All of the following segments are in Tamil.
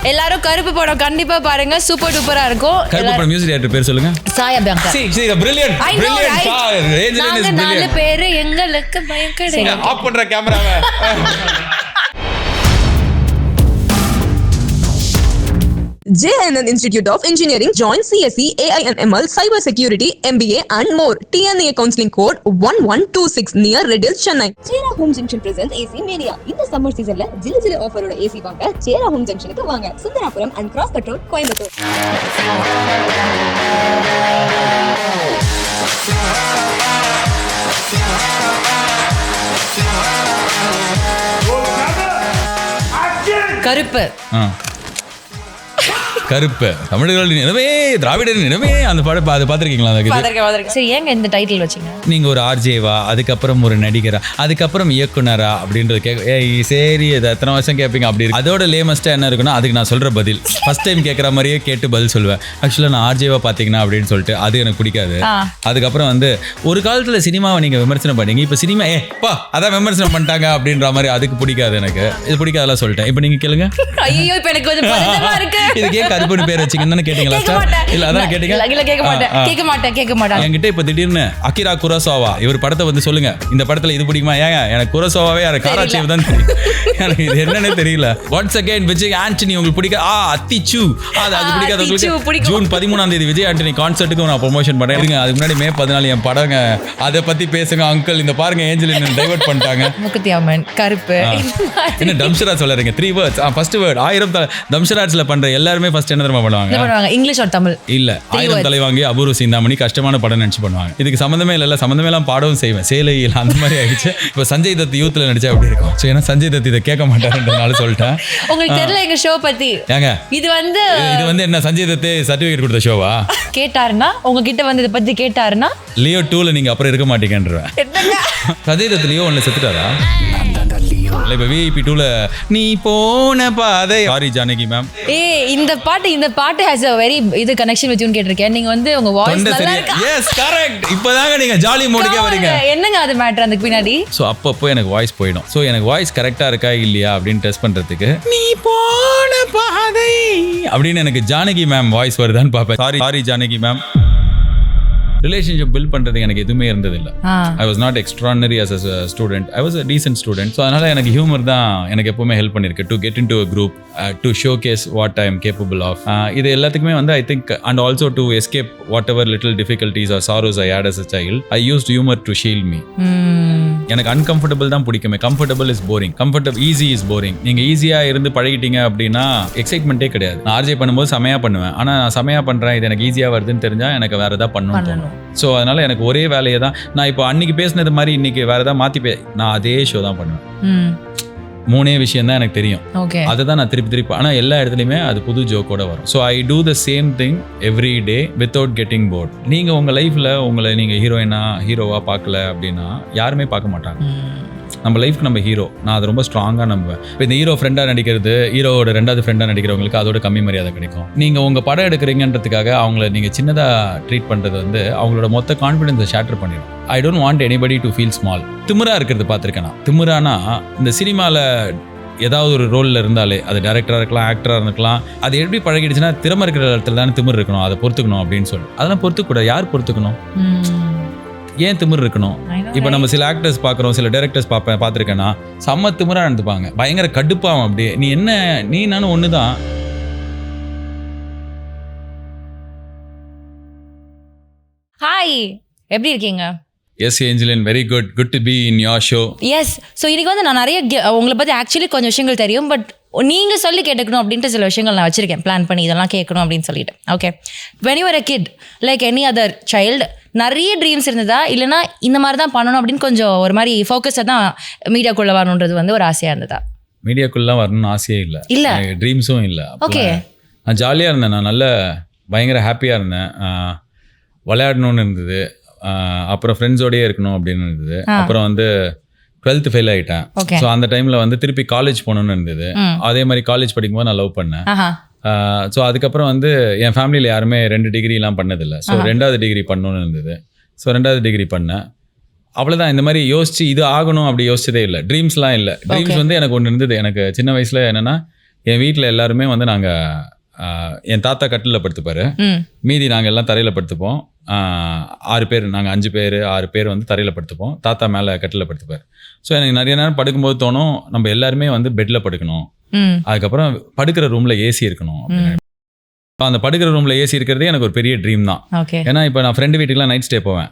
எல்லாரும் கருப்பு படம் கண்டிப்பா பாருங்க, சூப்பர் டூப்பரா இருக்கும். கருப்பு படம் மியூசிக் டைரக்டர் பேர் சொல்லுங்க. சாயா பியாங்கா. See brilliant நாங்க 4 பேர் எங்களுக்கு பயம் கிடையாது. ஆஃப் பண்ற கேமராவை. JNN Institute of Engineering join CSE, AIML, Cyber Security, MBA and more. TNA counseling code 1126 near Redhill, Chennai. Chera Home Junction presents AC Mania. இந்த summer seasonல ஜிலு ஜிலு ஆஃபரோட AC வாங்க Chera Home Junctionக்கு வாங்க. Sundarapuram and Cross Cut Road, Coimbatore. கருப்பு கருப்பு தமிழர்கள் நினைவே திராவிடர் நினைவே அந்த படம் அது பார்த்துருக்கீங்களா? சரி, ஏங்க இந்த டைட்டில் வச்சீங்க? நீங்க ஒரு ஆர்ஜேவா, அதுக்கப்புறம் ஒரு நடிகரா, அதுக்கப்புறம் இயக்குனரா அப்படின்றது சரி இது எத்தனை வருஷம் கேட்பீங்க அப்படி இருக்கு. அதோட லேமஸ்டா என்ன இருக்குன்னா அதுக்கு நான் சொல்ற பதில் ஃபர்ஸ்ட் டைம் கேட்குற மாதிரியே கேட்டு பதில் சொல்லுவேன். ஆக்சுவலாக நான் ஆர்ஜேவா பார்த்தீங்கன்னா அப்படின்னு சொல்லிட்டு அது எனக்கு பிடிக்காது. அதுக்கப்புறம் வந்து ஒரு காலத்தில் சினிமாவை நீங்கள் விமர்சனம் பண்ணீங்க, இப்போ சினிமா அதான் விமர்சனம் பண்ணிட்டாங்க அப்படின்ற மாதிரி அதுக்கு பிடிக்காது. எனக்கு இது பிடிக்காதெல்லாம் சொல்லிட்டேன். இப்போ நீங்கள் கேளுங்க. ஐயோ இப்போ எனக்கு கொஞ்சம் பதட்டமா இருக்கு. இதுக்கே கருப்புன்னு பேர் வச்சிங்கன்னு கேட்டீங்களா? இல்ல அதான் கேட்டீங்க. இல்ல கேட்க மாட்டேன். என்கிட்ட இப்ப திடீர்னு அகிரா குரோசாவா இவர் படத்தை வந்து சொல்லுங்க, இந்த படத்துல இது பிடிக்குமா? ஏங்க எனக்கு குரோசாவாவே காராச்சேவ் தான் தெரியும். எனக்கு இது என்னன்னே தெரியல. ஒன்ஸ் அகைன் விஜய் ஆண்டனி உங்களுக்கு பிடிக்க அத்திச்சு அது பிடிக்காது உங்களுக்கு. ஜூன் 13ஆம் தேதி விஜய் ஆண்டனி கான்சர்ட்டுக்கு நான் ப்ரொமோஷன் பண்றேன். அதுக்கு முன்னாடி மே 14 என் படங்க அதை பத்தி பேசுங்க அங்கிள். இந்த பாருங்க ஏஞ்சல் என்ன டைவர்ட் பண்ணிட்டாங்க. முக்குத்தியாமன் கருப்பு என்ன டம்ஷரா சொல்றீங்க? 3 வேர்ட்ஸ். ஃபர்ஸ்ட் வேர்ட் 1000 டம்ஷராட்ஸ்ல பண்ற எல்லாருமே ஃபர்ஸ்ட் என்ன தெரியுமா பண்ணுவாங்க? இங்கிலீஷ் ஆர் தமிழ் இல்ல 1000 தலைவாங்கி அபூர்வ சிந்தாமணி கஷ்டமான படம் நினைச்சு பண்ணுவாங்க. இதுக்கு சம்பந்தமே இல்ல. சம்பந்தமே எல்லாம் பாடவும் செய்வேன். சேலையில் அந்த மாதிரி ஆயிடுச்சு. இப்ப சஞ்சய் தத் யூத்ல நடிச்சா எப்படி இருக்கும்? சோ ஏன்னா சஞ்சய் தத் இதை கேட்க மாட்டாருன்றனால சொல்லிட்டேன். உங்களுக்கு தெரியல எங்க ஷோ பத்தி. ஏங்க இது வந்து என்ன சஞ்சய் தத் சர்டிபிகேட் கொடுத்த ஷோவா? கேட்டாருன்னா உங்ககிட்ட வந்து இதை பத்தி கேட்டாருன்னா லியோ 2ல நீங்க அப்புறம் இருக்க மாட்டீங்கன்றேன். சஞ்சய் தத் லியோ 1ல செத்துட்டாரா? இப்ப VIP 2ல நீ போன பாதை. Sorry Janaki ma'am. இந்த பாட்டு has a very இது கனெக்ஷன் வித் யூ கேட்டிருக்கேன். நீங்க வந்து உங்க வாய்ஸ் நல்லா இருக்கு. Yes correct. இப்போதாங்க நீங்க ஜாலி மோடுக்கே வரீங்க. என்னங்க அது மேட்டர் அதுக்கு பின்னாடி? சோ அப்பப்போ எனக்கு வாய்ஸ் போய்டும். சோ எனக்கு வாய்ஸ் கரெக்ட்டா இருக்கா இல்லையா அப்படின்னு டெஸ்ட் பண்றதுக்கு நீ போன பாதை அப்படின்னு எனக்கு ஜானகி மேம் வாய்ஸ் வருதான்னு பாப்பேன். Sorry Janaki ma'am. Relationship build பண்றது எனக்கு எதுவுமே இருந்தது இல்ல. I was not extraordinary as a student. I was a decent student. So அதனால எனக்கு ஹியூமர் தான் எனக்கு எப்பவுமே ஹெல்ப் பண்ணிருக்கு to get into a group, to showcase what I am capable of. இது எல்லாத்துக்குமே வந்து I think and also to escape whatever little difficulties or sorrows I had as a child. I used humor to shield me. எனக்கு uncomfortable தான் பிடிக்குமே. comfortable is boring. easy is boring. நீங்க ஈஸியா இருந்து பழகிட்டீங்க அப்படின்னா எக்ஸைட்மெண்ட்டே கிடையாது. நான் ஆர்ஜே பண்ணும்போது செமையா பண்ணுவேன். ஆனா நான் செமையா பண்றேன் இது எனக்கு ஈஸியா வருதுன்னு தெரிஞ்சா எனக்கு வேற ஏதாவது பண்ணணும். ஸோ அதனால எனக்கு ஒரே வேலையை தான் நான் இப்போ அன்னைக்கு பேசினது மாதிரி இன்னைக்கு வேற ஏதாவது மாத்தி நான் அதே ஷோ தான் பண்ணுவேன். 3 விஷயம் தான் எனக்கு தெரியும். அதை தான் நான் திருப்பி ஆனால் எல்லா இடத்துலையுமே அது புது ஜோக்கோட வரும். So I do the same thing every day without getting bored. நீங்கள் உங்கள் லைஃப்பில் உங்களை நீங்கள் ஹீரோவாக பார்க்கல அப்படின்னா யாருமே பார்க்க மாட்டாங்க. நம்ம லைஃப்க்கு நம்ம ஹீரோ. நான் அதை ரொம்ப ஸ்ட்ராங்காக நம்புவேன். இப்போ இந்த ஹீரோ ஃப்ரெண்டாக நடிக்கிறது, ஹீரோவோட 2வது ஃப்ரெண்டாக நடிக்கிறவங்களுக்கு அதோட கம்மி மரியாதை கிடைக்கும். நீங்கள் உங்கள் படம் எடுக்கிறீங்கன்றதுக்காக அவங்கள நீங்கள் சின்னதாக ட்ரீட் பண்ணுறது வந்து அவங்களோட மொத்த கான்ஃபிடன்ஸை ஷேட்டர் பண்ணிடும். ஐ don't want anybody to feel small. திமிரா இருக்கிறது பார்த்துருக்கேன் நான். திமிரானா இந்த சினிமாவில் ஏதாவது ஒரு ரோலில் இருந்தாலே அது டைரக்டராக இருக்கலாம், ஆக்டராக இருக்கலாம், அது எப்படி பழகிடுச்சுன்னா திறமை இருக்கிற இடத்துல தானே திமிர் இருக்கணும், அதை பொறுத்துக்கணும் அப்படின்னு சொல்லி அதெல்லாம் பொறுத்துக்கூடாது. யார் பொறுத்துக்கணும்? ஏன் திமிர் இருக்கணும்? இப்போ நம்ம சில ஆக்டர்ஸ் பார்க்குறோம், சில டைரக்டர்ஸ் பார்த்துருக்கேன்னா செம்ம திமிரா நடந்துப்பாங்க, பயங்கர கடுப்பாகும். அப்படியே நீ நானும் ஒன்று தான். ஹாய், எப்படி இருக்கீங்க? Yes Angeline, very good to be in your show. Yes. So இன்னைக்கு வந்து நான் நிறைய உங்களை பற்றி ஆக்சுவலி கொஞ்சம் விஷயங்கள் தெரியும், பட் நீங்கள் சொல்லி கேட்டுக்கணும் அப்படின்ட்டு சில விஷயங்கள் நான் வச்சுருக்கேன் பிளான் பண்ணி இதெல்லாம் கேட்கணும் அப்படின்னு சொல்லிட்டு. Okay, when you are a kid like any other child நிறைய ட்ரீம்ஸ் இருந்ததா, இல்லைனா இந்த மாதிரி தான் பண்ணணும் அப்படின்னு கொஞ்சம் ஒரு மாதிரி ஃபோக்கஸாக தான் மீடியாக்குள்ளே வரணுன்றது வந்து ஒரு ஆசையாக இருந்ததா? மீடியாக்குள்ளலாம் வரணும்னு ஆசையே இல்லை, ட்ரீம்ஸும் இல்லை. ஓகே, நான் ஜாலியாக இருந்தேன். நான் நல்ல பயங்கர ஹாப்பியாக இருந்தேன். விளையாடணும்னு இருந்தது. அப்புறம் ஃப்ரெண்ட்ஸோடயே இருக்கணும் அப்படின்னு இருந்தது. அப்புறம் வந்து 12th ஃபெயில் ஆகிட்டேன். ஸோ அந்த டைமில் வந்து திருப்பி காலேஜ் போகணுன்னு இருந்தது. அதே மாதிரி காலேஜ் படிக்கும்போது நான் லவ் பண்ணேன். ஸோ அதுக்கப்புறம் வந்து என் ஃபேமிலியில் யாருமே 2 டிகிரிலாம் பண்ணதில்லை. ஸோ 2வது டிகிரி பண்ணணுன்னு இருந்தது. ஸோ 2வது டிகிரி பண்ணேன். அவ்வளோதான். இந்த மாதிரி யோசிச்சு இது ஆகணும் அப்படி யோசிச்சதே இல்லை. ட்ரீம்ஸ்லாம் இல்லை. ட்ரீம்ஸ் வந்து எனக்கு ஒன்று இருந்தது. எனக்கு சின்ன வயசில் என்னென்னா என் வீட்டில் எல்லாருமே வந்து நாங்கள் என் தாத்தா கட்டிலில் படுத்துப்பார், மீதி நாங்கள் எல்லாம் தரையில் படுத்துப்போம். 6 பேர், நாங்கள் 5 பேர் 6 பேர் வந்து தரையில் படுத்துப்போம், தாத்தா மேலே கட்டிலில் படுத்துப்பார். ஸோ எனக்கு நிறைய நேரம் படுக்கும்போது தோணும் நம்ம எல்லாருமே வந்து பெட்டில் படுக்கணும், அதுக்கப்புறம் படுக்கிற ரூமில் ஏசி இருக்கணும் அப்படின்னு. அந்த படுக்கிற ரூமில் ஏசி இருக்கிறதே எனக்கு ஒரு பெரிய ட்ரீம் தான். ஏன்னா இப்போ நான் ஃப்ரெண்டு வீட்டுக்குலாம் நைட் ஸ்டே போவேன்,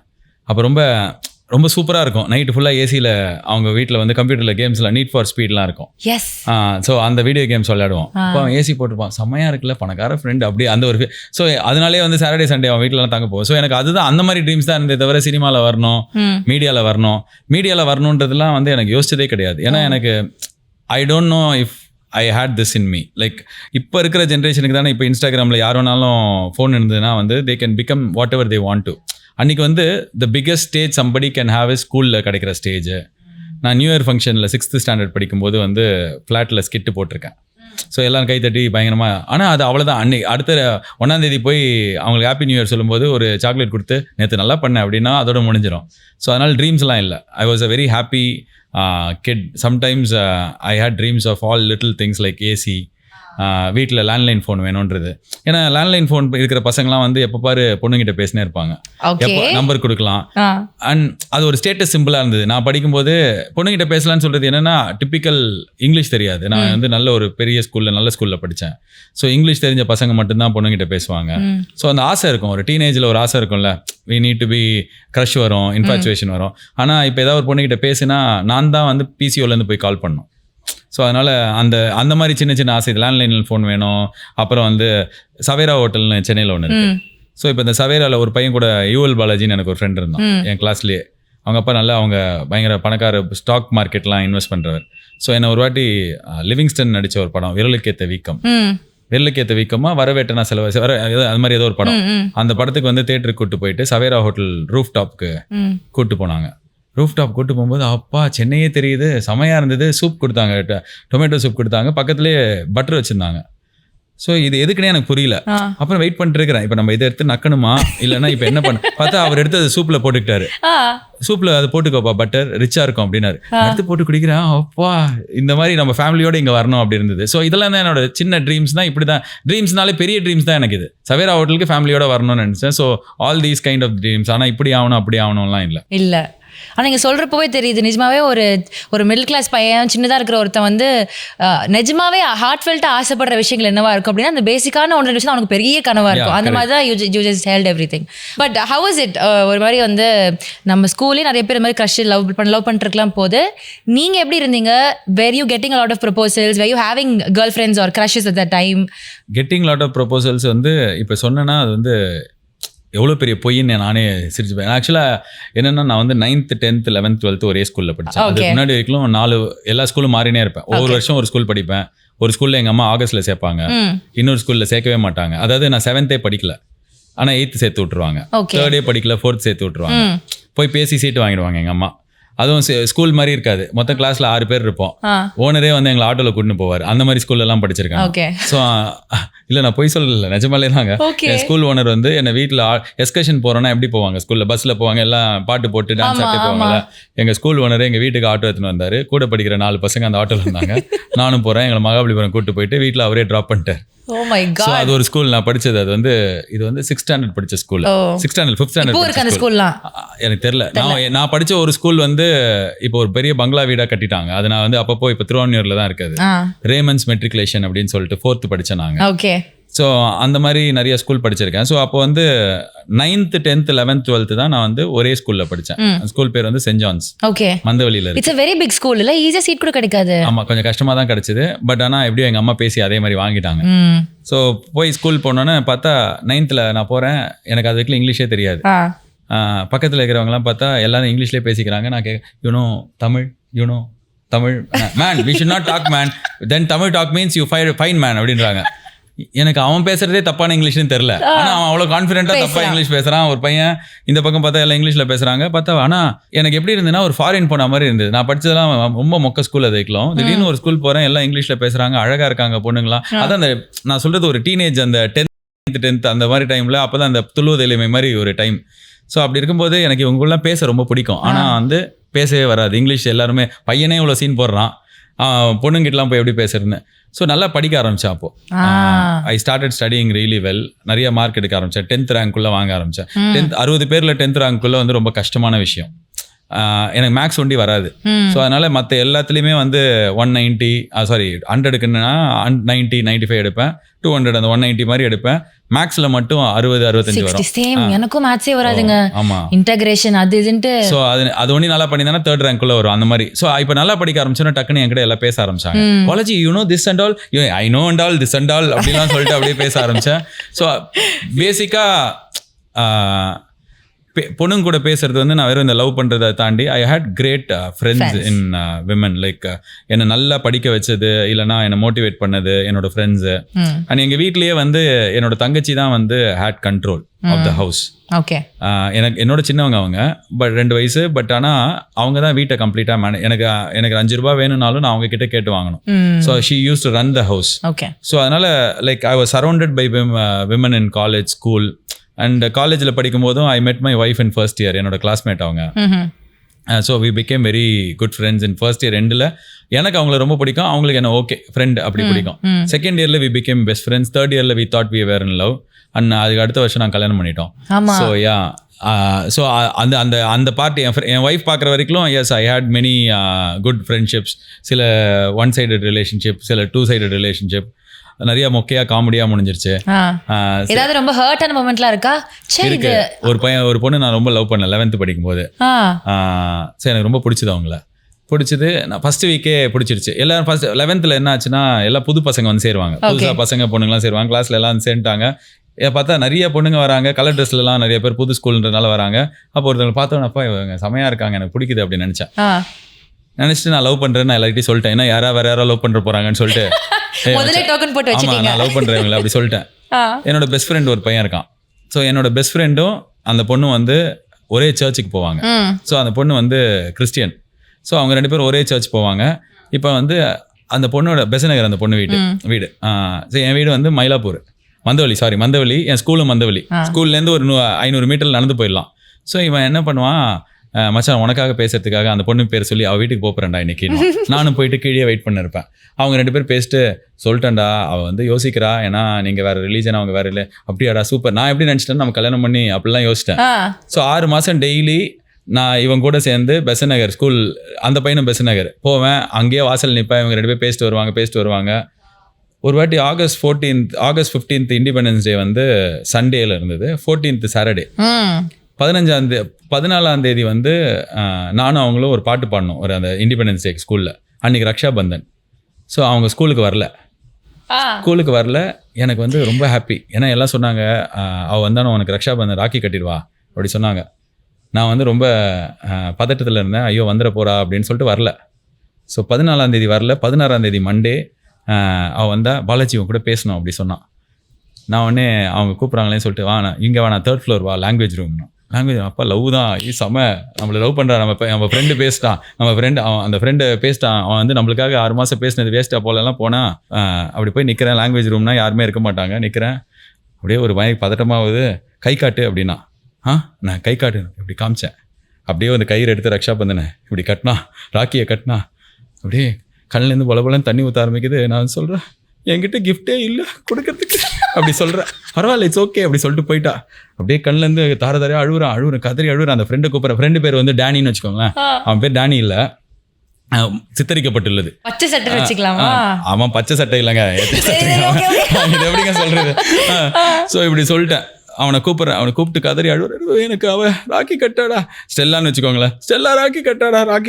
அப்போ ரொம்ப ரொம்ப சூப்பராக இருக்கும். நைட்டு ஃபுல்லாக ஏசியில் அவங்க வீட்டில் வந்து கம்ப்யூட்டரில் கேம்ஸில் நீட் ஃபார் ஸ்பீட்லாம் இருக்கும். ஸோ அந்த வீடியோ கேம்ஸ் விளையாடுவோம். அப்போ அவன் ஏசி போட்டுப்பான், செம்மையாக இருக்குல்ல, பணக்கார ஃப்ரெண்டு அப்படியே அந்த ஒரு. ஸோ அதனாலே வந்து சாட்டர்டே சண்டே அவன் வீட்டிலலாம் தங்க போவோம். ஸோ எனக்கு அதுதான் அந்த மாதிரி ட்ரீம்ஸ் தான் இருந்தே தவிர சினிமாவில் வரணும், மீடியாவில் வரணுன்றதுலாம் வந்து எனக்கு யோசிச்சதே கிடையாது. ஏன்னா எனக்கு I don't know if I had this in me. Like இப்போ இருக்கிற ஜென்ரேஷனுக்கு தானே இப்போ இன்ஸ்டாகிராமில் யார் வேணாலும் ஃபோன் இருந்ததுன்னா வந்து they can become what ever they want to. அன்றைக்கி வந்து the biggest stage somebody can have is ஸ்கூலில் கிடைக்கிற ஸ்டேஜ். நான் நியூ இயர் ஃபங்க்ஷனில் 6th ஸ்டாண்டர்ட் படிக்கும்போது வந்து ஃப்ளாட்டில் ஸ்கிட்டு போட்டிருக்கேன். ஸோ எல்லோரும் கைத்தட்டி பயங்கரமாக. ஆனால் அது அவ்வளோதான். அடுத்த 1ஆம் தேதி போய் அவங்களுக்கு ஹாப்பி நியூ இயர் சொல்லும்போது ஒரு சாக்லேட் கொடுத்து நேற்று நல்லா பண்ணேன் அப்படின்னா அதோட முடிஞ்சிடும். ஸோ அதனால் ட்ரீம்ஸ்லாம் இல்லை. ஐ was a very happy kid. Sometimes I had dreams of all little things like AC, வீட்டில் லேண்ட்லைன் ஃபோன் வேணுன்றது. ஏன்னா லேண்ட்லைன் ஃபோன் இருக்கிற பசங்களாம் வந்து எப்போ பாரு பொண்ணுங்கிட்ட பேசினே இருப்பாங்க, எப்போ நம்பர் கொடுக்கலாம். அண்ட் அது ஒரு ஸ்டேட்டஸ் சிம்பிளாக இருந்தது. நான் படிக்கும்போது பொண்ணுங்கிட்ட பேசலான்னு சொல்கிறது என்னென்னா, டிப்பிக்கல் இங்கிலீஷ் தெரியாது. நான் வந்து நல்ல ஒரு பெரிய நல்ல ஸ்கூலில் படித்தேன். ஸோ இங்கிலீஷ் தெரிஞ்ச பசங்க மட்டும்தான் பொண்ணுங்கிட்ட பேசுவாங்க. ஸோ அந்த ஆசை இருக்கும், ஒரு டீனேஜில் ஒரு ஆசை இருக்கும்ல, we need to be crush வரும், இன்ஃபாச்சுவேஷன் வரும். ஆனால் இப்போ ஏதாவது ஒரு பொண்ணுக்கிட்ட பேசுனா நான் தான் வந்து பிசிஓலேருந்து போய் கால் பண்ணணும். ஸோ அதனால் அந்த மாதிரி சின்ன சின்ன ஆசை. லேண்ட்லைனில் ஃபோன் வேணும். அப்புறம் வந்து சவேரா ஹோட்டல்னு சென்னையில் ஒன்று இருக்குது. ஸோ இப்போ இந்த சவேராவில் ஒரு பையன் கூட யூஎல் பாலாஜின்னு எனக்கு ஒரு ஃப்ரெண்ட் இருந்தான் என் கிளாஸ்லேயே. அவங்க அப்பா நல்லா அவங்க பயங்கர பணக்கார ஸ்டாக் மார்க்கெட்லாம் இன்வெஸ்ட் பண்ணுறவர். ஸோ என்னை ஒரு வாட்டி லிவிங்ஸ்டன் நடித்த ஒரு படம் விரலுக்கேற்ற வீக்கமாக வரவேட்டனா செலவு அது மாதிரி ஏதோ ஒரு படம். அந்த படத்துக்கு வந்து தேட்டருக்கு கூப்பிட்டு போயிட்டு சவேரா ஹோட்டல் ரூஃப் டாப்க்கு கூப்பிட்டு போனாங்க. ரூஃப் டாப் கூட்டு போகும்போது அப்பா சென்னையே தெரியுது, செமையாக இருந்தது. சூப் கொடுத்தாங்க, டொமேட்டோ சூப் கொடுத்தாங்க, பக்கத்துலேயே பட்டர் வச்சுருந்தாங்க. ஸோ இது எதுக்குன்னே எனக்கு புரியல. அப்புறம் வெயிட் பண்ணிட்டு இருக்கிறேன், இப்போ நம்ம இதை எடுத்து நக்கணுமா இல்லைன்னா இப்போ என்ன பண்ண பார்த்தா அவர் எடுத்து அது சூப்பில் போட்டுக்கிட்டாரு. சூப்பில் அது போட்டுக்கோப்பா, பட்டர் ரிச்சாக இருக்கும் அப்படின்னாரு. எடுத்து போட்டு குடிக்கிறேன். அப்பா இந்த மாதிரி நம்ம ஃபேமிலியோடு இங்கே வரணும் அப்படி இருந்தது. ஸோ இதெல்லாம் தான் என்னோட சின்ன ட்ரீம்ஸ் தான். இப்படி தான் ட்ரீம்ஸ்னாலே பெரிய ட்ரீம்ஸ் தான் எனக்கு இது. சவேரா ஹோட்டலுக்கு ஃபேமிலியோட வரணும்னு நினச்சேன். So all these kind of dreams. ஆனால் இப்படி ஆகணும் அப்படி ஆகணும்லாம் இல்லை. ஆனால் நீங்கள் சொல்கிறப்பவே தெரியுது, நிஜமாவே ஒரு மிடில் கிளாஸ் பையன் சின்னதாக இருக்கிற ஒருத்தன் வந்து நிஜமாவே ஹார்ட் ஃபெல்ட்டாக ஆசைப்படுற விஷயங்கள் என்னவா இருக்கும் அப்படின்னா, அந்த பேசிக்கான ஒன்று விஷயம் அவனுக்கு பெரிய கனவாக இருக்கும். அந்த மாதிரி தான் you just held every thing. But how is it, ஒரு மாதிரி வந்து நம்ம ஸ்கூல்லே நிறைய பேர் மாதிரி க்ரஷ் லவ் பண்ணிருக்கலாம் போது நீங்கள் எப்படி இருந்தீங்க? Where you getting a lot of proposals? Were you having girlfriends or crushes at that time? Getting a lot of proposals வந்து இப்போ சொன்னேன்னா அது வந்து எவ்வளோ பெரிய பொய்ன்னு நானே சிரிச்சுப்பேன். ஆக்சுவலாக என்னென்னா, நான் வந்து 9th 10th 11th 12th ஒரே ஸ்கூலில் படித்தேன். அதுக்கு முன்னாடி வரைக்கும் எல்லா ஸ்கூலும் மாறினே இருப்பேன். ஒவ்வொரு வருஷம் ஒரு ஸ்கூல் படிப்பேன். ஒரு ஸ்கூலில் எங்கள் அம்மா ஆகஸ்ட்டில் சேர்ப்பாங்க, இன்னொரு ஸ்கூலில் சேர்க்கவே மாட்டாங்க. அதாவது நான் 7th படிக்கல, ஆனால் 8th சேர்த்து விட்ருவாங்க. 3rd படிக்கல, 4th சேர்த்து விட்ருவாங்க. போய் பேசி சீட்டு வாங்கிடுவாங்க எங்கள் அம்மா. அதுவும் ஸ்கூல் மாதிரி இருக்காது, மொத்தம் கிளாஸில் 6 பேர் இருப்போம். ஓனரே வந்து எங்களை ஆட்டோவில் கூட்டின்னு போவார். அந்த மாதிரி ஸ்கூல்லலாம் படிச்சிருக்காங்க. ஸோ இல்லை நான் போய் சொல்லல, நிஜமாலே தாங்க. என் ஸ்கூல் ஓனர் வந்து என்னை வீட்டில் எஸ்கர்ஷன் போகிறோன்னா எப்படி போவாங்க, ஸ்கூலில் பஸ்ஸில் போவாங்க, எல்லாம் பாட்டு போட்டு டான்ஸ் ஆகிட்டு போவாங்கல்ல. எங்கள் ஸ்கூல் ஓனர் எங்கள் வீட்டுக்கு ஆட்டோ எடுத்துன்னு வந்தார். கூட படிக்கிற 4 பசங்க அந்த ஆட்டோவில் இருந்தாங்க. நானும் போகிறேன். எங்களை மகாபலிபுரம் கூப்பிட்டு போயிட்டு வீட்டில் அவரே ட்ராப் பண்ணிட்டார். So அது ஒரு ஸ்கூல் நான் படிச்சது. அது வந்து இது வந்து 6th ஸ்டாண்டர்ட் படிச்ச school. 6th standard 5th standard எனக்கு தெரியல. நான் படிச்ச ஒரு ஸ்கூல் வந்து இப்போ ஒரு பெரிய பங்களா வீடா கட்டிட்டாங்க. அது நான் வந்து அப்பப்போ இப்போ திருவான்மியூர்ல தான் இருக்குது. ரேமன்ஸ் மெட்ரிகுலேஷன் அப்படின்னு சொல்லிட்டு 4th படிச்சேன் நாங்க. ஸோ அந்த மாதிரி நிறைய ஸ்கூல் படிச்சிருக்கேன். ஸோ அப்போ வந்து 9th 10th 11th 12th தான் நான் வந்து ஒரே ஸ்கூலில் படித்தேன். ஸ்கூல் பேர் வந்து சென்ட் ஜான்ஸ், மந்தவெளியில். It's a very big school, இல்ல ஈஸியா சீட் கூட கிடைக்காது. ஆமாம், கொஞ்சம் கஷ்டமாக தான் கிடைச்சது. பட் ஆனால் எப்படியும் எங்கள் அம்மா பேசி அதே மாதிரி வாங்கிட்டாங்க. ஸோ போய் ஸ்கூல் போனோன்னே பார்த்தா 9th நான் போகிறேன். எனக்கு அது வரைக்கும் இங்கிலீஷே தெரியாது. பக்கத்தில் இருக்கிறவங்கலாம் பார்த்தா எல்லாரும் இங்கிலீஷ்லேயே பேசிக்கிறாங்க. நான் you know Tamil, you know Tamil man, we should not talk man, then Tamil talk means you fine man அப்படின்றாங்க. எனக்கு அவன் பேசுறதே தப்பான இங்கிலீஷ்னு தெரியல. ஆனால் அவன் அவ்வளோ கான்ஃபிடென்ட்டாக தப்பா இங்கிலீஷ் பேசுகிறான். ஒரு பையன் இந்த பக்கம் பார்த்தா எல்லாம் இங்கிலீஷில் பேசுகிறாங்க. பார்த்தா ஆனால் எனக்கு எப்படி இருந்ததுன்னா ஒரு ஃபாரின் போன மாதிரி இருந்தது. நான் படித்ததெல்லாம் ரொம்ப மொக்க ஸ்கூல். அது வைக்கலாம். திடீர்னு ஒரு ஸ்கூல் போகிறேன், எல்லாம் இங்கிலீஷில் பேசுகிறாங்க, அழகாக இருக்காங்க பொண்ணுங்களாம். அதான் அந்த நான் சொல்கிறது ஒரு டீனேஜ், அந்த 10th அந்த மாதிரி டைமில். அப்போ தான் அந்த துள்ளுவது எளிமை மாதிரி ஒரு டைம். ஸோ அப்படி இருக்கும்போது எனக்கு இவங்களாம் பேச ரொம்ப பிடிக்கும். ஆனால் வந்து பேசவே வராது இங்கிலீஷ். எல்லாருமே பையனே இவ்வளோ சீன் போடுறான், பொண்ணுங்கிட்டலாம் போய் எப்படி பேசுறதுன்னு. ஸோ நல்லா படிக்க ஆரம்பித்தேன். அப்போது I started studying really well. நிறைய மார்க் எடுக்க ஆரம்பித்தேன். 10th ரேங்க்குள்ளே வாங்க ஆரம்பித்தேன். 60 பேரில் 10th ரேங்க்குள்ளே வந்து ரொம்ப கஷ்டமான விஷயம். எனக்கு மேக்ஸ் ஒண்டி வராது. ஸோ அதனால் மற்ற எல்லாத்துலேயுமே வந்து 190 100க்குன்னா 90 95 எடுப்பேன். 200 அந்த 190 மாதிரி எடுப்பேன். மேக்ஸில் மட்டும் 60-65 வரும். சேம் எனக்கும் மேத்ஸே வராதுங்க. ஆமாம், இன்டகிரேஷன் அது இதுன்ட்டு. ஸோ அது ஒன்றும் நல்லா பண்ணியிருந்தேன்னா 3rd ரேங்க்குள்ளே வரும் அந்த மாதிரி. ஸோ இப்போ நல்லா படிக்க ஆரம்பிச்சோன்னா டக்குன்னு என்கிட்ட எல்லாம் பேச ஆரம்பிச்சாங்க. College you know this and all, I know and all this and all அப்படிலாம் சொல்லிட்டு அப்படியே பேச ஆரம்பித்தேன். ஸோ பேசிக்காக பொண்ணுங்க கூட பேசுறது வந்து நான் வெறும் இந்த லவ் பண்ணுறதை தாண்டி I hate great friends in women. Like என்னை நல்லா படிக்க வச்சது, இல்லைனா என்னை மோட்டிவேட் பண்ணது என்னோட ஃப்ரெண்ட்ஸு. அண்ட் எங்கள் வீட்லேயே வந்து என்னோட தங்கச்சி தான் வந்து had control of the house. Okay. என்னோட சின்னவங்க அவங்க, பட் 2 வயசு. பட் ஆனால் அவங்க தான் வீட்டை கம்ப்ளீட்டாக எனக்கு 5 ரூபாய் வேணும்னாலும் நான் அவங்க கிட்ட கேட்டு வாங்கணும். So she use to run the house. Okay. So அதனால் like I was surrounded by women in college, school. And காலேஜில் படிக்கும் போதும் I met my wife in first year. என்னோட கிளாஸ்மேட் அவங்க. So we became very good friends in first year எண்டில். எனக்கு அவங்கள ரொம்ப பிடிக்கும், அவங்களுக்கு என்ன ஓகே ஃப்ரெண்ட் அப்படி பிடிக்கும். செகண்ட் இயரில் we became best friends. Third இயரில் we thought we were in love. And அதுக்கு அடுத்த வருஷம் நான் கல்யாணம் பண்ணிட்டோம். ஸோ யா ஸோ அந்த அந்த அந்த பார்ட்டி என் ஒய்ஃப் பார்க்குற வரைக்கும் yes I had many good friendships. சில 1 சைடட் ரிலேஷன்ஷிப், சில 2 சைடட் ரிலேஷன்ஷிப். நிறைய மொக்கையா காமெடியா முடிஞ்சிருச்சு. ஏதாவது ரொம்ப ஹர்ட்டான மொமெண்ட்லாம் இருக்கா? இருக்கு. ஒரு பொண்ணு நான் ரொம்ப லவ் பண்ணேன் 11th படிக்கும் போது. சரி, எனக்கு ரொம்ப பிடிச்சது அவங்கள. பிடிச்சது நான் ஃபர்ஸ்ட் வீக்கே பிடிச்சிருச்சு. எல்லாரும் ஃபர்ஸ்ட் 11th என்ன ஆச்சுன்னா எல்லாம் புது பசங்க வந்து சேருவாங்க. புதுசாக பசங்க பொண்ணுங்களாம் சேருவாங்க. கிளாஸ்ல எல்லாம் சேர்ந்துட்டாங்க. பார்த்தா நிறைய பொண்ணுங்க வராங்க. கலர் ட்ரெஸ்லாம் நிறைய பேர் புது ஸ்கூல்ன்றதுனால வராங்க. அப்போ ஒருத்தவங்க பார்த்தோன்னப்பா இவங்க செமையா இருக்காங்க, எனக்கு பிடிக்குது அப்படின்னு நினைச்சிட்டு நான் லவ் பண்றேன்னு நான் எல்லார்கிட்டையும் சொல்லிட்டேன். ஏன்னா வேற யாரோ லவ் பண்ற போறாங்கன்னு சொல்லிட்டு முதல்ல டோக்கன் போட்டு வச்சிட்டீங்க. நான் லவ் பண்றேன் அப்படி சொல்லிட்டேன். என்னோட பெஸ்ட் ஃப்ரெண்ட் ஒரு பையன் இருக்கான். ஸோ என்னோட பெஸ்ட் ஃப்ரெண்டும் அந்த பொண்ணு வந்து ஒரே சர்ச்சுக்கு போவாங்க. ஸோ அந்த பொண்ணு வந்து கிறிஸ்டியன். ஸோ அவங்க 2 பேரும் ஒரே சர்ச் போவாங்க. இப்போ வந்து அந்த பொண்ணோட பெசநகர், அந்த பொண்ணு வீடு. ஸோ என் வீடு வந்து மயிலாப்பூர், மந்தவெளி. என் ஸ்கூலும் மந்தவெளி. ஸ்கூல்லேருந்து ஒரு 500 மீட்டர் நடந்து போயிடலாம். ஸோ இவன் என்ன பண்ணுவான், மச்சான் உனக்காக பேசுறதுக்காக அந்த பொண்ணு பேர் சொல்லி அவள் வீட்டுக்கு போகிறேன்டா இன்னைக்கு. நானும் போயிட்டு கீழே வெயிட் பண்ணிருப்பேன். அவங்க 2 பேர் பேசிட்டு சொல்லிட்டேன்டா, அவள் வந்து யோசிக்கிறா, ஏன்னா நீங்கள் வேறு ரிலீஜன், அவங்க வேறு இல்லை. அப்படியாடா சூப்பர். நான் எப்படி நினச்சிட்டேன்னு நம்ம கல்யாணம் பண்ணி அப்படிலாம் யோசிச்சிட்டேன். ஸோ 6 மாதம் டெய்லி நான் இவங்க கூட சேர்ந்து பெசநகர் ஸ்கூல், அந்த பையனும் பெசநகர் போவேன். அங்கேயே வாசல் நிற்பேன். இவங்க 2 பேர் பேசிட்டு வருவாங்க. ஒரு வாட்டி ஆகஸ்ட் 15th இண்டிபெண்டன்ஸ் டே வந்து சண்டேல இருந்தது. 14th Saturday. 14ஆம் தேதி வந்து நானும் அவங்களும் ஒரு பாட்டு பாடணும், ஒரு அந்த இண்டிபெண்டன்ஸ் டே ஸ்கூலில். அன்றைக்கி ரக்ஷாபந்தன். ஸோ அவங்க ஸ்கூலுக்கு வரல. எனக்கு வந்து ரொம்ப ஹாப்பி. ஏன்னா எல்லாம் சொன்னாங்க, அவள் வந்தாலும் உனக்கு ரக்ஷாபந்தன் ராக்கி கட்டிடுவா அப்படி சொன்னாங்க. நான் வந்து ரொம்ப பதட்டத்தில் இருந்தேன். ஐயோ வந்துட போகிறா அப்படின்னு சொல்லிட்டு வரல. ஸோ 14ஆம் தேதி வரல. 16ஆம் தேதி மண்டே அவள் வந்தா, பாலாஜி உன் கூட பேசணும் அப்படி சொன்னான். நான் உடனே அவங்க கூப்பிட்றாங்களேன்னு சொல்லிட்டு இங்கே வேணா 3rd floor வா, லாங்குவேஜ் ரூம்னா. அப்பா லவ் தான், செம நம்மளை லவ் பண்ணுறான். நம்ம ஃப்ரெண்டு பேசிட்டான், அந்த ஃப்ரெண்டு பேசிட்டான். அவன் வந்து நம்மளுக்காக 6 மாதம் பேசினது வேஸ்ட்டாக போலலாம் போனால். அப்படி போய் நிற்கிறேன். லாங்குவேஜ் ரூம்னா யாருமே இருக்க மாட்டாங்க. நிற்கிறேன். அப்படியே ஒரு பயக்கு பதட்டமாகுது. கை காட்டு அப்படின்னா. நான் கை காட்டு இப்படி காமிச்சேன். அப்படியே வந்து கயிறு எடுத்து ரக்ஷாபந்தனை இப்படி கட்டினா, ராக்கியை கட்டினா. அப்படியே கண்ணிலேருந்து பலபலன்னு தண்ணி ஊற்ற ஆரம்பிக்குது. நான் சொல்கிறேன், என்கிட்ட கிஃப்டே இல்லை கொடுக்கறதுக்கு அப்படி சொல்கிறேன். பரவாயில்ல, இட்ஸ் ஓகே அப்படி சொல்லிட்டு போயிட்டா. அப்படியே கண்ணிலேருந்து தாரையாக அழுவுறேன், கதறி அழுவுறேன். அந்த ஃப்ரெண்டு கூப்பிட்றேன். ஃப்ரெண்டு பேர் வந்து டேனின்னு வச்சுக்கோங்களேன். அவன் பேர் டேனி இல்லை, சித்தரிக்கப்பட்டுள்ளது. பச்சை சட்டை வச்சுக்கலாமா? அவன் பச்சை சட்டை இல்லைங்க, இது எப்படிங்க சொல்கிறது. ஸோ இப்படி சொல்லிட்டேன். அவனை கூப்பிட்டு கதறி அழுவுற, எனக்கு அவன் ராக்கி கட்டாடா, ஸ்டெல்லான்னு வச்சுக்கோங்களேன், ஸ்டெல்லா ராக்கி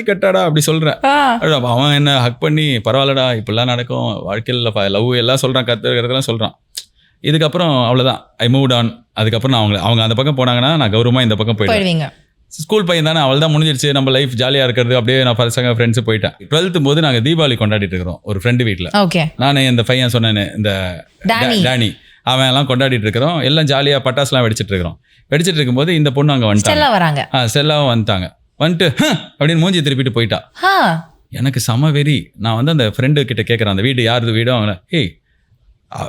கட்டாடா அப்படி சொல்கிறேன். அவன் என்ன ஹக் பண்ணி, பரவாயில்லடா இப்படிலாம் நடக்கும் வாழ்க்கையில், லவ் எல்லாம் சொல்கிறான், கற்றுக்கிறதுலாம் சொல்கிறான். இதுக்கப்புறம் அவ்வளோதான், ஐ மூவ்ட் ஆன். அதுக்கப்புறம் நான் அவங்க அந்த பக்கம் போனாங்கன்னா நான் கௌரவமாக இந்த பக்கம் போயிடுவேன். ஸ்கூல் பையன் தானே, அவள் தான் முடிஞ்சிருச்சு, நம்ம லைஃப் ஜாலியாக இருக்கிறது. அப்படியே நான் பசங்க ஃப்ரெண்ட்ஸு போயிட்டேன். 12th போது நாங்கள் தீபாவளி கொண்டாடிட்டு இருக்கிறோம் ஒரு ஃப்ரெண்டு வீட்டில். நான் இந்த பையன் சொன்னேன்னு, இந்த டேனி, அவன் எல்லாம் கொண்டாடிட்டு இருக்கிறோம். எல்லாம் ஜாலியாக பட்டாசுலாம் வெடிச்சிட்டு இருக்கும்போது இந்த பொண்ணு அங்கே வந்துட்டாங்க. ஸ்டெல்லாவும் வந்துட்டு அப்படின்னு மூஞ்சி திருப்பிட்டு போயிட்டா. எனக்கு செம வெறி. நான் வந்து அந்த ஃப்ரெண்டு கிட்ட கேட்குறேன், அந்த வீடு யாருது வீடோ, அவங்கள, ஏய்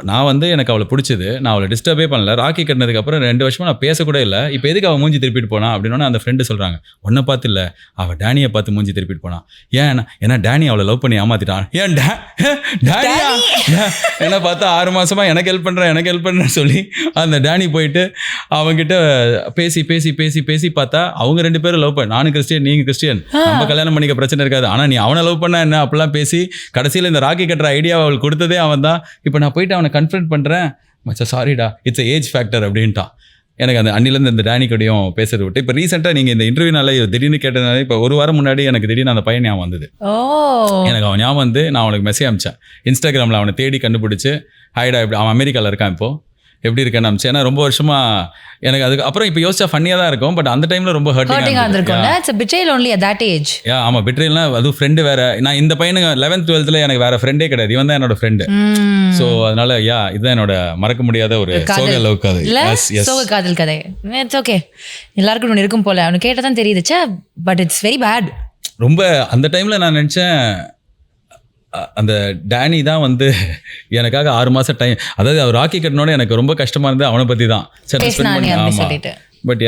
நான் வந்து எனக்கு அவளை பிடிச்சது, நான் அவளை டிஸ்டர்பே பண்ணல. ராக்கி கட்டினதுக்கப்புறம் 2 வருஷமா நான் பேசக்கூட இல்லை. இப்போ எதுக்கு அவள் மூஞ்சி திருப்பிட்டு போனா அப்படின்னா அந்த ஃப்ரெண்டு சொல்கிறாங்க, உன்னை பார்த்து இல்லை அவள் டேனியை பார்த்து மூஞ்சி திருப்பிட்டு போனான். ஏன்னா டேனி அவளை லவ் பண்ணி ஏமாத்திட்டான். ஏன் டேனியா என்ன பார்த்தா 6 மாசமா எனக்கு ஹெல்ப் பண்ணுறேன்னு சொல்லி அந்த டேனி போயிட்டு அவங்ககிட்ட பேசி பேசி பேசி பேசி பார்த்தா அவங்க 2 பேரும் லவ் பண்ண, நானும் கிறிஸ்டியன் நீங்கள் கிறிஸ்டியன், நம்ம கல்யாணம் பண்ணிக்க பிரச்சனை இருக்காது, ஆனால் நீ அவனை லவ் பண்ண என்ன அப்படிலாம் பேசி கடைசியில் இந்த ராக்கி கட்டுற ஐடியாவை அவள் கொடுத்ததே அவன் தான். இப்போ நான் போயிட்டு அவனை கன்ஃபரன்ட் பண்ணுறேன், மச்சான் சாரிடா இட்ஸ் ஏஜ் ஃபேக்டர் அப்படின்ட்டான். எனக்கு அந்த அன்னிலேருந்து இந்த டேனி கூடயும் பேசுறது விட்டு இப்போ ரீசெண்டாக நீங்கள் இந்த இன்டர்வியூனால திடீர்னு கேட்டதுனால இப்போ 1 வாரம் முன்னாடி எனக்கு திடீர்னு அந்த பையன் ஞாபகம் வந்தது. எனக்கு அவன் ஞாபகம் வந்து நான் அவனுக்கு மெசேஜ் அனுப்பிச்சேன் இன்ஸ்டாகிராமில், அவனை தேடி கண்டுபிடிச்சி ஹைடா இப்படி அவன் அமெரிக்காவில் இருக்கான் இப்போ எப்படி இருக்கேன்னு அனுப்பிச்சு. ஏன்னா ரொம்ப வருஷமா எனக்கு அதுக்கு அப்புறம் இப்போ யோசிச்சா ஃபன்னியாக தான் இருக்கும், பட் அந்த டைமில் ரொம்ப ஹர்ட்டிங்காக இருந்திருக்கும். It's a betrayal only at that age. ஆமாம் betrayalனா அதுவும் ஃப்ரெண்டு வேறு. நான் இந்த பையனுக்கு 11th 12th எனக்கு வேறு ஃப்ரெண்டே கிடையாது, இவன் தான் என்னோட ஃப்ரெண்டு. ஸோ அதனால இதுதான் என்னோட மறக்க முடியாத ஒரு சோக லவ் கதை. சோக காதல் கதை. இட்ஸ் ஓகே, எல்லாருக்கும் ஒன்று இருக்கும் போல. அவனுக்கு கேட்டால் தான் தெரியுதுச்சா, பட் இட்ஸ் வெரி பேட். ரொம்ப அந்த டைமில் நான் நினச்சேன் அந்த டேனி தான் வந்து எனக்காக 6 மாதம் டைம், அதாவது அவர் ராக்கி கட்டினோட எனக்கு ரொம்ப கஷ்டமாக இருந்தது அவனை பற்றி தான். சரி பட்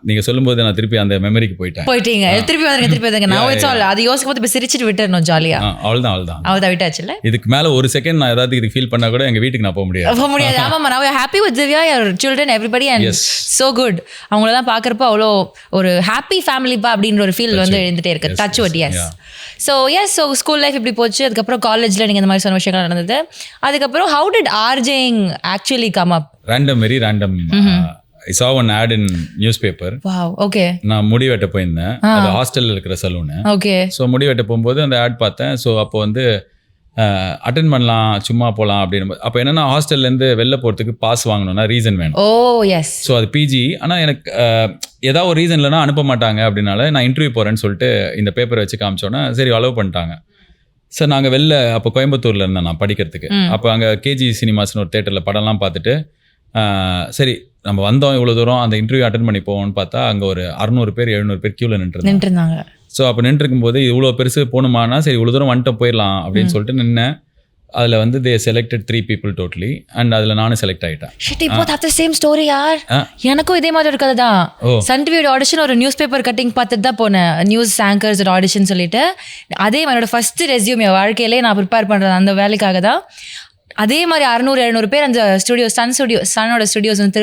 நீங்கள் சொல்லும்போது நான் திருப்பி அந்த மெமரிக்கு போயிட்டீங்க. திருப்பி வந்துருங்க. நான் அது யோசிக்கும் போது இப்போ சிரிச்சிட்டு விட்டுறணும் ஜாலியாக. அவ்வளோதான் விட்டாச்சுல்ல. இதுக்கு மேலே ஒரு செகண்ட் நான் ஏதாவது இதுக்கு ஃபீல் பண்ணால் கூட எங்கள் வீட்டுக்கு நான் போக முடியாது. ஆமாம், நான் happy with Divya, your children, everybody, and so good. அவங்களெல்லாம் பார்க்குறப்போ அவ்வளோ ஒரு ஹாப்பி ஃபேமிலிப்பா அப்படின்ற ஒரு ஃபீல் வந்து எழுந்துட்டே இருக்கு. Touch wood. So school life இப்படி போச்சு. அதுக்கப்புறம் காலேஜில் நீங்கள் இந்த மாதிரி சொன்ன விஷயங்கள் நடந்தது. அதுக்கப்புறம் how did RJing actually come up? Very random. I saw one ad in newspaper. Wow, okay. நான் முடி வெட்ட போயிருந்தேன், அது ஹாஸ்டலில் இருக்கிற சலூனு. ஓகே. ஸோ முடி வெட்ட போகும்போது அந்த ஆட் பார்த்தேன். ஸோ அப்போ வந்து அட்டென்ட் பண்ணலாம், சும்மா போகலாம் அப்படின்னு. அப்போ என்னென்னா ஹாஸ்டல்லேருந்து வெளில போகிறதுக்கு பாஸ் வாங்கணும்னா ரீசன் வேணும். எஸ். ஸோ அது பிஜி. ஆனால் எனக்கு ஏதாவது ஒரு ரீசன் இல்லைனா அனுப்ப மாட்டாங்க. அப்படின்னால நான் இன்டர்வியூ போகிறேன்னு சொல்லிட்டு இந்த பேப்பரை வச்சு காமிச்சோன்னா சரி அலோவ் பண்ணிட்டாங்க. சார் நாங்கள் வெளில அப்போ கோயம்புத்தூரில் இருந்தேன் நான் படிக்கிறதுக்கு. அப்போ அங்கே கேஜி சினிமாஸ்னு ஒரு தேட்டரில் படம்லாம் பார்த்துட்டு சரி நம்ம வந்தோம் இவ்வளோ தூரம் அந்த இன்டர்வியூ அட்டன் பண்ணி போவோம்னு பார்த்தா அங்கே ஒரு 600 பேர் 700 பேர் க்யூவில் நின்றுருந்தாங்க. ஸோ அப்போ நின்றுருக்கும் போது இவ்வளோ பெருசு போகணுமானா சரி இவ்வளோ தூரம் வந்துட்டு போயிடலாம் அப்படின்னு சொல்லிட்டு நின்னேன். அதில் வந்து they selected 3 people totally and அதில் நானும் செலக்ட் ஆகிட்டேன். எனக்கும் இதே மாதிரி ஒரு கதை தான். சன் டிவியோட ஆடிஷன் ஒரு நியூஸ் பேப்பர் கட்டிங் பார்த்துட்டு தான் போனேன். நியூஸ் ஆங்கர்ஸ் ஆடிஷன் சொல்லிட்டு அதே மாதிரியோட ஃபர்ஸ்ட் ரெஸ்யூம் என் வாழ்க்கையிலே நான் ப்ரிப்பேர் பண்ணுறேன் அந்த வேலைக்காக தான். அதே மாதிரி 600-700 பேர் அந்த ஸ்டுடியோ சன்னோட ஸ்டுடியோஸ் வந்து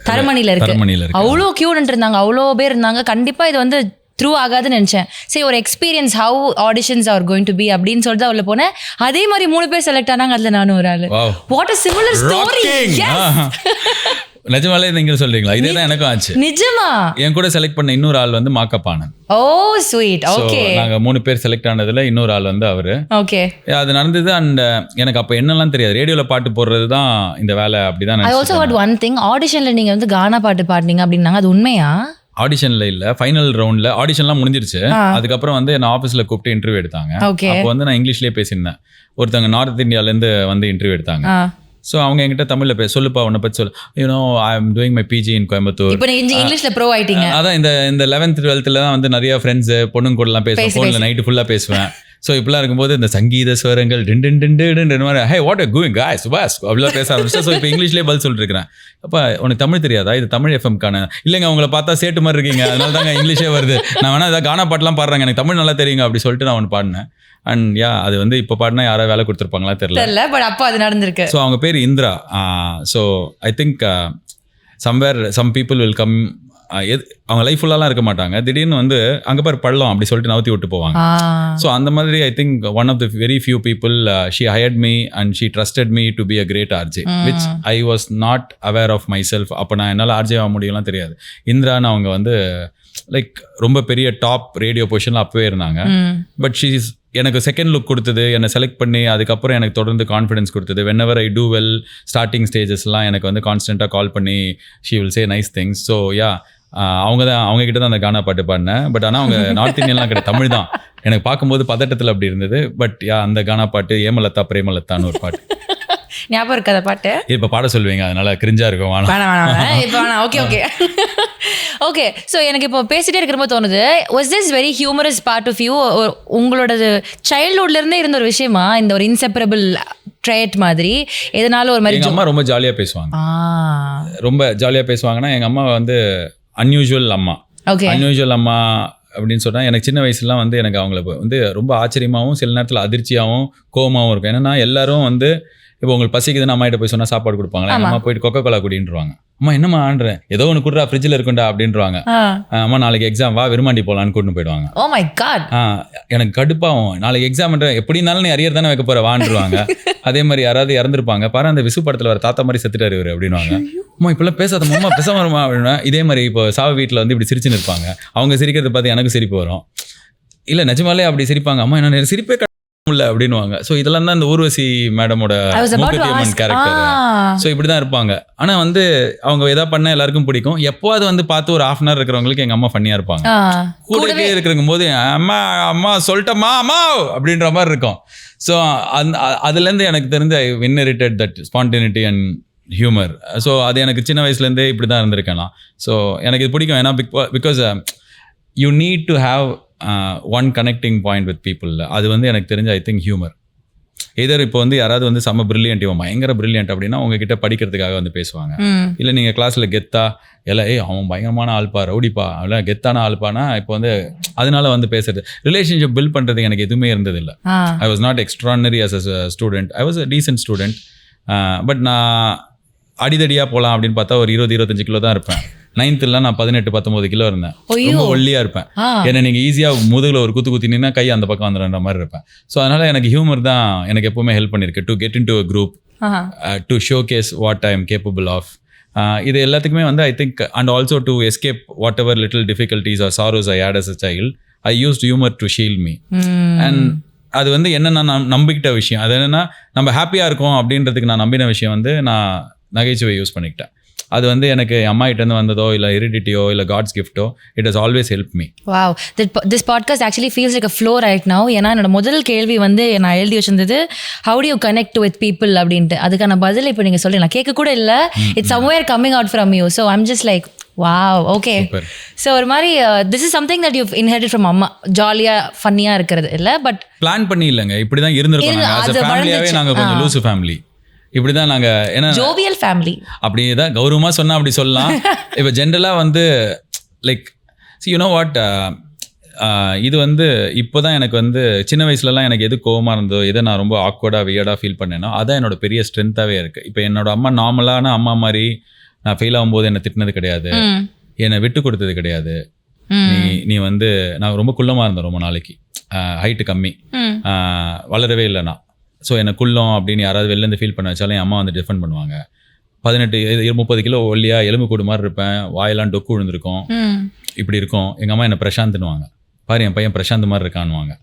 தரமணியில் இருக்கு. அவ்வளோ கியூன்னு இருந்தாங்க, அவ்வளோ பேர் இருந்தாங்க. கண்டிப்பாக இது வந்து த்ரூ ஆகாதுன்னு நினச்சேன். சரி ஒரு experience how auditions are going to be அப்படின்னு சொல்லிட்டு உள்ள போனேன். அதே மாதிரி 3 பேர் செலக்ட் ஆனாங்க, அதில் நானும் ஒரு ஆள். What a similar story. நிஜமாலே நீங்க சொல்றீங்களா? இதே தான் எனக்கும் ஆச்சு. நிஜமா? என் கூட செலக்ட் பண்ண இன்னொரு ஆள் வந்து மாக்கப் ஆனந்த். ஓ ஸ்வீட். ஓகே. நாங்க 3 பேர் செலக்ட் ஆனதுல இன்னொரு ஆள் வந்து அவரு. ஓகே. அது நடந்தது. அண்ட் எனக்கு அப்ப என்னெல்லாம் தெரியாது, ரேடியோல பாட்டு போடுறது தான் இந்த வேலை அப்படிதான். I also heard one thing, ஆடிஷன்ல நீங்க வந்து கானா பாட்டு பாடுனீங்க அப்படின்னாங்க, அது உண்மையா? ஆடிஷன்ல இல்ல, ஃபைனல் ரவுண்ட்ல ஆடிஷன்லாம் முடிஞ்சிருச்சு. அதுக்கப்புறம் வந்து என்ன ஆஃபீஸ்ல கூப்பிட்டு இன்டர்வியூ எடுத்தாங்க. அப்போ வந்து நான் இங்கிலீஷ்லயே பேசியிருந்தேன். ஒருத்தவங்க நார்த் இந்தியால இருந்து வந்து இன்டர்வியூ எடுத்தாங்க. ஸோ அவங்க என்கிட்ட தமிழில் சொல்லுப்பா உன்னை பற்றி சொல்லு. You know I am doing my PG in Coimbatore. இப்போ இங்கிலீஷில் ப்ரோ ஆகிட்டீங்க. அதான் இந்த 11th 12th தான் வந்து நிறைய ஃப்ரெண்ட்ஸு பொண்ணுங்க கூடலாம் பேசுவேன், ஃபோனில் நைட்டு ஃபுல்லாக பேசுவேன். ஸோ இப்படிலாம் இருக்கும்போது இந்த சங்கீத ஸ்வரங்கள் டிண்டு மாதிரி ஹே வாட் ஆர் கோயிங் காய்ஸ் சுபாஷ் அப்படிலாம் பேச ஆரம்பிச்சேன். ஸோ இப்போ இங்கிலீஷ்லேயே பதில் சொல்லிட்டுருக்கிறேன். அப்போ உனக்கு தமிழ் தெரியாதா? இது தமிழ் எஃப்எம்கான. இல்லைங்க உங்களை பார்த்தா சேட்டு மாதிரி இருக்கீங்க, அதனால தாங்க இங்கிலீஷே வருது. நான் வேணா ஏதாவது கானா பாட்டெலாம் பாடுறாங்க, எனக்கு தமிழ் நல்லா தெரியுங்க அப்படி சொல்லிட்டு நான் ஒன்று பாடினேன். அண்ட் அது வந்து இப்போ பாடினா யாராவது வேலை கொடுத்துருப்பாங்களா தெரியல, பட் அப்போ அது நடந்திருக்கு. ஸோ அவங்க பேர் Indira. So I think somewhere some people will come. அவங்க லைஃப் ஃபுல்லாலாம் இருக்க மாட்டாங்க, திடீர்னு வந்து அங்கே பேர் படலாம் அப்படி சொல்லிட்டு நவுத்தி விட்டு போவாங்க. ஸோ அந்த மாதிரி I think one of the very few people she hired me and she trusted me to be a great RJ which I was not aware of my self. அப்போ நான் என்னால் ஆர்ஜே ஆக முடியும்லாம் தெரியாது. இந்திரான்னு அவங்க வந்து லைக் ரொம்ப பெரிய டாப் ரேடியோ பொசிஷனில் அப்பவே இருந்தாங்க. பட் ஷீ இஸ் எனக்கு செகண்ட் லுக் கொடுத்தது, என்னை செலக்ட் பண்ணி அதுக்கப்புறம் எனக்கு தொடர்ந்து கான்ஃபிடன்ஸ் கொடுத்தது. Whenever I do well starting ஸ்டேஜஸ்லாம் எனக்கு வந்து கான்ஸ்டண்ட்டாக கால் பண்ணி she will say nice things. So அவங்க கிட்ட தான் அந்த கானா பாட்டு பாடினேன். பட் ஆனால் அவங்க நார்த் இந்தியன்லாம் கிடையாது, தமிழ் தான். எனக்கு பார்க்கும்போது பதட்டத்தில் அப்படி இருந்தது. பட் அந்த கானா பாட்டு ஏமலத்தா பிரேமலத்தான்னு ஒரு பாட்டு ஞாபகம் இருக்காத பாட்டு இப்போ பாட சொல்லுவீங்க, அதனால கிரிஞ்சா இருக்கும். ஓகே. ஓகே. ஸோ எனக்கு இப்போ பேசிட்டே இருக்கிறப்போ தோணுது, was this very humorous part of you? உங்களோட சைல்ட்ஹுட்லேருந்தே இருந்த ஒரு விஷயமா இந்த ஒரு இன்செப்பரபிள் ட்ரேட் மாதிரி எதனால ஒரு மாதிரி எங்கள் அம்மா ரொம்ப ஜாலியாக பேசுவாங்க. ரொம்ப ஜாலியாக பேசுவாங்கன்னா எங்கள் அம்மா வந்து அன்யூஷுவல் அம்மா. ஓகே. அன்யூஷுவல் அம்மா அப்படின்னு சொன்னால் எனக்கு சின்ன வயசுலாம் வந்து எனக்கு அவங்கள வந்து ரொம்ப ஆச்சரியமாகவும் சில நேரத்தில் அதிர்ச்சியாகவும் கோவமாகவும் இருக்கும். ஏன்னா எல்லாரும் வந்து இப்போ உங்களுக்கு பசிக்குதுன்னு அம்மா கிட்ட போய் சொன்னால் சாப்பாடு கொடுப்பாங்களா, அம்மா போயிட்டு கொக்கோ கோலா குடின்றாங்க. அம்மா என்னம்மா ஆன்றேன், ஏதோ ஒன்று குடுறா ஃப்ரிட்ஜில் இருக்குண்டா அப்படின்றாங்க. அம்மா நாளைக்கு எக்ஸாம் வா விரும்மாண்டி போகலான்னு கூட்டின்னு போயிடுவாங்க. Oh my god. எனக்கு கடுப்பாகும், நாளைக்கு எக்ஸாம்ன்ற எப்படி இருந்தாலும் நீ அரியர் தானே வைக்க போற வான்றுவாங்க. அதே மாதிரி யாராவது இறந்துருப்பாங்க, பாரு அந்த விசு படத்தில் வர தாத்தா மாதிரி செத்துட்டாரு இவர் அப்படின்வாங்க. அம்மா இப்பெல்லாம் பேசாத அம்மா பேசாம வருமா அப்படின்னா. இதே மாதிரி இப்போ சாவு வீட்டில் வந்து இப்படி சிரிச்சுன்னு இருப்பாங்க, அவங்க சிரிக்கிறத பார்த்து எனக்கு சிரிப்பு வரும். இல்லை நிஜமாலே அப்படி சிரிப்பாங்க, அம்மா என்ன சிரிப்பே இல்லை அப்படின்வாங்க. ஸோ இதெல்லாம் தான் இந்த ஊர்வசி மேடமோட கேரக்டர். ஸோ இப்படி தான் இருப்பாங்க. ஆனால் வந்து அவங்க எதா பண்ண எல்லாருக்கும் பிடிக்கும். எப்போது வந்து பார்த்து ஒரு ½ hour இருக்கிறவங்களுக்கு எங்கள் அம்மா ஃபன்னியாக இருப்பாங்க. கூடவே இருக்கிறக்கும் போது அம்மா அம்மா சொல்லிட்டம்மா அம்மா அப்படின்ற மாதிரி இருக்கும். ஸோ அதுலேருந்து எனக்கு தெரிஞ்ச I inherited that spontaneity and humour. So அது எனக்கு சின்ன வயசுலேருந்தே இப்படி தான் இருந்திருக்கேன் நான். ஸோ எனக்கு இது பிடிக்கும். ஏன்னா because you need to have one connecting point with people. அது வந்து எனக்கு தெரிஞ்ச ஐ திங்க் ஹியூமர். எதர் இப்போ வந்து யாராவது வந்து செம்ம பிரில்லியன்ட், இவன் பயங்கர பிரில்லியன்ட் அப்படின்னா உங்ககிட்ட படிக்கிறதுக்காக வந்து பேசுவாங்க. இல்லை நீங்கள் கிளாஸில் கெத்தா எல்லாம் அவன் பயங்கரமான ஆள்பா ரவுடிப்பா இல்லை கெத்தான ஆள்பானா இப்போ வந்து அதனால வந்து பேசுறது. ரிலேஷன்ஷிப் பில்ட் பண்ணுறதுக்கு எனக்கு எதுவுமே இருந்ததில்லை. I was not extraordinary as a student. I was a decent student. But நான் அடிதடியாக போகலாம் அப்படின்னு பார்த்தா ஒரு 20-25 கிலோ தான் இருப்பேன். 9th நான் 18-19 கிலோ இருந்தேன். ரொம்ப ஒல்லியாக இருப்பேன். ஏன்னா நீங்கள் ஈஸியாக முதுகில் ஒரு குத்தினீங்கன்னா கை அந்த பக்கம் வந்துடுற மாதிரி இருப்பேன். ஸோ அதனால் எனக்கு ஹியூமர் தான் எனக்கு எப்போவுமே ஹெல்ப் பண்ணியிருக்கு to get into a group, to showcase what I am capable of. இது எல்லாத்துக்குமே வந்து I think and also to escape whatever little difficulties or sorrows I had as a child, I used humour to shield me. அண்ட் அது வந்து என்ன நான் நம்பிக்கிட்ட விஷயம். அது என்னென்னா நம்ம ஹாப்பியாக இருக்கோம் அப்படின்றதுக்கு நான் நம்பின விஷயம் வந்து நான் நகைச்சுவை யூஸ் பண்ணிக்கிட்டேன். அது வந்து எனக்கு அம்மா கிட்டேருந்து வந்ததோ இல்லை ஹெரிடிட்டியோ இல்லை காட்ஸ் கிஃப்ட்டோ, it has always help me. Wow, this podcast actually feels like a flow right now. ஏன்னா என்னோட முதல் கேள்வி வந்து நான் எழுதி வச்சிருந்தது how do you connect with people அப்படின்ட்டு. அதுக்கான பதில் இப்போ நீங்கள் சொல்லி நான் கேட்க கூட இல்லை. It's somewhere coming out from you. So I'm just like wow, okay. So ஒரு மாதிரி this is something that you inherit from அம்மா. ஜாலியாக ஃபன்னியாக இருக்கிறது இல்லை, பட் பிளான் பண்ணி இல்லைங்க, இப்படி தான் இருந்திருக்கோம். நாங்கள் கொஞ்சம் லூசு ஃபேமிலி. இப்படி தான் நாங்கள் ஏன்னா ஜோவியல் ஃபேமிலி அப்படி தான் கௌரவமாக சொன்னால் அப்படி சொல்லலாம். இப்போ ஜென்ரலாக வந்து லைக் யூ நோ வாட், இது வந்து இப்போ தான் எனக்கு வந்து சின்ன வயசுலலாம் எனக்கு எது கோவமாக இருந்தோ, எதை நான் ரொம்ப ஆக்வர்டாக வியர்டாக ஃபீல் பண்ணேனோ அதான் என்னோட பெரிய ஸ்ட்ரென்த்தாகவே இருக்குது. இப்போ என்னோட அம்மா நார்மலான அம்மா மாதிரி நான் ஃபெயில் ஆகும்போது என்னை திட்டினது கிடையாது, என்னை விட்டு கொடுத்தது கிடையாது. நீ வந்து நான் ரொம்ப குள்ளமாக இருந்தேன், ரொம்ப நாளைக்கு ஹைட்டு கம்மி, வளரவே இல்லை நான். ஸோ எனக்கு குள்ளம் அப்படின்னு யாராவது வெளிலேருந்து ஃபீல் பண்ண வச்சாலும் என் அம்மா வந்து டிஃபெண்ட் பண்ணுவாங்க. 18-30 கிலோ ஒல்லியாக எலும்பு கூடு மாதிரி இருப்பேன், வாயெல்லாம் டொக்கு விழுந்திருக்கும், இப்படி இருக்கும். எங்கள் அம்மா என்னை பிரசாந்த்னுவாங்க, பாரு என் பையன் பிரசாந்த் மாதிரி இருக்கான்னுவாங்க.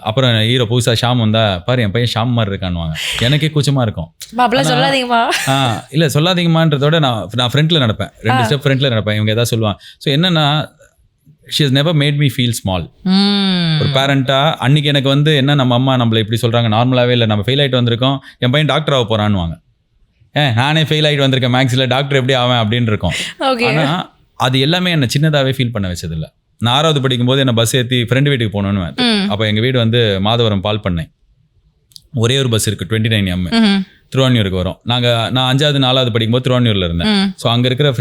அப்புறம் ஹீரோ புதுசாக ஷாம் வந்தால் பாரு என் பையன் ஷாம் மாதிரி இருக்கான்னுவாங்க. எனக்கே கூச்சமாக இருக்கும். சொல்லாதீங்கம்மா. இல்லை சொல்லாதீங்கம்மான்றதோட நான் ஃப்ரண்ட்டில் நடப்பேன், 2 ஸ்டெப் ஃப்ரண்ட்டில் நடப்பேன். இவங்க எதாவது சொல்லுவாங்க. ஸோ என்னென்னா she has never made me feel small. ஒரு பேரண்ட்டாக அன்றைக்கி எனக்கு வந்து என்ன நம்ம அம்மா நம்மளை இப்படி சொல்கிறாங்க, நார்மலாகவே இல்லை, நம்ம ஃபெயில் ஆகிட்டு வந்திருக்கோம், என் பையன் டாக்டர் ஆக போகிறான்னுவாங்க. நானே ஃபெயில் ஆகிட்டு வந்திருக்கேன் மேக்ஸில், டாக்டர் எப்படி ஆவேன் அப்படின்னு இருக்கும். ஆனால் அது எல்லாமே என்னை சின்னதாகவே ஃபீல் பண்ண வச்சதில்லை. நான் 6வது படிக்கும்போது என்னை பஸ் ஏற்றி ஃப்ரெண்டு வீட்டுக்கு போகணுன்னு. அப்போ எங்கள் வீடு வந்து மாதவரம் பால் பண்ணை, ஒரே ஒரு பஸ் இருக்குது 29M திருவான்யூருக்கு வரும். நான் 5வது 4வது படிக்கும்போது திருவான்யூரில் இருந்தேன். ஸோ அங்கே இருக்கிற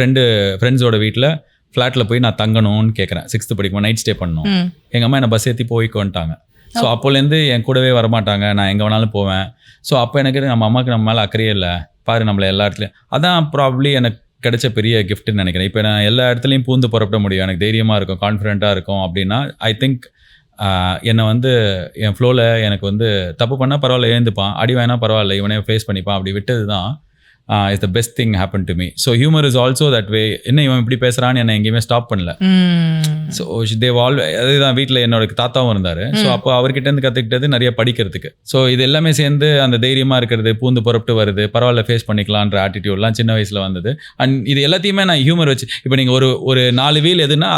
ஃப்ரெண்ட்ஸோட வீட்டில் ஃப்ளாட்டில் போய் நான் தங்கணும்னு கேட்குறேன். 6th படிக்கும்போது நைட் ஸ்டே பண்ணணும். எங்கள் அம்மா என்னை பஸ் ஏற்றி போய்க்கோன்ட்டாங்க. ஸோ அப்போலேருந்து என் கூடவே வரமாட்டாங்க, நான் எங்கே வேணாலும் போவேன். ஸோ அப்போ எனக்கு நம்ம அம்மாவுக்கு நம்ம மேலே அக்கறையே இல்லை, பாரு நம்மளை எல்லா இடத்துலையும். அதான் ப்ராப்ளி எனக்கு கிடைச்ச பெரிய கிஃப்ட்னு நினைக்கிறேன். இப்போ நான் எல்லா இடத்துலையும் பூந்து புறப்பட முடியும், எனக்கு தைரியமாக இருக்கும், கான்ஃபிடென்ட்டாக இருக்கும் அப்படின்னா ஐ திங்க் என்னை வந்து என் ஃப்ளோவில் எனக்கு வந்து தப்பு பண்ணால் பரவாயில்ல எழுந்துப்பான், அடி வேணால் பரவாயில்ல இவனே ஃபேஸ் பண்ணிப்பான், அப்படி விட்டது தான் is the best thing happened to me. So humor is also that way. என்ன இவன் இப்படி பேசுகிறான்னு என்னை எங்கேயுமே ஸ்டாப் பண்ணல. ஸோ தேவ் அதுதான் வீட்டில் என்னோட தாத்தாவும் இருந்தார். ஸோ அப்போ அவர்கிட்டேருந்து கற்றுக்கிட்டது நிறைய படிக்கிறதுக்கு. ஸோ இது எல்லாமே சேர்ந்து அந்த தைரியமாக இருக்கிறது, பூந்து புறப்பட்டு வருது, பரவாயில்ல ஃபேஸ் பண்ணிக்கலான்ற ஆட்டிடியூட்லாம் சின்ன வயசில் வந்தது. அண்ட் இது எல்லாத்தையுமே நான் ஹியூமர் வச்சு, இப்போ நீங்கள் ஒரு 4 வீல் எதுனா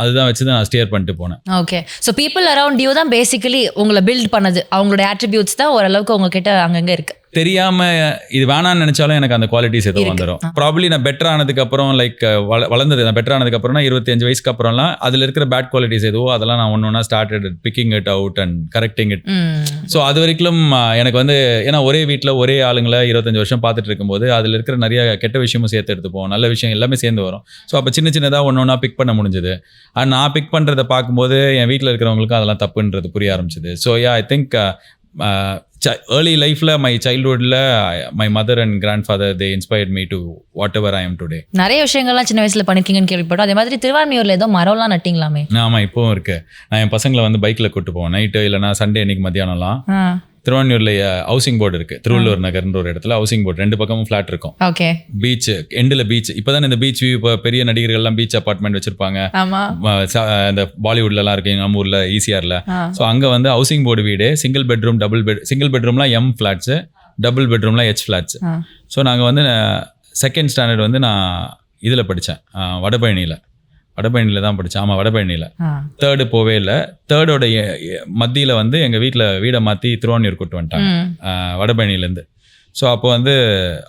அதுதான் வச்சு தான் நான் ஸ்டியர் பண்ணிட்டு போனேன். Okay. So people around you தான் பேசிக்கலி உங்களை பில்ட் பண்ணது, அவங்களோட ஆட்ரிபியூட்ஸ் தான் ஓரளவுக்கு உங்ககிட்ட அங்கங்கே இருக்குது. தெரியாம இது வேணான்னு நினைச்சாலும் எனக்கு அந்த குவாலிட்டிஸ் ஏதோ வந்துடும். ப்ராபப்ளி நான் பெட்டர் ஆனதுக்கு அப்புறம் லைக் வளர்ந்தது நான் பெட்டர் ஆனதுக்கு அப்புறம்னா 25 வயசுக்கு அப்புறம்லாம் அதில் இருக்கிற பேட் குவாலிட்டிஸ் எதுவோ அதெல்லாம் நான் ஒன்று ஒன்றா started picking it out and correcting it. So அது வரைக்கும் எனக்கு வந்து ஏன்னா ஒரே வீட்டில் ஒரே ஆளுங்களை 25 வருஷம் பார்த்துட்டு இருக்கும்போது அதில் இருக்கிற நிறைய கெட்ட விஷயமும் சேர்த்து எடுத்துப்போம், நல்ல விஷயம் எல்லாமே சேர்ந்து வரும். ஸோ அப்போ சின்ன சின்னதாக ஒன்று ஒன்றா பிக் பண்ண முடிஞ்சது. அண்ட் நான் பிக் பண்ணுறதை பார்க்கும்போது என் வீட்டில் இருக்கிறவங்களுக்கும் அதெல்லாம் தப்புன்றது புரிய ஆரம்பிச்சது. So I think early lifeல my childhoodல my mother and grandfather they inspired me to whatever I am today. நிறைய விஷயங்கள்லாம் சின்ன வயசுல பண்ணிருக்கீங்கன்னு கேள்விப்பட்டோம். அதே மாதிரி திருவான்மியூர்ல ஏதோ மரம்லாம் நட்டிங்களாமே? ஆமா, இப்பவும் இருக்கு. நான் என் பசங்களை வந்து பைக்ல கூட்டு போவேன் நைட்டு இல்லைனா சண்டே அன்னைக்கு மத்தியானம்லாம். திருவான்மியூர்ல ஹவுசிங் போர்டு இருக்கு, திருவள்ளூர் நகர்ன்ற ஒரு இடத்துல ஹவுசிங் போர்டு, 2 பக்கமும் ஃபிளாட் இருக்கும். ஓகே. பீச் எண்டில் பீச். இப்போதான் இந்த பீச் வியூ, இப்போ பெரிய நடிகர்கள் எல்லாம் பீச் அபார்ட்மெண்ட் வச்சிருப்பாங்க. இந்த பாலிவுட்லலாம் இருக்கு நம்ம ஊர்ல ஈசிஆர்ல. ஸோ அங்க வந்து ஹவுசிங் போர்டு வீடு, சிங்கிள் பெட்ரூம் சிங்கிள் பெட்ரூம்லாம் எம் ஃபிளாட்ஸ், டபுள் பெட்ரூம்லாம் ஹெச் ஃபிளாட்ஸ். ஸோ நாங்கள் வந்து 2nd ஸ்டாண்டர்ட் வந்து நான் இதில் படித்தேன், வடபழனியில் தான் படித்தேன். ஆமாம், வடபழனியில். 3rd போவே இல்லை. 3rd மத்தியில் வந்து எங்கள் வீட்டில் வீடை மாற்றி திருவான்மியூர் கூட்டு வந்துட்டாங்க வடபழனிலேருந்து. ஸோ அப்போ வந்து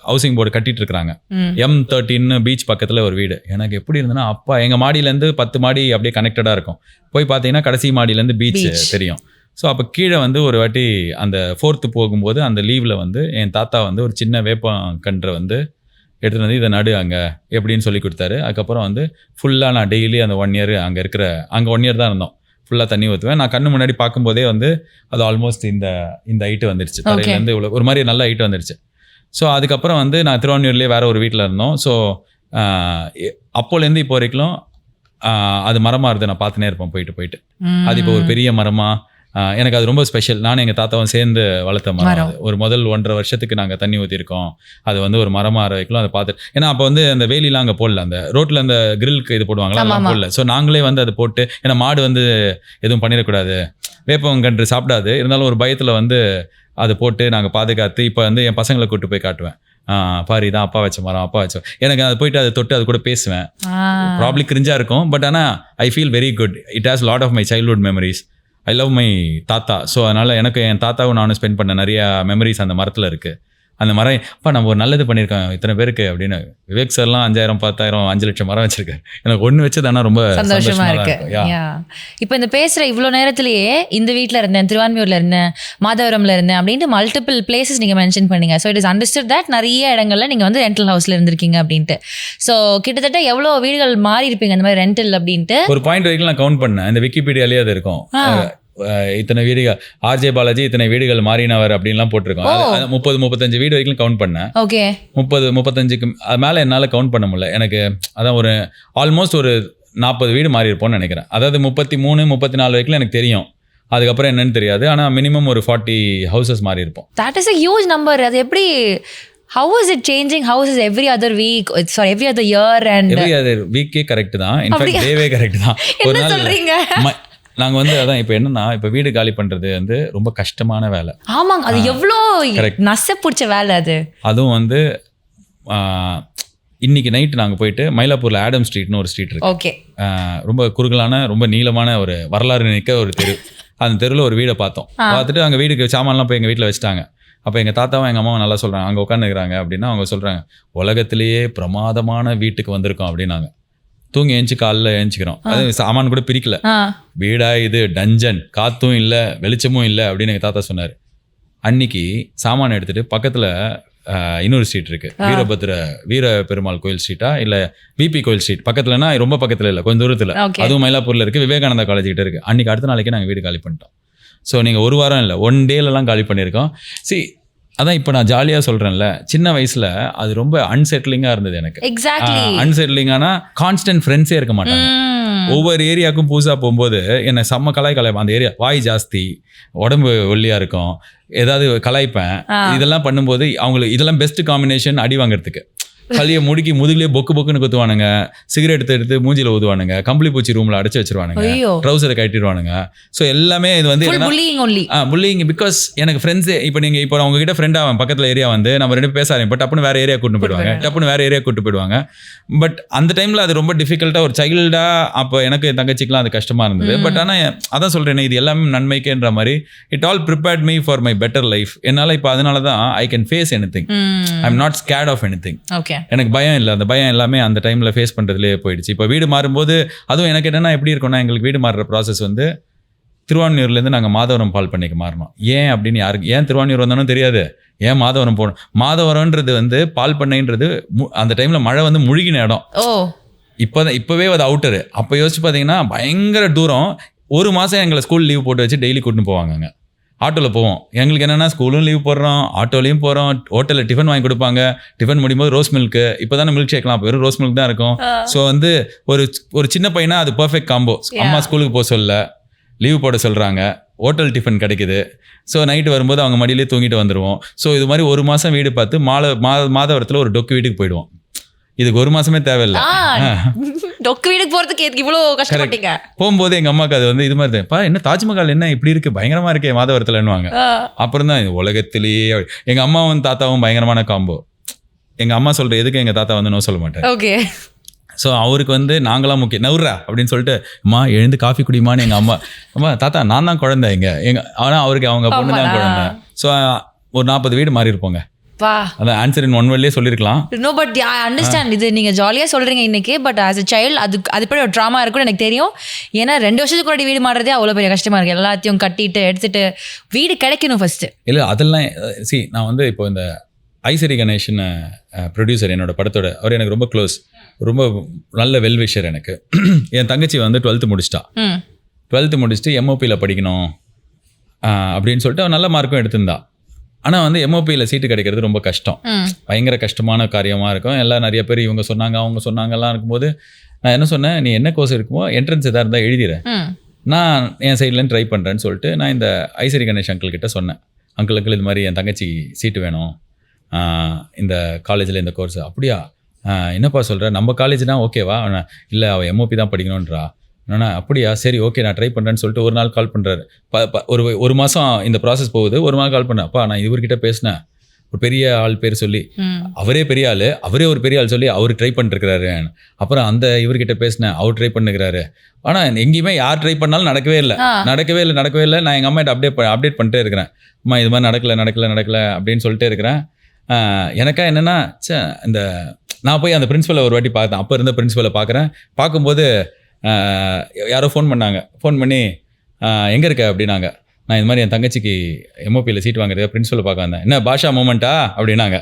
ஹவுசிங் போர்டு கட்டிட்டு இருக்கிறாங்க. M13 பீச் பக்கத்தில் ஒரு வீடு. எனக்கு எப்படி இருந்ததுன்னா, அப்பா எங்கள் மாடியிலேருந்து 10 மாடி அப்படியே கனெக்டடாக இருக்கும். போய் பார்த்தீங்கன்னா கடைசி மாடியிலேருந்து பீச் தெரியும். ஸோ அப்போ கீழே வந்து ஒரு வாட்டி அந்த 4th போகும்போது அந்த லீவில் வந்து என் தாத்தா வந்து ஒரு சின்ன வேப்பங்கன்றை வந்து எடுத்துகிட்டு வந்து இதை நடு அங்கே எப்படின்னு சொல்லி கொடுத்தாரு. அதுக்கப்புறம் வந்து ஃபுல்லாக நான் டெய்லி அந்த 1 இயர் அங்கே 1 இயர் தான் இருந்தோம். ஃபுல்லாக தண்ணி ஊற்றுவேன். நான் கண்ணு முன்னாடி பார்க்கும்போதே வந்து அது ஆல்மோஸ்ட் இந்த ஹைட்டு வந்துடுச்சு, தரையிலேருந்து இவ்வளோ ஒரு மாதிரி நல்ல ஹைட்டு வந்துடுச்சு. ஸோ அதுக்கப்புறம் வந்து நான் திருவான்மியூர்லேயே வேறு ஒரு வீட்டில் இருந்தோம். ஸோ அப்போலேருந்து இப்போ வரைக்கும் அது மரமாக இருந்தது நான் பார்த்துனே இருப்பேன் போயிட்டு. அது இப்போ ஒரு பெரிய மரமாக எனக்கு அது ரொம்ப ஸ்பெஷல். நானும் எங்கள் தாத்தாவும் சேர்ந்து வளர்த்த மரம். ஒரு முதல் 1.5 வருஷத்துக்கு நாங்கள் தண்ணி ஊற்றிருக்கோம். அது வந்து ஒரு மரமாக வைக்கலாம். அதை பார்த்துட்டு, ஏன்னா அப்போ வந்து அந்த வேலிலாம் அங்கே போடல, அந்த ரோட்டில் அந்த கிரில்க்கு இது போடுவாங்களா அதெல்லாம் போடல. ஸோ நாங்களே வந்து அதை போட்டு, ஏன்னா மாடு வந்து எதுவும் பண்ணிடக்கூடாது, வேப்பங்கன்று சாப்பிடாது, இருந்தாலும் ஒரு பயத்தில் வந்து அதை போட்டு நாங்கள் பாதுகாத்து இப்போ வந்து என் பசங்களை கூப்பிட்டு போய் காட்டுவேன். பாரு தான் அப்பா வச்ச மரம், அப்பா வச்சோம். எனக்கு அதை போயிட்டு அதை தொட்டு அது கூட பேசுவேன். ப்ராப்ளி கிரிஞ்சாக இருக்கும், பட் ஆனால் I feel very good. It has lot of my childhood memories. I love my thatha. So அதனால் எனக்கு என் தாத்தாவும் நானும் ஸ்பெண்ட் பண்ண நிறையா மெமரிஸ் அந்த மரத்தில் இருக்குது. அந்த மரம் அப்பா நம்ம ஒரு நல்லது பண்ணியிருக்கோம் இத்தனை பேருக்கு அப்படின்னு. விவேக் சார்லாம் 5000, 10,000, 5 லட்சம் மரம் வச்சிருக்காரு. எனக்கு ஒன்று வச்சதானா ரொம்ப சந்தோஷமா இருக்கு. இப்போ இந்த பேசுகிற இவ்வளோ நேரத்திலேயே இந்த வீட்டில் இருந்தேன், திருவான்மியூரில் இருந்தேன், மாதவரமில் இருந்தேன் அப்படின்ட்டு மல்டிபிள் பிளேசஸ் நீங்கள் மென்ஷன் பண்ணீங்க. So it is understood that நிறைய இடங்கள்ல நீங்கள் வந்து ரெண்டல் ஹவுஸில் இருந்திருக்கீங்க அப்படின்ட்டு. ஸோ கிட்டத்தட்ட எவ்வளோ வீடுகள் மாறி இருப்பீங்க அந்த மாதிரி ரெண்டல் அப்படின்ட்டு? ஒரு பாயிண்ட் வரைக்கும் நான் கவுண்ட் பண்ணேன், இந்த விக்கிபீடியாலேயே அது இருக்கும். இத்தனை வீடுகள் ஆர்ஜே பாலாஜி இத்தனை வீடுகள் மாறினவர் அப்படின்லாம் போட்டிருக்கோம். 30-35 வீடு வரைக்கும் கவுண்ட் பண்ணேன். ஓகே, 30-35க்கு மேலே என்னால் கவுண்ட் பண்ண முடியல. எனக்கு அதான் ஒரு ஆல்மோஸ்ட் ஒரு 40 வீடு மாறி இருப்போம்னு நினைக்கிறேன். அதாவது 33-34 வரைக்கும் எனக்கு தெரியும், அதுக்கப்புறம் என்னன்னு தெரியாது. ஆனால் மினிமம் ஒரு 40 ஹவுசஸ் மாறி இருப்போம். That is a huge number. அது எப்படி, how is it changing? How is every other week, sorry, every other year and every other week correct தான். இன்ஃபேக்ட் டேவே கரெக்ட் தான். ஒரு நாள் நாங்கள் வந்து அதான் இப்போ என்னன்னா, இப்போ வீடு காலி பண்ணுறது வந்து ரொம்ப கஷ்டமான வேலை. ஆமாங்க, அது எவ்வளோ நசை பிடிச்ச வேலை அது. அதுவும் வந்து இன்னைக்கு நைட்டு நாங்கள் போயிட்டு மயிலாப்பூரில் ஆடம் ஸ்ட்ரீட்னு ஒரு ஸ்ட்ரீட் இருக்கு. ஓகே, ரொம்ப குறுகலான ரொம்ப நீளமான ஒரு வரலாறு நிற்க ஒரு தெரு. அந்த தெருவில் ஒரு வீடை பார்த்தோம். பார்த்துட்டு அங்கே வீடுக்கு சாமான்லாம் போய் எங்கள் வீட்டில் வச்சுட்டாங்க. அப்போ எங்கள் தாத்தாவும் எங்கள் அம்மாவும் நல்லா சொல்கிறாங்க, அங்கே உட்காந்துக்கிறாங்க அப்படின்னா அவங்க சொல்கிறாங்க, உலகத்திலேயே பிரமாதமான வீட்டுக்கு வந்திருக்கோம் அப்படின்னாங்க. தூங்கி எழுந்துச்சு காலைல எழுந்துக்கிறோம், அது சாமான் கூட பிரிக்கல, வீடா இது டஞ்சன், காத்தும் இல்லை வெளிச்சமும் இல்லை அப்படின்னு எங்கள் தாத்தா சொன்னார். அன்னைக்கு சாமான் எடுத்துகிட்டு பக்கத்தில் இன்னொரு ஸ்ட்ரீட் இருக்குது, வீர பெருமாள் கோயில் ஸ்ட்ரீட்டா இல்லை விபி கோயில் ஸ்ட்ரீட் பக்கத்துலனா, ரொம்ப பக்கத்தில் இல்லை, கொஞ்சம் தூரத்தில், அதுவும் மயிலாப்பூரில் இருக்குது, விவேகானந்தா காலேஜ் கிட்ட இருக்குது. அன்றைக்கி அடுத்த நாளைக்கு நாங்கள் வீடு காலி பண்ணிட்டோம். ஸோ நீங்கள் ஒரு வாரம் இல்லை 1 டேலலாம் காலி பண்ணியிருக்கோம். அதான் இப்போ நான் ஜாலியாக சொல்கிறேன்ல, சின்ன வயசில் அது ரொம்ப அன்செட்டிலிங்காக இருந்தது எனக்கு. அன்செட்டிலிங்கானா கான்ஸ்டன்ட் ஃப்ரெண்ட்ஸே இருக்க மாட்டாங்க. ஒவ்வொரு ஏரியாவுக்கும் புதுசாக போகும்போது என்னை செம்ம கலாய்ப்பேன். அந்த ஏரியா வாய் ஜாஸ்தி, உடம்பு ஒல்லியாக இருக்கும், ஏதாவது கலாய்ப்பேன். இதெல்லாம் பண்ணும்போது அவங்களுக்கு இதெல்லாம் பெஸ்ட் காம்பினேஷன் அடி வாங்குறதுக்கு. களியை முடுக்கி முதுகுலேயே பொக்கு பொக்குன்னு குத்துவானுங்க, சிகரெட் எடுத்து மூஞ்சில ஊதுவானுங்க, கம்பளி பூச்சி ரூமில் அடைச்சி வச்சிருவானுங்க, ஐயோ ட்ரௌசரை கட்டிடுவானுங்க. ஸோ எல்லாமே இது வந்து புல்லிங் ஒன்லி. புல்லிங். பிகாஸ் எனக்கு ஃப்ரெண்ட்ஸே இப்போ உங்ககிட்ட ஃப்ரெண்டாக பக்கத்தில் ஏரியா வந்து நம்ம 2 பேச ஆரம்பிப்போம், பட் டப்புன்னு வேறு ஏரியா கூட்டு போயிடுவாங்க, டப்புன்னு வேறு ஏரியா கூட்டு போயிடுவாங்க. பட் அந்த டைமில் அது ரொம்ப டிஃபிகல்ட்டாக ஒரு சைல்டாக அப்போ எனக்கு என் தங்கச்சிக்கெலாம் அது கஷ்டமாக இருந்தது. பட் ஆனால் அதான் சொல்கிறேன், இது எல்லாமே நன்மைக்குன்ற மாதிரி it all prepared me for my better life. என்னால் இப்போ அதனால தான் I can face anything. I am not scared of anything. Okay. எனக்கு பயம் இல்லை. அந்த பயம் எல்லாமே அந்த டைமில் ஃபேஸ் பண்ணுறதுலேயே போயிடுச்சு. இப்போ வீடு மாறும்போது அதுவும் எனக்கு என்னென்னா எப்படி இருக்கும்னா, எங்களுக்கு வீடு மாறுற ப்ராசஸ் வந்து திருவான்மியூர்லேருந்து நாங்கள் மாதவரம் பால் பண்ணைக்கு மாறினோம். ஏன் அப்படின்னு யாருக்கு ஏன் திருவான்மியூர் வந்தாலும் தெரியாது, ஏன் மாதவரம் போகணும். மாதவரம்ன்றது வந்து பால் பண்ணைன்றது அந்த டைமில் மழை வந்து முழுகின இடம். ஓ இப்போவே அது அவுட்டரு. அப்போ யோசிச்சு பார்த்தீங்கன்னா பயங்கர தூரம். 1 மாதம் எங்களை ஸ்கூல் லீவ் போட்டு வச்சு டெய்லி கூட்டின்னு போவாங்க. ஆட்டோவில் போவோம். எங்களுக்கு என்னென்னா ஸ்கூலும் லீவ் போடுறோம், ஆட்டோலையும் போகிறோம், ஹோட்டலில் டிஃபன் வாங்கி கொடுப்பாங்க. டிஃபன் முடியும்போது ரோஸ் மில்க்கு, இப்போ தானே மில்க் ஷேக்லாம், வெறும் ரோஸ் மில்க் தான் இருக்கும். ஸோ வந்து ஒரு சின்ன பையனா அது பர்ஃபெக்ட் காம்போ. அம்மா ஸ்கூலுக்கு போக சொல்ல, லீவ் போட சொல்கிறாங்க, ஹோட்டல் டிஃபன் கிடைக்குது. ஸோ நைட்டு வரும்போது அவங்க மடியிலே தூங்கிட்டு வந்துடுவோம். ஸோ இது மாதிரி 1 மாதம் வீடு பார்த்து மாதவரத்தில் ஒரு டொக்கு வீட்டுக்கு போயிடுவோம். இதுக்கு 1 மாதமே தேவையில்லை. டொக்கு வீட்டுக்கு போகிறதுக்கு இவ்வளோ கஷ்டப்பட்டீங்க? போகும்போது எங்கள் அம்மாவுக்கு அது வந்து இது மாதிரி தான், பா என்ன தாஜ்மஹால் என்ன இப்படி இருக்குது, பயங்கரமாக இருக்கே மாதவரத்தில்னுவாங்க. அப்புறம் தான் உலகத்திலேயே எங்கள் அம்மாவும் தாத்தாவும் பயங்கரமான காம்போ. எங்கள் அம்மா சொல்கிற எதுக்கு எங்கள் தாத்தா வந்து நோ சொல்ல மாட்டேன். ஓகே. ஸோ அவருக்கு வந்து நாங்களாம் முக்கியம். நவுறா அப்படின்னு சொல்லிட்டு, அம்மா எழுந்து காஃபி குடிமான்னு எங்கள் அம்மா தாத்தா நான் தான் குழந்தை ஆனால் அவருக்கு அவங்க பொண்ணு தான் குழந்தை. ஸோ ஒரு 40 வீடு மாறி இருப்போங்க. வா, அந்த ஆன்சர் இன் 1 வேர்ட்லயே சொல்லிருக்கலாம். No but I understand. இது நீங்கள் ஜாலியாக சொல்கிறீங்க இன்னைக்கு, பட் ஆஸ் அ சைல்டு அது போய் ஒரு ட்ராமா இருக்குன்னு எனக்கு தெரியும். ஏன்னா 2 வருஷத்துக்கு முன்னாடி வீடு மாறுறதே அவ்வளோ பெரிய கஷ்டமாக இருக்குது. எல்லாத்தையும் கட்டிட்டு எடுத்துட்டு வீடு கிடைக்கணும் ஃபர்ஸ்ட்டு. இல்லை அதெல்லாம் நான் வந்து இப்போ இந்த ஐசரி கணேஷன் ப்ரொடியூசர் என்னோட படத்தோட, அவர் எனக்கு ரொம்ப க்ளோஸ், ரொம்ப நல்ல வெல்விஷர் எனக்கு. என் தங்கச்சி வந்து 12th முடிச்சிட்டா. 12th முடிச்சுட்டு எம்ஓபியில் படிக்கணும் அப்படின்னு சொல்லிட்டு அவன் நல்ல மார்க்கும் எடுத்திருந்தா. ஆனால் வந்து எம்ஓபியில் சீட்டு கிடைக்கிறது ரொம்ப கஷ்டம், பயங்கர கஷ்டமான காரியமாக இருக்கும். எல்லாம் நிறைய பேர் இவங்க சொன்னாங்க அவங்க சொன்னாங்கலாம் இருக்கும்போது நான் என்ன சொன்னேன், நீ என்ன கோர்ஸ் இருக்குமோ என்ட்ரன்ஸ் எதாக இருந்தால் எழுதிறேன், நான் என் சைட்லேருந்து ட்ரை பண்ணுறேன்னு சொல்லிட்டு நான் இந்த ஐசரி கணேஷ் அங்கிள் கிட்ட சொன்னேன். அங்கிள் இது மாதிரி என் தங்கச்சி சீட்டு வேணும் இந்த காலேஜில் இந்த கோர்ஸ். அப்படியா, என்னப்பா சொல்கிற, நம்ம காலேஜ்னா ஓகேவா? இல்லை அவள் எம்ஓபி தான் படிக்கணுன்றா. அப்படியா, சரி ஓகே நான் ட்ரை பண்ணுறேன்னு சொல்லிட்டு ஒரு நாள் கால் பண்ணுறாரு. ஒரு மாதம் இந்த ப்ராசஸ் போகுது. ஒரு நாள் கால் பண்ணேன், அப்பா நான் இவர்கிட்ட பேசினேன், ஒரு பெரிய ஆள் பேர் சொல்லி, அவரே பெரிய ஆள், அவரே ஒரு பெரிய ஆள் சொல்லி அவர் ட்ரை பண்ணிருக்கிறாரு. அப்புறம் அந்த இவர்கிட்ட பேசினேன், அவர் ட்ரை பண்ணுகிறாரு. ஆனால் எங்கேயுமே யார் ட்ரை பண்ணாலும் நடக்கவே இல்லை. நான் எங்கள் அம்மாட்ட அப்டேட் பண்ணிட்டே இருக்கிறேன், அம்மா இது மாதிரி நடக்கலை அப்படின்னு சொல்லிட்டே இருக்கிறேன். எனக்கா என்னென்னா, இந்த நான் போய் அந்த பிரின்ஸிபலை ஒரு வாட்டி பார்த்தேன். அப்போ இருந்த பிரின்ஸிபலை பார்க்கும்போது யாரோ ஃபோன் பண்ணி எங்கே இருக்க அப்படின்னாங்க. நான் இது மாதிரி என் தங்கச்சிக்கு எம்ஓபியில் சீட் வாங்குறது பிரின்ஸிபலை பார்க்க வந்தேன். என்ன பாஷா மூமெண்ட்டா அப்படின்னாங்க.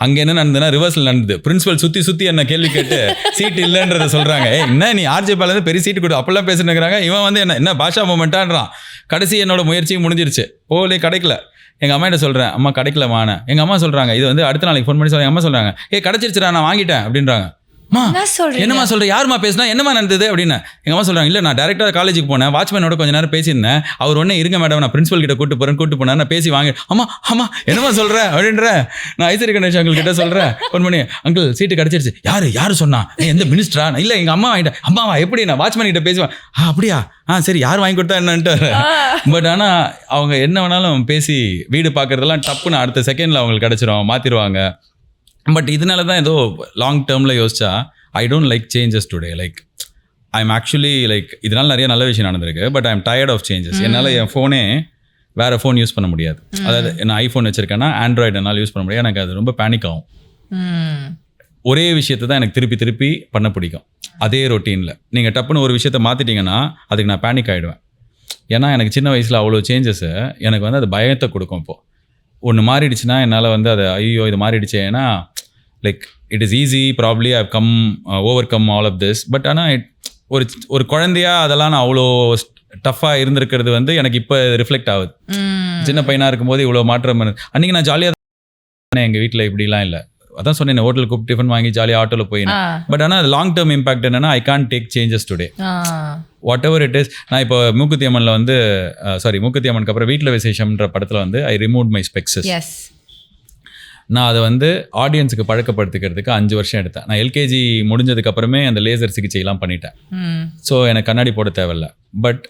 அங்கே என்ன நடந்ததுன்னா ரிவர்சல் நடந்தது. பிரின்ஸிபல் சுற்றி என்ன கேள்வி கேட்டு சீட் இல்லைன்றதை சொல்கிறாங்க. என்ன நீ ஆர்ஜேபாலேருந்து பெரிய சீட்டு கொடு அப்படிலாம் பேசினுக்கிறாங்க. இவன் வந்து என்ன பாஷா மூமெண்ட்டான்றான். கடைசி என்னோட முயற்சியும் முடிஞ்சிருச்சு, போகலே கிடைக்கல. எங்கள் அம்மாட்ட சொல்கிறேன், அம்மா கிடைக்கல வானே. எங்கள் அம்மா சொல்கிறாங்க, இது வந்து அடுத்த நாளைக்கு ஃபோன் பண்ணி சொல்ல. எங்கள் அம்மா சொல்கிறாங்க, கிடச்சிருச்சுடா நான் வாங்கிட்டேன் அப்படின்றாங்க. என்னம்மா சொல்கிறேன், யாருமா பேசினா, என்னம்மா நடந்தது அப்படின்னு. எங்கள் அம்மா சொல்கிறாங்க, இல்லை நான் டேரெக்டாக காலேஜுக்கு போனேன், வாட்ச்மேனோட கொஞ்சம் நேரம் பேசியிருந்தேன், அவர் ஒன்றே இருங்க மேடம் நான் பிரின்ஸிபல் கிட்ட கூட்டு போனேன், நான் பேசி வாங்கி. அம்மா என்னம்மா சொல்கிறேன் அப்படின்ற. நான் ஐசரி கணேஷ் அங்கிள் கிட்ட சொல்கிறேன், ஃபோன் பண்ணி, அங்கிள் சீட்டு கிடச்சிருச்சு. யார் சொன்னா, எந்த மினிஸ்டரா? இல்லை எங்கள் அம்மா வாங்கிட்டேன். அம்மாவா எப்படி, நான் வாட்ச்மேன் கிட்ட பேசுவேன். அப்படியா, சரி யார் வாங்கி கொடுத்தா என்னன்ட்டு. பட் ஆனால் அவங்க என்ன வேணாலும் பேசி வீடு பார்க்குறதெல்லாம் டப்புன்னு அடுத்த செகண்டில் அவங்களுக்கு கிடச்சிரும், மாற்றிடுவாங்க. பட் இதனால தான் ஏதோ லாங் டேர்மில் யோசிச்சா I don't like changes today. Like I am actually like இதனால் நிறைய நல்ல விஷயம் நடந்திருக்கு. But I am tired of changes. என்னால் என் ஃபோனே வேறு ஃபோன் யூஸ் பண்ண முடியாது. அதாவது நான் ஐஃபோன் வச்சுருக்கேன்னா ஆண்ட்ராய்டு என்னால் யூஸ் பண்ண முடியாது. எனக்கு அது ரொம்ப பேனிக் ஆகும். ஒரே விஷயத்தை தான் எனக்கு திருப்பி பண்ண பிடிக்கும், அதே ரொட்டீனில். நீங்கள் டப்புன்னு ஒரு விஷயத்தை மாற்றிட்டீங்கன்னா அதுக்கு நான் பேனிக் ஆகிடுவேன். ஏன்னா எனக்கு சின்ன வயசில் அவ்வளோ சேஞ்சஸு எனக்கு வந்து அது பயத்தை கொடுக்கும். இப்போது ஒன்று மாறிடுச்சுன்னா என்னால் வந்து அதை ஐயோ இது மாறிடுச்சு. ஏன்னா like it is easy probably I come over come all of this. But ஆனால் ஒரு குழந்தையா அதெல்லாம் நான் அவ்வளோ டஃப்பாக இருந்திருக்கிறது வந்து எனக்கு இப்போ ரிஃப்ளெக்ட் ஆகுது. சின்ன பையனாக இருக்கும்போது இவ்வளோ மாற்றம். அன்றைக்கி நான் ஜாலியாக தான், எங்கள் வீட்டில் இப்படிலாம் இல்லை. அதான் சொன்னேன், ஹோட்டலுக்கு கூப்பிட்டு டிஃபன் வாங்கி ஜாலியாக ஆட்டோவில் போயினேன். பட் ஆனால் லாங் டேர்ம் இம்பாக்ட் என்னன்னா, I can't take changes today what ever it is. நான் இப்போ மூக்குத்தி அம்மனில் வந்து மூக்குத்தி அம்மனுக்கு அப்புறம் வீட்டில் விசேஷம்ன்ற படத்தில் வந்து ஐ ரிமூவ் மை ஸ்பெக்ஸஸ். நான் அதை வந்து ஆடியன்ஸுக்கு பழக்கப்படுத்திக்கிறதுக்கு 5 வருஷம் எடுத்தேன். நான் எல்கேஜி முடிஞ்சதுக்கப்புறமே அந்த லேசர் சிகிச்சையெல்லாம் பண்ணிட்டேன். ஸோ எனக்கு கண்ணாடி போட தேவையில்ல. பட்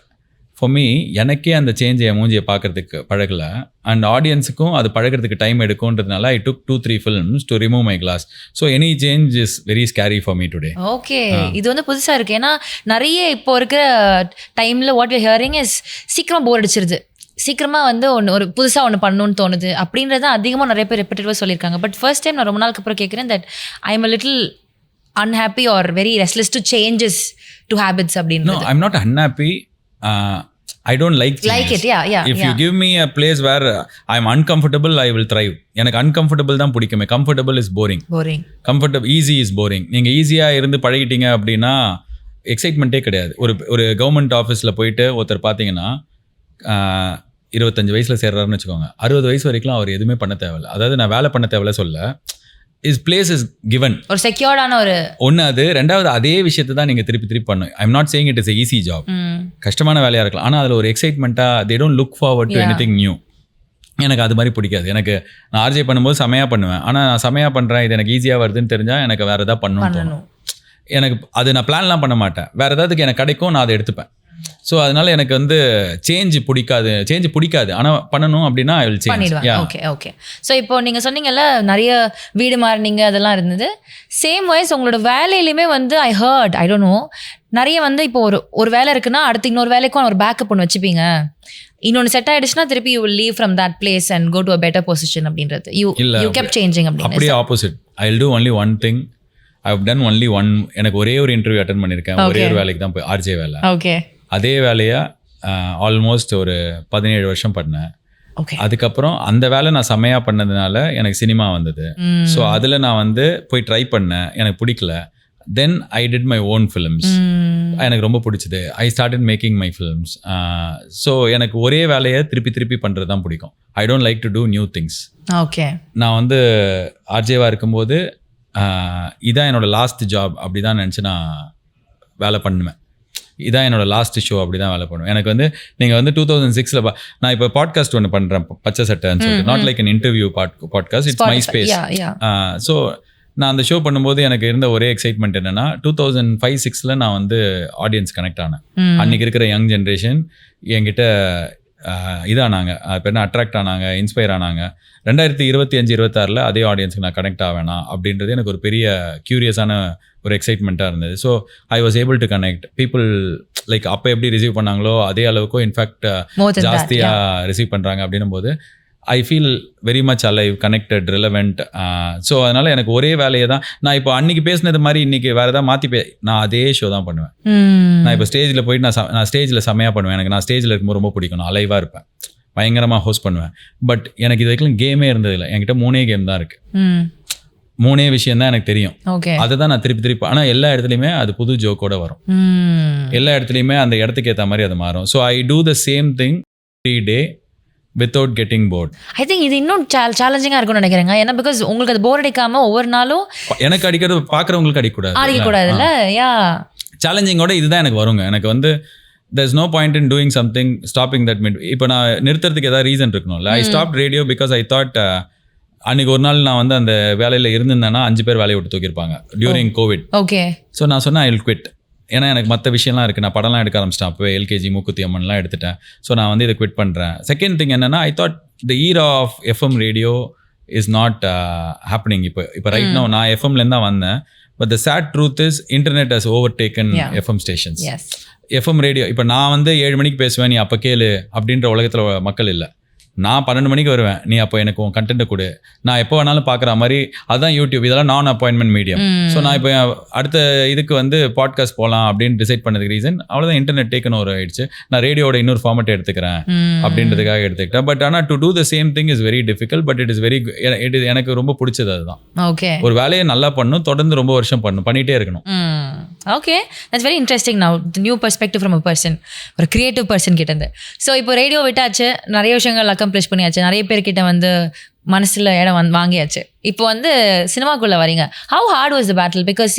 ஃபார் மீ எனக்கே அந்த சேஞ்சை என் மூஞ்சியை பார்க்கறதுக்கு பழகலை. அண்ட் ஆடியன்ஸுக்கும் அது பழகிறதுக்கு டைம் எடுக்கும்ன்றதுனால I took 2-3 films to remove my glass. So any change is very scary for me today. Okay, இது வந்து புதுசாக இருக்குது. ஏன்னா நிறைய இப்போ இருக்கிற டைமில் வாட் வி ஹியரிங் இஸ் சீக்கிரமாக போர் அடிச்சிருது, சீக்கிரமாக வந்து ஒரு புதுசாக ஒன்று பண்ணணும்னு தோணுது அப்படின்றது அதிகமாக நிறைய பேர் ரெப்பிட்டேட்டிவாக சொல்லியிருக்காங்க. பட் ஃபர்ஸ்ட் டைம் நான் ரொம்ப நாளுக்கு அப்புறம் கேட்குறேன் that I am a little unhappy or very restless to changes to habits அப்படின்னு. No, I'm not unhappy. I don't like changes. Like it, yeah. If you give me a place where I'm uncomfortable, I will thrive. எனக்கு uncomfortable தான் பிடிக்குமே. Comfortable is boring. Comfortable, easy is boring. நீங்கள் ஈஸியாக இருந்து பழகிட்டீங்க அப்படின்னா எக்ஸைட்மெண்ட்டே கிடையாது. ஒரு கவர்மெண்ட் ஆஃபீஸில் போயிட்டு ஒருத்தர் பார்த்தீங்கன்னா 25 வயசில் சேர்றாருன்னு வச்சுக்கோங்க, 60 வயசு வரைக்கும் அவர் எதுவுமே பண்ண தேவையில்லை. அதாவது நான் வேலை பண்ண தேவையில்ல சொல்ல, இஸ் பிளேஸ் இஸ் கிவன், ஒரு செக்யூர்டான ஒரு ஒன்று. அது ரெண்டாவது அதே விஷயத்தை தான் நீங்கள் திருப்பி பண்ணணும். I'm not saying it is easy job, கஷ்டமான வேலையாக இருக்கலாம். ஆனால் அதில் ஒரு எக்ஸைட்மெண்ட்டாக they don't look forward to anything new. எனக்கு அது மாதிரி பிடிக்காது. எனக்கு நான் ஆர்ஜே பண்ணும்போது செமையாக பண்ணுவேன். ஆனால் நான் செமையாக பண்ணுறேன், இது எனக்கு ஈஸியாக வருதுன்னு தெரிஞ்சால் எனக்கு வேறு எதாவது பண்ணணும். எனக்கு அது நான் பிளான்லாம் பண்ண மாட்டேன். வேறு ஏதாவதுக்கு எனக்கு கிடைக்கும், நான் அதை எடுத்துப்பேன். ஸோ அதனால எனக்கு வந்து சேஞ்ச் பிடிக்காது. ஆனால் பண்ணணும் அப்படின்னா I will change. Okay. So இப்போ நீங்கள் சொன்னீங்கல்ல நிறைய வீடு மாறினீங்க அதெல்லாம் இருந்தது. சேம் வைஸ் உங்களோட வேலையிலுமே வந்து ஐ டோன்ட் நோ, நிறைய வந்து இப்போ ஒரு வேலை இருக்குன்னா அடுத்து இன்னொரு வேலைக்கும் ஒரு பேக்கப் ஒன்று வச்சுப்பீங்க. இன்னொன்று செட் ஆகிடுச்சுன்னா திருப்பி you will leave from that place and go to a better position அப்படின்றது. யூ கெப்ட் சேஞ்சிங் அப்படின்னு. அப்படியே opposite. I will do only one thing. I have done only one. எனக்கு ஒரே ஒரு இன்டர்வியூ அட்டன் பண்ணியிருக்கேன். ஒரே ஒரு வேலைக்கு தான் போய் ஆர்ஜே வேலை. ஓகே. அதே வேலையாக ஆல்மோஸ்ட் ஒரு 17 வருஷம் பண்ணேன். அதுக்கப்புறம் அந்த வேலை நான் செம்மையாக பண்ணதுனால எனக்கு சினிமா வந்தது. ஸோ அதில் நான் வந்து போய் ட்ரை பண்ணேன், எனக்கு பிடிக்கல. Then I did my own films. எனக்கு ரொம்ப பிடிச்சது. I started making my films. So எனக்கு ஒரே வேலையை திருப்பி பண்ணுறது தான் பிடிக்கும். I don't like to do new things. Okay. நான் வந்து ஆர்ஜேவாக இருக்கும்போது இதான் என்னோட லாஸ்ட் ஜாப் அப்படி தான் நினச்சி நான் வேலை பண்ணுவேன். இதான் என்னோட லாஸ்ட் ஷோ, அப்படி தான் வேலை பண்ணுவேன். எனக்கு வந்து நீங்கள் வந்து 2006 நான் இப்போ பாட்காஸ்ட் ஒன்று பண்ணுறேன், பச்சை சட்டைன்னு சொல்லிட்டு. Not like an interview podcast, it's my space. So நான் அந்த ஷோ பண்ணும்போது எனக்கு இருந்த ஒரே எக்ஸைட்மெண்ட் என்னென்னா 2005-06 நான் வந்து ஆடியன்ஸ் கனெக்ட் ஆனேன். அன்றைக்கி இருக்கிற யங் ஜென்ரேஷன் என்கிட்ட இதானாங்க, இப்போ என்ன அட்ராக்ட் ஆனாங்க, இன்ஸ்பயர் ஆனாங்க. 2025-26 அதே ஆடியன்ஸுக்கு நான் கனெக்ட் ஆவேனா அப்படின்றது எனக்கு ஒரு பெரிய க்யூரியஸான ஒரு எக்ஸைட்மெண்ட்டாக இருந்தது. So I was able to connect people. Like அப்போ எப்படி ரிசீவ் பண்ணாங்களோ அதே அளவுக்கு இன்ஃபேக்ட் ஜாஸ்தியாக ரிசீவ் பண்ணுறாங்க அப்படின்னும் போது ஐ feel very much alive, connected, relevant. So அதனால் எனக்கு ஒரே வேலையை தான் நான் இப்போ அன்றைக்கி பேசினது மாதிரி இன்றைக்கி வேறு ஏதாவது மாற்றி நான் அதே ஷோ தான் பண்ணுவேன். நான் இப்போ ஸ்டேஜில் போயிட்டு நான் ஸ்டேஜில் செம்மையாக பண்ணுவேன். எனக்கு நான் ஸ்டேஜில் இருக்கும்போது ரொம்ப பிடிக்கும். நான் அலைவாக இருப்பேன், பயங்கரமாக ஹோஸ்ட் பண்ணுவேன். பட் எனக்கு இது வரைக்கும் கேமே இருந்ததில்லை. என்கிட்ட 3 கேம் தான் இருக்குது. 3 விஷயம் தான் எனக்கு தெரியும். அதை தான் நான் திருப்பி ஆனால் எல்லா இடத்துலையுமே அது புது ஜோக்கோட வரும். எல்லா இடத்துலையுமே அந்த இடத்துக்கு ஏற்ற மாதிரி அது மாறும். So I do the same thing every day without getting bored. I think இது இன்னும் சேலஞ்சிங்காக இருக்கும்னு நினைக்கிறேங்க. ஏன்னா பிகாஸ் உங்களுக்கு அது போர் அடிக்காமல் ஒவ்வொரு நாளும் எனக்கு அடிக்கிறது பார்க்குறவங்களுக்கு அடிக்கக்கூடாதுல்ல. யா சேலஞ்சிங்கோட இதுதான் எனக்கு வருங்க. எனக்கு வந்து there's no point in doing something stopping that mid. இப்போ நான் நிறுத்துறதுக்கு ஏதாவது ரீசன் இருக்கணும்ல. I stopped radio because I thought அன்றைக்கி ஒரு நாள் நான் வந்து அந்த வேலையில் இருந்திருந்தேன்னா 5 பேர் வேலையை விட்டு தூக்கியிருப்பாங்க டியூரிங் கோவிட். ஓகே. ஸோ நான் சொன்னேன் ஐ வில் குவிட். ஏன்னா எனக்கு மற்ற விஷயம்லாம் இருக்குது. நான் படம்லாம் எடுக்க ஆரம்பிச்சிட்டேன். அப்போ எல்கேஜி மூக்குத்தி அம்மன்லாம் எடுத்துட்டேன். ஸோ நான் வந்து இதை குவிட் பண்ணுறேன். செகண்ட் திங் என்னென்னா I thought the era of FM radio is not happening. இப்போ ரைட் நோ நான் எஃப்எம்லேருந்து தான் வந்தேன். But the sad truth is internet has overtaken FM stations. FM radio இப்போ நான் வந்து 7 மணிக்கு பேசுவேன், நீ அப்போ கேளு அப்படின்ற உலகத்தில் மக்கள் இல்லை. நான் 12 மணிக்கு வருவேன், நீ அப்போ எனக்கு உன் கண்டென்ட்டை கொடு, நான் எப்போ வேணாலும் பார்க்குற மாதிரி. அதுதான் யூடியூப், இதெல்லாம் நான் அப்பாயின்மெண்ட் மீடியம். ஸோ நான் இப்போ அடுத்த இதுக்கு வந்து பாட்காஸ்ட் போகலாம் அப்படின்னு டிசைட் பண்ணதுக்கு ரீசன் அவ்வளோதான். இன்டர்நெட் டேக்கன் ஓவர் ஆயிடுச்சு. நான் ரேடியோட இன்னொரு ஃபார்மேட் எடுத்துக்கிறேன் அப்படின்றதுக்காக எடுத்துக்கிட்டேன். பட் ஆனால் to do the same thing is very difficult. But it is very எனக்கு ரொம்ப பிடிச்சது அதுதான். ஓகே. ஒரு வேலையை நல்லா பண்ணணும், தொடர்ந்து ரொம்ப வருஷம் பண்ணிகிட்டே இருக்கணும். Okay, that's very interesting. Now new perspective from a person, ஒரு கிரியேட்டிவ் பர்சன் கிட்டேருந்து. ஸோ இப்போ ரேடியோ விட்டாச்சு, நிறைய விஷயங்கள் அக்கம்ப்ளிஷ் பண்ணியாச்சு, நிறைய பேர்கிட்ட வந்து மனசில் இடம் வாங்கியாச்சு. இப்போ வந்து சினிமாக்குள்ளே வரீங்க. How heart was the battle? Because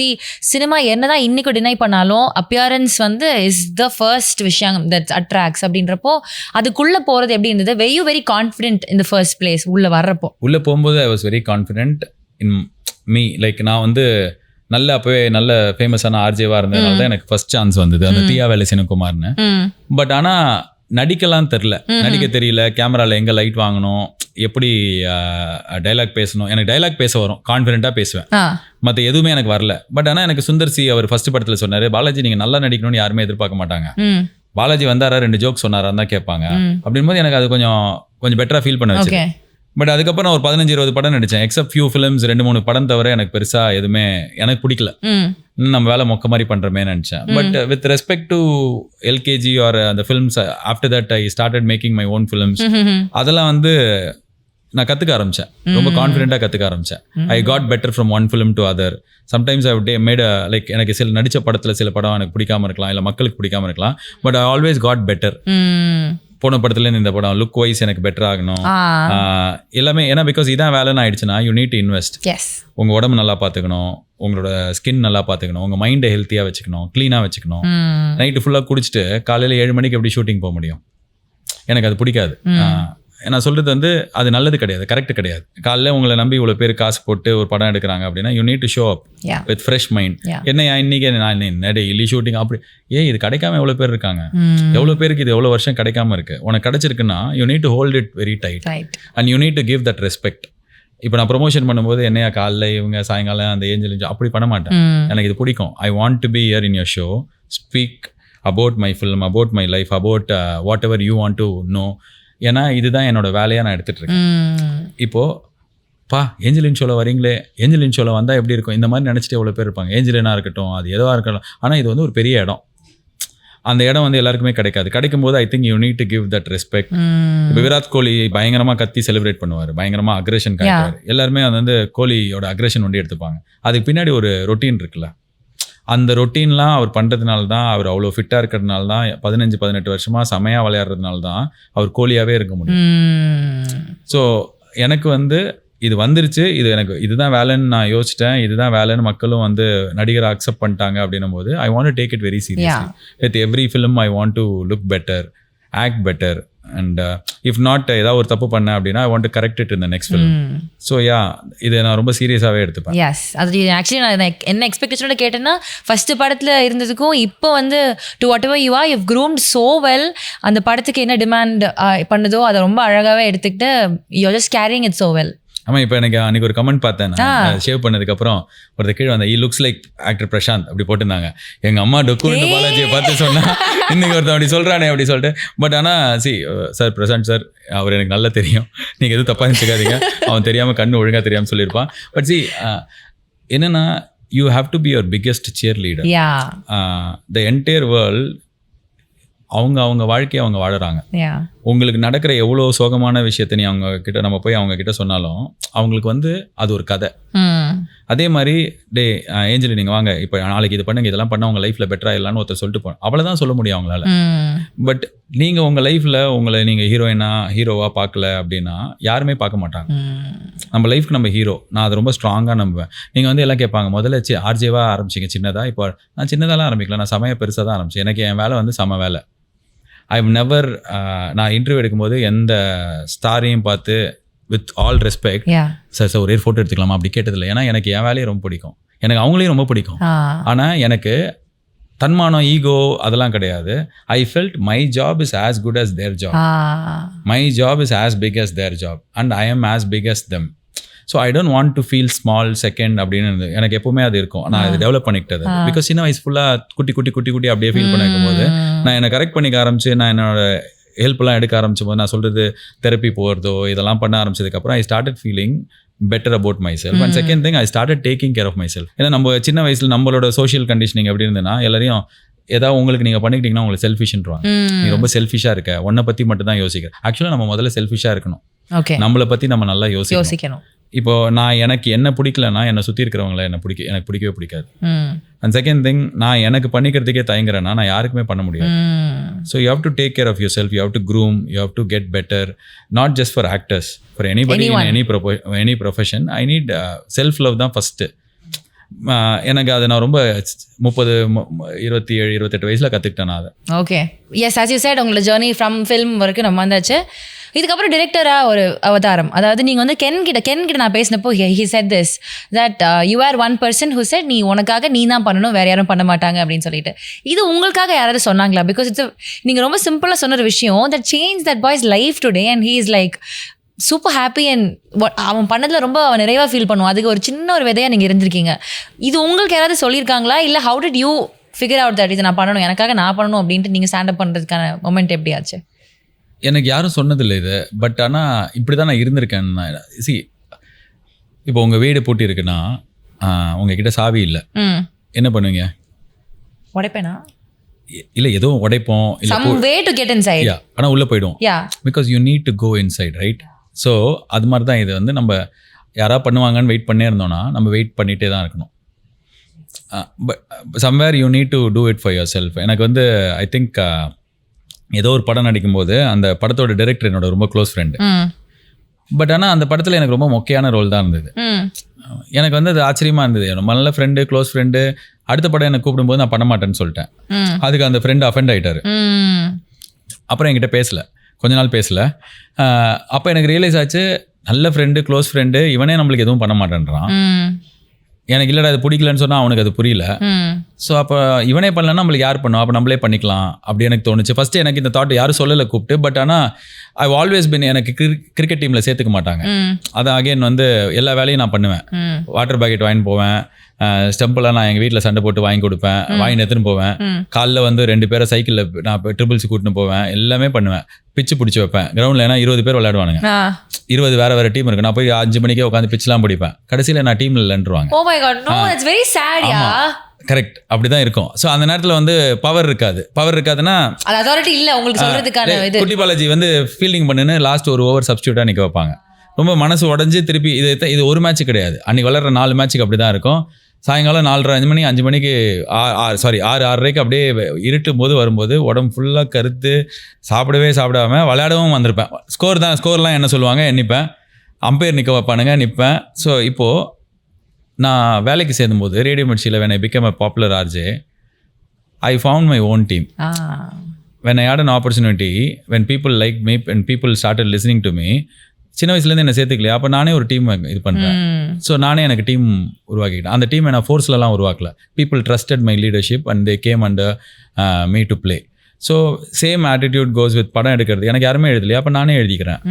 cinema என்னதான் இன்னைக்கு டினை பண்ணாலும் அப்பியரன்ஸ் வந்து இஸ் த ஃபர்ஸ்ட் விஷயம் தட்ஸ் அட்ராக்ட்ஸ் அப்படின்றப்போ அதுக்குள்ளே போகிறது எப்படி இருந்தது? Very very confident in the first place உள்ளே வர்றப்போ? உள்ளே போகும்போது I was very confident in me. Like நான் வந்து அப்போவே நல்ல ஃபேமஸான ஆர்ஜேவாக இருந்ததுனால தான் எனக்கு ஃபர்ஸ்ட் சான்ஸ் வந்தது, அந்த தீயா வேலை சினகுமார்னு. பட் ஆனால் நடிக்கலாம் தெரில, நடிக்க தெரியல, கேமராவில் எங்கே லைட் வாங்கணும், எப்படி டைலாக் பேசணும். எனக்கு டைலாக் பேச வரும், கான்ஃபிடென்ட்டாக பேசுவேன், மற்ற எதுவுமே எனக்கு வரல. பட் ஆனால் எனக்கு சுந்தர் சி அவர் ஃபர்ஸ்ட் படத்தில் சொன்னார், பாலாஜி நீங்கள் நல்லா நடிக்கணும்னு யாருமே எதிர்பார்க்க மாட்டாங்க, பாலாஜி வந்தாரா 2 ஜோக் சொன்னாரான்னு தான் கேட்பாங்க. அப்படின்போது எனக்கு அது கொஞ்சம் பெட்டராக ஃபீல் பண்ண வச்சு. பட் அதுக்கப்புறம் நான் ஒரு 15-20 படம் நடித்தேன். எக்ஸப்ட் ஃபியூ ஃபிலிம்ஸ் 2-3 படம் தவிர எனக்கு பெருசாக எதுவுமே எனக்கு பிடிக்கல. நம்ம வேலை மொக்க மாதிரி பண்ணுறமே நினச்சேன். But with respect to LKG or அந்த films, after that I started making my own films. அதெல்லாம் வந்து நான் கற்றுக்க ஆரம்பித்தேன், ரொம்ப கான்ஃபிடென்ட்டாக கற்றுக்க ஆரம்பித்தேன். I got better from one film to other. Sometimes I made like எனக்கு சில நடித்த படத்தில் சில படம் எனக்கு பிடிக்காம இருக்கலாம், இல்லை மக்களுக்கு பிடிக்காம இருக்கலாம். But I always got better. போன படத்துலேருந்து இந்த படம் லுக் வைஸ் எனக்கு பெட்டர் ஆகணும் எல்லாமே. ஏன்னா பிகாஸ் இதான் வேலைன்னு ஆயிடுச்சுன்னா யூ நீட் டு இன்வெஸ்ட். உங்கள் உடம்பு நல்லா பார்த்துக்கணும், உங்களோட ஸ்கின் நல்லா பார்த்துக்கணும், உங்கள் மைண்டை ஹெல்த்தியாக வச்சுக்கணும், க்ளீனாக வச்சுக்கணும். நைட்டு ஃபுல்லாக குடிச்சிட்டு காலையில் 7 மணிக்கு எப்படி ஷூட்டிங் போக முடியும்? எனக்கு அது பிடிக்காது. நான் சொல்கிறது வந்து அது நல்லது கிடையாது, கரெக்ட் கிடையாது. காலையில் உங்களை நம்பி இவ்வளோ பேர் காசு போட்டு ஒரு படம் எடுக்கிறாங்க அப்படின்னா you need to show up with fresh mind. என்னையா இன்னைக்கு நான் என்ன டெய்லி ஷூட்டிங் அப்படி இது கிடைக்காம எவ்வளோ பேர் இருக்காங்க, எவ்வளோ பேருக்கு இது எவ்வளோ வருஷம் கிடைக்காம இருக்கு. உனக்கு கிடைச்சிருக்குன்னா you need to hold it very tight and you need to give that respect. இப்போ நான் ப்ரொமோஷன் பண்ணும்போது என்னையா காலைல இவங்க சாயங்காலம் அந்த ஏஞ்சல் அப்படி பண்ண மாட்டேன். எனக்கு இது பிடிக்கும். ஐ want to be here in your show, speak about my film, about my life, about what ever you want to know. ஏன்னா இதுதான் என்னோட வேலையாக நான் எடுத்துகிட்டு இருக்கேன். இப்போது ஏஞ்சலின் ஷோவில் வரீங்களே, ஏஞ்சலின் ஷோவில் வந்தால் எப்படி இருக்கும், இந்த மாதிரி நினச்சிட்டு எவ்வளோ பேர் இருப்பாங்க. ஏஞ்சலினாக இருக்கட்டும், அது எதுவாக இருக்கட்டும். ஆனால் இது வந்து ஒரு பெரிய இடம். அந்த இடம் வந்து எல்லாருக்குமே கிடைக்காது. கிடைக்கும் போது I think you need to give that respect. இப்போ விராட் கோலி பயங்கரமாக கத்தி செலிப்ரேட் பண்ணுவார், பயங்கரமாக அக்ரெஷன் காட்டுவார். எல்லாருமே அது வந்து கோலியோட அக்ரெஷன் ஒண்டி எடுத்துப்பாங்க. அதுக்கு பின்னாடி ஒரு ரொட்டீன் இருக்குல்ல, அந்த ரொட்டீன்லாம் அவர் பண்ணுறதுனால தான், அவர் அவ்வளோ ஃபிட்டாக இருக்கிறதுனால தான், 15-18 வருஷமாக செமையாக விளையாடுறதுனால தான் அவர் கோலியாகவே இருக்க முடியும். ஸோ எனக்கு வந்து இது வந்துருச்சு, இது எனக்கு இதுதான் வேலைன்னு நான் யோசிச்சிட்டேன், இதுதான் வேலைன்னு மக்களும் வந்து நடிகரை அக்செப்ட் பண்ணிட்டாங்க அப்படின்னும் போது ஐ want to take it very seriously. With every film I want to look better, act better. And if not ஏதாவது ஒரு தப்பு பண்ணேன் அப்படின்னா ஐ want to correct it in the next film. So இதை நான் ரொம்ப சீரியஸாகவே எடுத்துப்பேன். எஸ், அது ஆக்சுவலி நான் என்ன எக்ஸ்பெக்டேஷனோட கேட்டேன்னா, ஃபர்ஸ்ட் படத்தில் இருந்ததுக்கும் இப்போ வந்து to whatever you are you groomed so well. அந்த படத்துக்கு என்ன டிமாண்ட் பண்ணுதோ அதை ரொம்ப அழகாகவே எடுத்துக்கிட்டு you are just carrying it so well. ஆமாம், இப்போ எனக்கு அன்றைக்கி ஒரு கமெண்ட் பார்த்தேன், நான் ஷேவ் பண்ணதுக்கப்புறம் ஒருத்தர் கீழே வந்தேன், ஈ லுக்ஸ் லைக் ஆக்டர் பிரசாந்த் அப்படி போட்டிருந்தாங்க. எங்கள் அம்மா டொக்குன்னு பாலாஜியை பார்த்து சொன்னால் இன்றைக்கி ஒருத்தன் அப்படி சொல்கிறானே அப்படி சொல்லிட்டு. பட் ஆனால் சார் பிரசாந்த் சார் அவர் எனக்கு நல்லா தெரியும், நீங்கள் எதுவும் தப்பாக நினச்சிக்காதீங்க, அவன் தெரியாமல் கண்ணு ஒழுங்காக தெரியாமல் சொல்லியிருப்பான். பட் என்னென்னா you have to be your biggest shear leader. The entire world அவங்க வாழ்க்கையை அவங்க வாழறாங்க. உங்களுக்கு நடக்கிற எவ்வளோ சோகமான விஷயத்தை நீ அவங்க கிட்ட நம்ம போய் அவங்க கிட்ட சொன்னாலும் அவங்களுக்கு வந்து அது ஒரு கதை. அதே மாதிரி ஏஞ்சலி நீங்கள் வாங்க இப்போ நாளைக்கு இது பண்ணுங்க, இதெல்லாம் பண்ண உங்கள் லைஃப்பில் பெட்டராக இல்லைன்னு ஒருத்தர் சொல்லிட்டு போகணும், அவ்வளோதான் சொல்ல முடியும் அவங்களால. பட் நீங்கள் உங்கள் லைஃப்பில் உங்களை நீங்கள் ஹீரோவாக பார்க்கல அப்படின்னா யாருமே பார்க்க மாட்டாங்க. நம்ம லைஃப்க்கு நம்ம ஹீரோ. நான் அதை ரொம்ப ஸ்ட்ராங்காக நம்புவேன். நீங்கள் வந்து எல்லாம் கேட்பாங்க, முதல்ல ஆர்ஜேவாக ஆரம்பிச்சிங்க சின்னதாக, இப்போ நான் சின்னதாலாம் ஆரம்பிக்கல, நான் செமையாக பெருசாக தான் ஆரம்பிச்சேன். எனக்கு என் வேலை வந்து செம வேலை. ஐவ் நெவர் நான் இன்டர்வியூ எடுக்கும்போது எந்த ஸ்டாரையும் பார்த்து வித் ஆல் ரெஸ்பெக்ட் சார் ஒரே ஃபோட்டோ எடுத்துக்கலாமா அப்படி கேட்டதில்லை. ஏன்னா எனக்கு என் வேலையை ரொம்ப பிடிக்கும், எனக்கு அவங்களையும் ரொம்ப பிடிக்கும். ஆனால் எனக்கு தன்மானம், ஈகோ அதெல்லாம் கிடையாது. I felt my job is as good as their job, my job is as big as their job and I am as big as them. So I don't want to feel small second அப்படின்னு எனக்கு எப்பவுமே அது இருக்கும். நான் அது டெவலப் பண்ணிக்கிட்டது. பிகாஸ் சின்ன வயசு ஃபுல்லாக குட்டி அப்படியே ஃபீல் பண்ணிக்கும் போது நான் என்னை கரெக்ட் பண்ணிக்க ஆரம்பிச்சு, நான் என்னோட ஹெல்ப்லாம் எடுக்க ஆரம்பிச்சும் போது, நான் சொல்கிறது தெரப்பி போகிறதோ இதெல்லாம் பண்ண ஆரம்பிச்சதுக்கப்புறம் I started feeling better about my self. And second thing I started taking care of my self. ஏன்னா நம்ம சின்ன வயசில் நம்மளோட சோஷியல் கண்டிஷனிங் எப்படி இருந்ததுன்னா எல்லாரையும் ஏதாவது உங்களுக்கு நீங்கள் பண்ணிக்கிட்டீங்கன்னா உங்களுக்கு செல்ஃபிஷ்ன்றாங்க, நீ ரொம்ப செல்ஃபிஷாக இருக்க, உன்னை பற்றி மட்டும் தான் யோசிக்கிறேன். ஆக்சுவலாக நம்ம முதல்ல செல்ஃபிஷாக இருக்கணும், நம்மளை பற்றி நம்ம நல்லா யோசிக்கணும். இப்போ நான் எனக்கு என்ன பிடிக்கலன்னா என்னை சுற்றி இருக்கிறவங்கள எனக்கு பிடிக்கவே பிடிக்காது. அண்ட் செகண்ட் திங், நான் எனக்கு பண்ணிக்கிறதுக்கே தயங்குறேன்னா நான் யாருக்குமே பண்ண முடியாது. So you have to take care of yourself, you have to groom, you have to get better, not just for actors, for anybody in any profession. I need self love தான் ஃபஸ்ட்டு. எனக்கு அதை நான் ரொம்ப 27-28 வயசில் கற்றுக்கிட்டேன் நான் அதை. Okay, yes, as you said, உங்களோட ஜேர்னி ஃப்ரம் ஃபில்ம் வரைக்கும் நம்ம வந்தாச்சு. இதுக்கப்புறம் டிரெக்டராக ஒரு அவதாரம். அதாவது நீங்கள் வந்து கென் கிட்ட நான் பேசினப்போ he said this that you are one person who said நீ உனக்காக நீ தான் பண்ணணும், வேறு யாரும் பண்ண மாட்டாங்க அப்படின்னு சொல்லிட்டு. இது உங்களுக்காக யாராவது சொன்னாங்களா? பிகாஸ் நீங்கள் ரொம்ப சிம்பிளாக சொன்ன ஒரு விஷயம் that changed that boy's life today and he is like super happy and அவன் பண்ணதில் ரொம்ப அவன் நிறைவாக ஃபீல் பண்ணுவான். அதுக்கு ஒரு சின்ன ஒரு விதையாக நீங்கள் இருந்திருக்கீங்க. இது உங்களுக்கு யாராவது சொல்லியிருக்காங்களா? இல்லை how did you figure out that இதை நான் பண்ணணும், எனக்காக நான் பண்ணணும் அப்படின்ட்டு நீங்கள் ஸ்டாண்டப் பண்ணுறதுக்கான மொமெண்ட் எப்படி ஆச்சு? எனக்கு யாரும் சொன்னதில்லை இது. பட் ஆனால் இப்படி தான் நான் இருந்திருக்கேன். சி, இப்போ உங்கள் வீடு பூட்டி இருக்குன்னா உங்ககிட்ட சாவி இல்லை, என்ன பண்ணுவீங்க? உடைப்பேனா? இல்லை, ஏதோ உடைப்போம், இல்லை, ஆனால் உள்ளே போயிடுவோம். Because you need to go inside, right? So அது மாதிரி தான் இது வந்து நம்ம யாராவது பண்ணுவாங்கன்னு வெயிட் பண்ணே இருந்தோம்னா நம்ம வெயிட் பண்ணிகிட்டே தான் இருக்கணும். But somewhere you need to do it for your self. எனக்கு வந்து ஐ திங்க் ஏதோ ஒரு படம் நடிக்கும்போது அந்த படத்தோட டைரக்டர் என்னோட ரொம்ப க்ளோஸ் ஃப்ரெண்டு. பட் ஆனால் அந்த படத்தில் எனக்கு ரொம்ப முக்கியமான ரோல் தான் இருந்தது. எனக்கு வந்து அது ஆச்சரியமாக இருந்தது. நல்ல ஃப்ரெண்டு, க்ளோஸ் ஃப்ரெண்டு. அடுத்த படம் எனக்கு கூப்பிடும்போது நான் பண்ண மாட்டேன்னு சொல்லிட்டேன். அதுக்கு அந்த ஃப்ரெண்டு அஃபெண்ட் ஆகிட்டாரு. அப்புறம் என்கிட்ட பேசலை, கொஞ்ச நாள் பேசலை. அப்போ எனக்கு ரியலைஸ் ஆச்சு, நல்ல ஃப்ரெண்டு, க்ளோஸ் ஃப்ரெண்டு, இவனே நம்மளுக்கு எதுவும் பண்ண மாட்டேன்றான். எனக்கு இல்லைடா அது பிடிக்கலன்னு சொன்னால் அவனுக்கு அது புரியல. ஸோ அப்போ இவனே பண்ணலன்னா நம்மளுக்கு யார் பண்ணுவோம், அப்போ நம்மளே பண்ணிக்கலாம் அப்படி எனக்கு தோணுச்சு. ஃபஸ்ட்டு எனக்கு இந்த தாட் யாரும் சொல்லலை கூப்பிட்டு. பட் ஆனால் ஐ ஆல்வேஸ் பின், எனக்கு கிரிக்கெட் டீமில் சேர்த்துக்க மாட்டாங்க. அது அகைன் வந்து எல்லா வேலையும் நான் பண்ணுவேன். வாட்டர் பேக்கெட் வாங்கிட்டு போவேன், ஸ்டெம்பெல்லாம் நான் எங்கள் வீட்டில் சண்டை போட்டு வாங்கி கொடுப்பேன், வாங்கி எடுத்துன்னு போவேன். காலைல வந்து 2 பேரை சைக்கிளில் நான் ட்ரிபிள்ஸ் கூட்டின்னு போவேன், எல்லாமே பண்ணுவேன். பிச்சு பிடிச்சி வைப்பேன் கிரவுண்டில். ஏன்னா 20 பேர் விளையாடுவானுங்க, 20 வேறு டீம் இருக்கு. நான் போய் 5 மணிக்கே உட்காந்து பிச்செலாம் பிடிப்பேன். கடைசியில் நான் டீமில் இல்லைன்றுவாங்க. கரெக்ட், அப்படிதான் இருக்கும். ஸோ அந்த நேரத்தில் வந்து பவர் இருக்காதுன்னா குட்டி பாலாஜி வந்து ஃபீல்டிங் பண்ணுன்னு லாஸ்ட் ஒரு ஓவர் சப்ஸ்டியூட்டாக நிற்க வைப்பாங்க. ரொம்ப மனசு உடஞ்சி திருப்பி இது ஒரு மேட்ச் கிடையாது, அன்றைக்கி விளையாடுற 4 மேட்ச்சுக்கு அப்படி தான் இருக்கும். சாயங்காலம் 4:30 5 மணிக்கு 6:30 அப்படியே இருட்டும் போது வரும்போது உடம்பு ஃபுல்லாக கருத்து, சாப்பிடாம விளையாடவும் வந்திருப்பேன். ஸ்கோர்லாம் என்ன சொல்லுவாங்க எண்ணிப்பேன், அம்பையர் நிற்க வைப்பானுங்க, நிற்பேன். ஸோ இப்போது நான் வேலைக்கு சேர்ந்தும்போது radio மிர்ச்சியில் when I became a popular RJ, I found my own team. When I had an opportunity, when people liked me and people started listening to me, சின்ன வயசுலேருந்து என்னை சேர்த்துக்கலையா, அப்போ நானே ஒரு டீம் இது பண்ணுறேன். ஸோ நானே எனக்கு டீம் உருவாக்கிட்டேன். அந்த டீமை நான் ஃபோர்ஸ்லலாம் உருவாக்கல. People trusted my leadership and they came under me to play. So same attitude goes with படம் எடுக்கிறது. எனக்கு யாருமே எழுதலையா, அப்போ நானே எழுதிக்கிறேன்.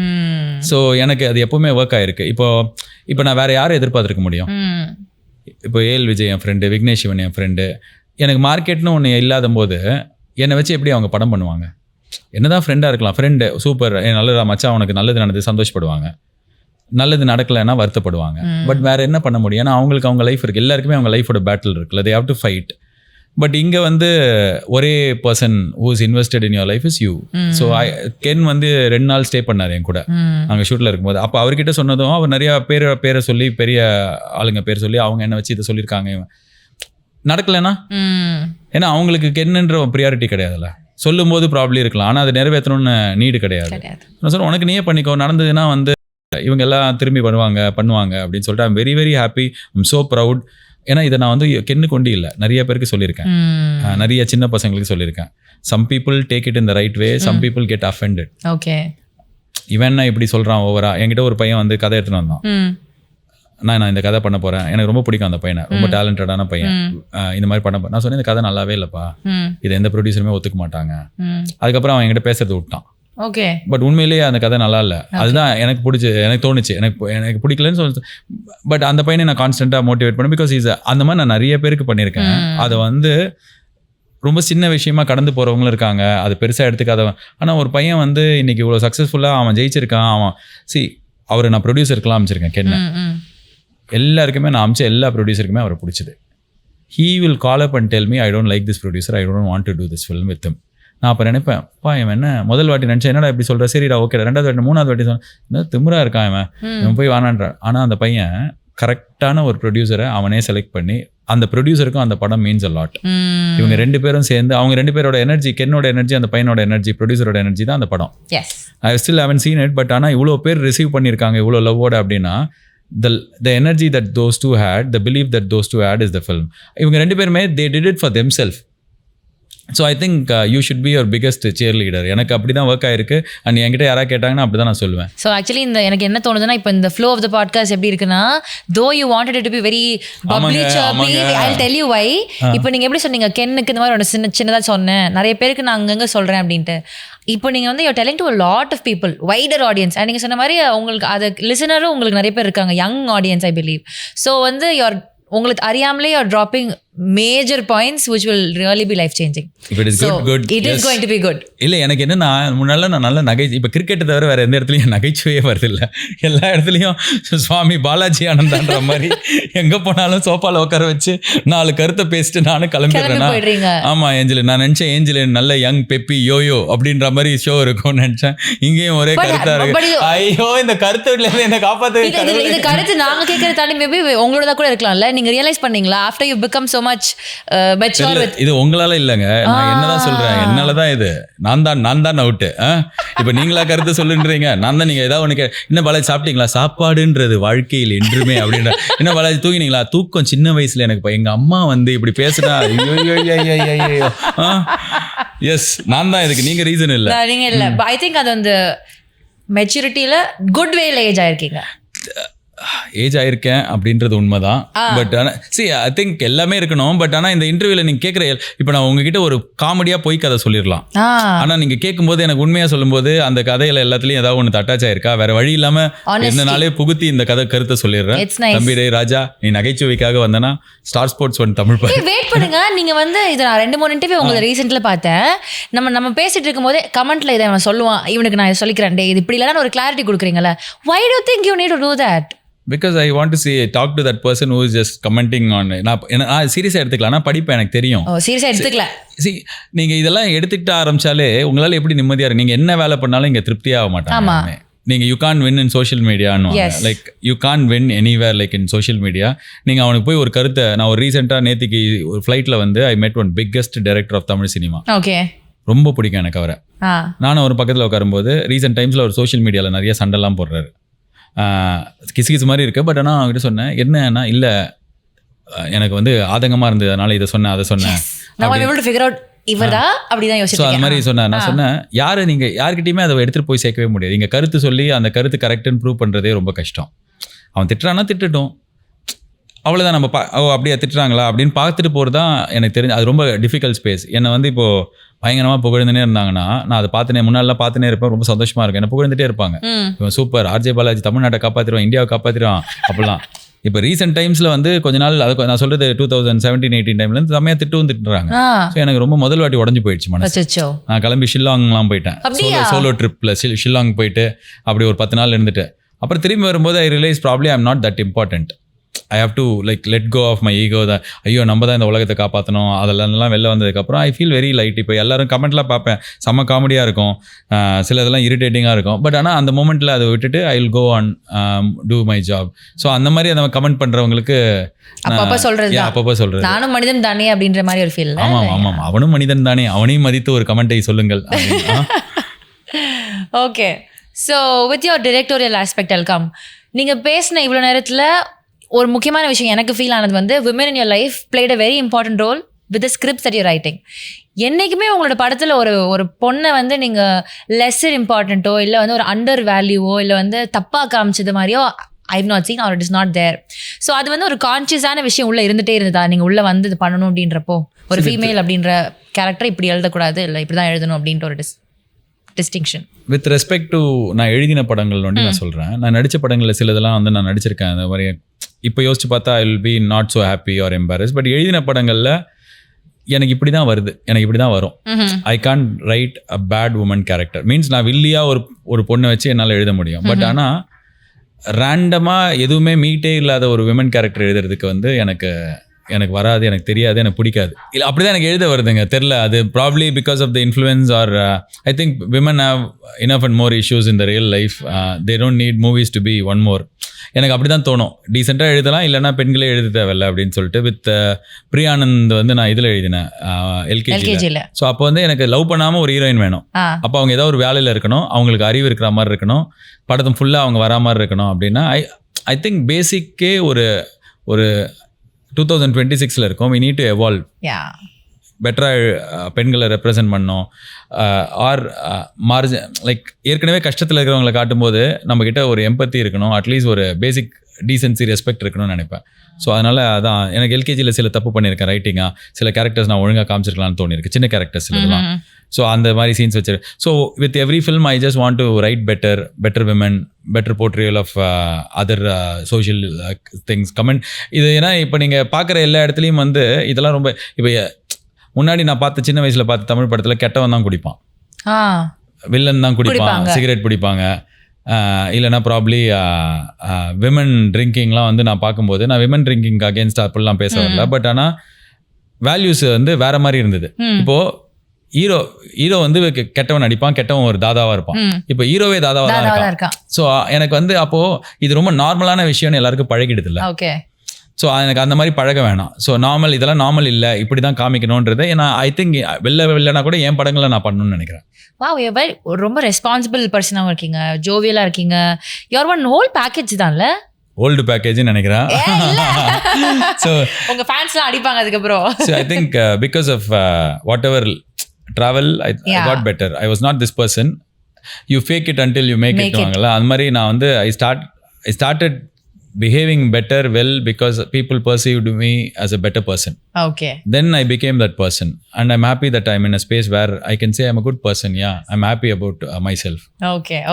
ஸோ எனக்கு அது எப்போவுமே ஒர்க் ஆகிருக்கு. இப்போ நான் வேறு யாரும் எதிர்பார்த்துருக்க முடியும்? இப்போ ஏஎல் விஜய் என் ஃப்ரெண்டு, விக்னேஷ் சிவன் என் ஃப்ரெண்டு. எனக்கு மார்க்கெட்னு ஒன்று இல்லாத போது என்னை வச்சு எப்படி அவங்க படம் பண்ணுவாங்க? என்னதான் ஃப்ரெண்டாக இருக்கலாம், ஃப்ரெண்டு சூப்பர், நல்லதா மச்சான் உனக்கு நல்லது நடந்தது சந்தோஷப்படுவாங்க, நல்லது நடக்கலைன்னா வருத்தப்படுவாங்க. பட் வேறு என்ன பண்ண முடியும்? ஏன்னா அவங்களுக்கு அவங்க லைஃப் இருக்குது, எல்லாருக்குமே அவங்க லைஃபோட பேட்டில் இருக்குல்ல, they have to fight. But இங்கே வந்து ஒரே person who is invested in your life is you. So Ken வந்து 2 நாள் ஸ்டே பண்ணார் என் கூட நாங்கள் ஷூட்டில் இருக்கும்போது. அப்போ அவர்கிட்ட சொன்னதும் அவர் நிறையா பேரை சொல்லி, பெரிய ஆளுங்க பேர் சொல்லி அவங்க என்ன வச்சு இதை சொல்லியிருக்காங்க. நடக்கலைன்னா ஏன்னா அவங்களுக்கு கென்னுன்ற ப்ரியாரிட்டி கிடையாதுல்ல. சொல்லும் போது ப்ராப்ளம் இருக்கலாம், ஆனால் அது நிறைவேற்றணும்னு நீடு கிடையாது. நான் சொல்கிறேன் உனக்கு நீயே பண்ணிக்கோ, நடந்ததுன்னா வந்து இவங்க எல்லாம் திரும்பி பண்ணுவாங்க அப்படின்னு சொல்லிட்டு I'm very very happy, I'm so proud. ஏன்னா இதை நான் வந்து கென்னு கொண்டு இல்லை, நிறைய பேருக்கு சொல்லியிருக்கேன், நிறைய சின்ன பசங்களுக்கு சொல்லியிருக்கேன். Some people take it in the right way, some people get offended. Okay, இவன் இப்படி சொல்கிறான் ஓவரா. என்கிட்ட ஒரு பையன் வந்து கதை எடுத்துன்னு வந்தான். நான் இந்த கதை பண்ண போகிறேன், எனக்கு ரொம்ப பிடிக்கும் அந்த பையனை, ரொம்ப டேலண்டடான பையன், இந்த மாதிரி பண்ண நான் சொன்னேன் இந்த கதை நல்லாவே இல்லைப்பா, இதை எந்த ப்ரொடியூசருமே ஒத்துக்க மாட்டாங்க. அதுக்கப்புறம் அவன் என்கிட்ட பேசுறது விட்டான். ஓகே, பட் உண்மையிலேயே அந்த கதை நல்லா இல்லை. அதுதான் எனக்கு தோணுச்சு, எனக்கு பிடிக்கலன்னு சொல்லி. பட் அந்த பையனை நான் கான்ஸ்டன்ட்டாக மோட்டிவேட் பண்ணேன். பிகாஸ் அந்த மாதிரி நான் நிறைய பேருக்கு பண்ணியிருக்கேன். அதை வந்து ரொம்ப சின்ன விஷயமா கடந்து போகிறவங்களும் இருக்காங்க, அது பெருசாக எடுத்துக்காதவன். ஆனால் ஒரு பையன் வந்து இன்னைக்கு இவ்வளோ சக்ஸஸ்ஃபுல்லாக அவன் ஜெயிச்சிருக்கான். அவரை நான் ப்ரொடியூசருக்கெலாம் அமைச்சிருக்கேன். கென்ன எல்லாருக்குமே நான் அமைச்ச எல்லா ப்ரொடியூசருக்குமே அவரை பிடிச்சது. He will call up and tell me I don't like this producer, I don't want to do this film with him. நான் அப்போ நினைப்பேன், இவன் என்ன முதல் வாட்டி நினச்சேன், என்னடா இப்படி சொல்கிறேன், சரிடா ஓகேடா, 2வது வாட்டி 3வது வாட்டி சொன்னேன், திமிரா இருக்கான் இவன் போய் வானான்றான். ஆனால் அந்த பையன் கரெக்டான ஒரு ப்ரொடியூசரை அவனே செலக்ட் பண்ணி அந்த ப்ரொடியூசருக்கும் அந்த படம் மீன்ஸ் அ லாட். இவங்க 2 பேரும் சேர்ந்து அவங்க 2 பேரோட எனர்ஜி, கென்னோட எனர்ஜி, அந்த பையனோட எனர்ஜி, ப்ரொடியூசரோட எனர்ஜி தான் அந்த படம். I still haven't scene it. But ஆனால் இவ்வளோ பேர் ரிசீவ் பண்ணியிருக்காங்க இவ்வளோ லவ்வோட அப்படின்னா the energy that those two had, the belief that those two had is the film. இவங்க 2 பேருமே they did it for themselves. So I think you should be your biggest shear leader. எனக்கு அப்படி தான் ஒர்க் ஆயிருக்கு. அண்ட் என்கிட்ட யாராவது கேட்டாங்கன்னா அப்படி தான் நான் சொல்லுவேன். ஸோ ஆக்சுவலி இந்த எனக்கு என்ன தோணுதுன்னா, இப்போ இந்த ஃப்ளோ ஆஃப் த பாட்காஸ்ட் எப்படி இருக்குன்னா, though you wanted it to be very bubbly chirpy, I will tell you why. இப்போ நீங்கள் எப்படி சொன்னீங்க, கென்னுக்கு இந்த மாதிரி ஒரு சின்னதாக சொன்னேன், நிறைய பேருக்கு நான் அங்கங்கே சொல்கிறேன் அப்படின்ட்டு. இப்போ நீங்கள் வந்து you're telling to a lot of people, wider audience. And நீங்கள் சொன்ன மாதிரி உங்களுக்கு அது லிசனரும் உங்களுக்கு நிறைய பேர் இருக்காங்க, young audience I believe. So வந்து உங்களுக்கு அறியாமலே you are dropping major points which will really be life changing. If it is good, it is going to be good. இல்லை எனக்கு என்னன்னா, முன்னால நான் நல்ல இப்போ கிரிக்கெட்டை தவிர வேறு எந்த இடத்துலையும் நகைச்சுவையே வருதில்லை. எல்லா இடத்துலையும் சுவாமி பாலாஜி ஆனந்தான்ற மாதிரி எங்கே போனாலும் சோஃபாவில் உட்கார வச்சு 4 கருத்தை பேசிட்டு நானும் கிளம்பிடுறேன். ஆமாம் ஏஞ்சல், நான் நினச்சேன் ஏஞ்சல் நல்ல யங் பெப்பி யோயோ அப்படின்ற மாதிரி ஷோ இருக்கும்னு நினச்சேன். இங்கேயும் ஒரே கருத்தாக இருக்கு. ஐயோ இந்த கருத்துலேருந்து என்னை காப்பாற்று. இது கருத்து நாங்கள் கேட்குற தாண்டி மேபி உங்களோட கூட இருக்கலாம்ல. நீங்கள் ரியலைஸ் பண்ணீங்களா after you become so much mature with இது உங்களால இல்லங்க, நான் என்னதான் சொல்றேன், என்னாலதான் இது. நான் தான் அவுட். இப்ப நீங்களா கருத்து சொல்லுன்றீங்க, நான் தான். நீங்க ஏதாவது ஒண்ணு என்ன பாலாஜி சாப்பிட்டீங்களா, சாப்பாடுன்றது வாழ்க்கையில் என்றுமே அப்படின்ற. என்ன பாலாஜி தூங்கினீங்களா, தூக்கம் சின்ன வயசுல எனக்கு எங்க அம்மா வந்து இப்படி பேசுனா எஸ் நான் தான் இதுக்கு, நீங்க ரீசன் இல்ல. நீங்க இல்ல. ஐ திங்க் அது அந்த மெச்சூரிட்டியில குட் வேல ஏஜ் ஆயிருக்கீங்க. ஏஜ் ஆயிருக்கேன் அப்படின்றது உண்மைதான். பட் ஆனால் ஐ திங்க் எல்லாமே இருக்கணும். பட் ஆனால் இந்த இன்டர்வியூவில் நீங்கள் கேட்குற இப்போ நான் உங்ககிட்ட ஒரு காமெடியாக போய் கதை சொல்லிடலாம். ஆனால் நீங்கள் கேட்கும்போது எனக்கு உண்மையாக சொல்லும்போது அந்த கதையில் எல்லாத்துலேயும் ஏதாவது ஒன்று அட்டாச் ஆயிருக்கா, வேற வழி இல்லாமல் எந்த நாளே புகுத்தி இந்த கருத்தை சொல்லிடுறேன். தம்பி ரே ராஜா, நீ நகைச்சுவைக்காக வந்தனா Star Sports one Tamil wait பண்ணுங்க. நீங்கள் வந்து இதை நான் 2-3 இன்டர்வியூ உங்களை ரீசெண்டில் பார்த்தேன். நம்ம பேசிட்டு இருக்கும் போதே கமெண்ட்ல இதை அவன் சொல்லுவான், இவனுக்கு நான் சொல்லிக்கிறேன் டே, இது இப்படி இல்லைன்னா ஒரு கிளாரிட்டி கொடுக்குறீங்களா. Why do you think you need to do that? Because I want to talk to that person who is just commenting on. நான் சீரியஸாக எடுத்துக்கலாம், நான் படிப்பேன், எனக்கு தெரியும். சீரியஸாக எடுத்துக்கல. நீங்கள் இதெல்லாம் எடுத்துக்கிட்டு ஆரம்பிச்சாலே உங்களால் எப்படி நிம்மதியாக இருக்கு. நீங்கள் என்ன வேலை பண்ணாலும் இங்கே திருப்தியாக மாட்டாங்க. நீங்கள் you can win in social மீடியான்னு, like you can win anywhere like in social media. நீங்கள் அவனுக்கு போய் ஒரு கருத்தை, நான் ஒரு ரீசெண்டாக நேற்றுக்கு ஒரு ஃப்ளைட்டில் வந்து I met one biggest director of Tamil cinema. Okay, ரொம்ப பிடிக்கும் எனக்கு அவரை. நானும் ஒரு பக்கத்தில் உட்காரும்போது ரீசெண்ட் டைம்ஸில் ஒரு சோஷியல் மீடியாவில் நிறைய சண்டைலாம் போடுறாரு. கிசு மாதிரி இருக்கு. பட் ஆனால் அவங்ககிட்ட சொன்னேன், என்னன்னா இல்லை எனக்கு வந்து ஆதங்கமாக இருந்தது, அதனால இதை சொன்னேன் அதை சொன்னேன். ஸோ அது மாதிரி சொன்னேன். நான் சொன்னேன், நீங்கள் யார்கிட்டையுமே அதை எடுத்துகிட்டு போய் சேர்க்கவே முடியாது. இங்கே கருத்து சொல்லி அந்த கருத்து கரெக்டுன்னு ப்ரூவ் பண்ணுறதே ரொம்ப கஷ்டம். அவன் திட்டுறான்னா திட்டட்டும், அவ்வளோதான். நம்ம அப்படியே திட்டுறாங்களா அப்படின்னு பார்த்துட்டு போகிறது தான் எனக்கு தெரிஞ்சு அது ரொம்ப டிஃபிகல்ட் ஸ்பேஸ். என்னை வந்து இப்போது பயங்கரமாக புகழ்ந்துனே இருந்தாங்கன்னா நான் அதை முன்னாடிலாம் பார்த்துனே இருப்பேன், ரொம்ப சந்தோஷமாக இருக்கும். என்னை புகழ்ந்துட்டே இருப்பாங்க, இவன் சூப்பர், ஆர்ஜே பாலாஜி தமிழ்நாட்டை காப்பாற்றிடுவான், இந்தியாவை காப்பாற்றிடுவான் அப்படிலாம். இப்போ ரீசெண்ட் டைம்ஸில் வந்து கொஞ்ச நாள் அது நான் சொல்கிறது 2017-18 டைம்லேருந்து செம்மையாக திட்டுறாங்க. ஸோ எனக்கு ரொம்ப முதல் வாட்டி உடஞ்சி போயிடுச்சு மனசு. நான் கிளம்பி ஷில்லாங்லாம் போயிட்டேன், சோலோ ட்ரிப்பில் ஷில்லாங் போயிட்டு அப்படி ஒரு 10 நாள் இருந்துட்டு அப்புறம் திரும்பி வரும்போது I realise probably I am not that important. I have to like let go of my ego. ஐயோ நம்ம தான் இந்த உலகத்தை காப்பாற்றணும், அதெல்லாம் வெளில வந்ததுக்கப்புறம் ஐ ஃபீல் வெரி லைட். இப்போ எல்லாரும் கமெண்ட்லாம் பார்ப்பேன், செம்ம காமெடியாக இருக்கும், சில இதெல்லாம் இரிட்டேட்டிங்காக இருக்கும். பட் ஆனால் அந்த மூமெண்ட்டில் அதை விட்டுட்டு I will go on to my job. So அந்த மாதிரி அதை கமெண்ட் பண்ணுறவங்களுக்கு அப்பப்போ சொல்கிறது நானும் மனிதன் தானே அப்படின்ற மாதிரி ஒரு ஃபீல். ஆமாம் அவனும் மனிதன் தானே, அவனையும் மதித்து ஒரு கமெண்ட்டை சொல்லுங்கள். Okay, so with your directorial aspect welcome. நீங்கள் பேசின இவ்வளோ நேரத்தில் ஒரு முக்கியமான விஷயம் எனக்கு ஃபீல் ஆனது வந்து women in your life played a very important role with the scripts that you're writing. என்றைக்குமே உங்களோட படத்தில் ஒரு பொண்ணை வந்து நீங்கள் லெஸ்ஸர் இம்பார்ட்டண்ட்டோ இல்லை வந்து ஒரு அண்டர் வேல்யூவோ இல்லை வந்து தப்பாக காமிச்சது மாதிரியோ I've not seen or it is not there. So அது வந்து ஒரு கான்ஷியஸான விஷயம் உள்ளே இருந்துகிட்டே இருந்ததா, நீங்கள் உள்ளே வந்து இது பண்ணணும் அப்படின்றப்போ ஒரு ஃபீமேல் அப்படின்ற கேரக்டர் இப்படி எழுதக்கூடாது, இல்லை இப்படி தான் எழுதணும் அப்படின்ற ஒரு டிஸ்டிங்ஷன். வித் ரெஸ்பெக்ட் டு நான் எழுதின படங்கள் வந்து நான் சொல்கிறேன், நான் நடித்த படங்களில் சிலதெல்லாம் வந்து நான் நடிச்சிருக்கேன். அந்த மாதிரி இப்போ யோசிச்சு பார்த்தா I will be not so happy or embarrass. But எழுதின படங்களில் எனக்கு இப்படி தான் வருது, எனக்கு இப்படி தான் வரும். I can't write a bad woman character. Means நான் வில்லியாக ஒரு பொண்ணை வச்சு என்னால் எழுத முடியும். பட் ஆனால் ரேண்டமாக எதுவுமே மீட்டே இல்லாத ஒரு விமன் கேரக்டர் எழுதுறதுக்கு வந்து எனக்கு எனக்கு வராது, எனக்கு தெரியாது, எனக்கு பிடிக்காது. இல்லை அப்படி தான் எனக்கு எழுத வருதுங்க, தெரில. அது probably because of the influence or I think women have enough and more issues in the real life. They don't need movies to be one more. எனக்கு அப்படி தான் தோணும். டீசெண்டாக எழுதலாம், இல்லைனா பெண்களே எழுத தேவையில்லை அப்படின்னு சொல்லிட்டு. வித் பிரியானந்த் வந்து நான் இதில் எழுதினேன், எல்கேஜியில். ஸோ அப்போ வந்து எனக்கு லவ் பண்ணாமல் ஒரு ஹீரோயின் வேணும். அப்போ அவங்க ஏதோ ஒரு வேலையில் இருக்கணும், அவங்களுக்கு அறிவு இருக்கிற மாதிரி இருக்கணும், படத்தை ஃபுல்லாக அவங்க வரா மாதிரி இருக்கணும். அப்படின்னா ஐ திங்க் பேசிக்கே ஒரு 2026 இருக்கும். we need to evolve. பெட்டராக பெண்களை ரெப்ரசன்ட் பண்ணோம். ஆர் மார்ஜின் லைக் ஏற்கனவே கஷ்டத்தில் இருக்கிறவங்களை காட்டும்போது நம்மக்கிட்ட ஒரு எம்பத்தி இருக்கணும், அட்லீஸ்ட் ஒரு பேசிக் டீசென்சி ரெஸ்பெக்ட் இருக்கணும்னு நினைப்பேன். ஸோ அதனால் அதான் எனக்கு எல்கேஜியில் சில தப்பு பண்ணியிருக்கேன் ரைட்டிங்காக. சில கேரக்டர்ஸ் நான் ஒழுங்காக காமிச்சிருக்கலாம்னு தோணியிருக்கு, சின்ன கேரக்டர்ஸ் இதெல்லாம். ஸோ அந்த மாதிரி சீன்ஸ் வச்சிரு. So with every film I just want to write better women, better portrayal of other social things, comment. இது ஏன்னா இப்போ நீங்கள் பார்க்குற எல்லா இடத்துலையும் வந்து இதெல்லாம் ரொம்ப இப்போ முன்னாடி நான் பார்த்த சின்ன வயசில் பார்த்த தமிழ் படத்தில் கெட்டவன் தான் குடிப்பான், வில்லன் தான் குடிப்பான், சிகரெட் பிடிப்பாங்க, இல்லைனா ப்ராப்ளி விமன் ட்ரிங்கிங்லாம் வந்து நான் பார்க்கும்போது நான் விமன் ட்ரிங்கிங்க்கு அகேன்ஸ்ட் அப்படிலாம் பேச வரல. பட் ஆனால் வேல்யூஸ் வந்து வேற மாதிரி இருந்தது. இப்போது ஹீரோ வந்து கெட்டவன் அடிப்பான், கெட்டவன் ஒரு தாதாவாக இருப்பான். இப்போ ஹீரோவே தாதாவாக தான் இருக்கான். ஸோ எனக்கு வந்து அப்போது இது ரொம்ப நார்மலான விஷயம்னு எல்லாருக்கும் பழகிடுது இல்லை. ஸோ எனக்கு அந்த மாதிரி பழக வேணாம். ஸோ நார்மல், இதெல்லாம் நார்மல் இல்லை, இப்படி தான் காமிக்கணுன்றது. ஏன்னா ஐ திங்க் வெளிலனா கூட என் படங்களை நான் பண்ணணும்னு நினைக்கிறேன். ரொம்ப ரெஸ்பான்சிபிள் பர்சனாகவும் இருக்கீங்க, ஜோவியலாக இருக்கீங்க. யுவர் ஒன் ஹோல் பேக்கேஜ் தான்ல, ஓல்டு பேக்கேஜ்னு நினைக்கிறேன். ஸோ உங்கள் ஃபேன்ஸ்லாம் அடிப்பாங்க அதுக்கப்புறம். So I think because of what ever travel I got better. I was not this person. You fake it until you make it வாங்கல. அந்த மாதிரி நான் வந்து I started behaving better because people perceived me as a better person. Okay. Then I became that person and I'm happy that I'm in a space where I can say I'm a good person. Yeah, I'm happy about myself.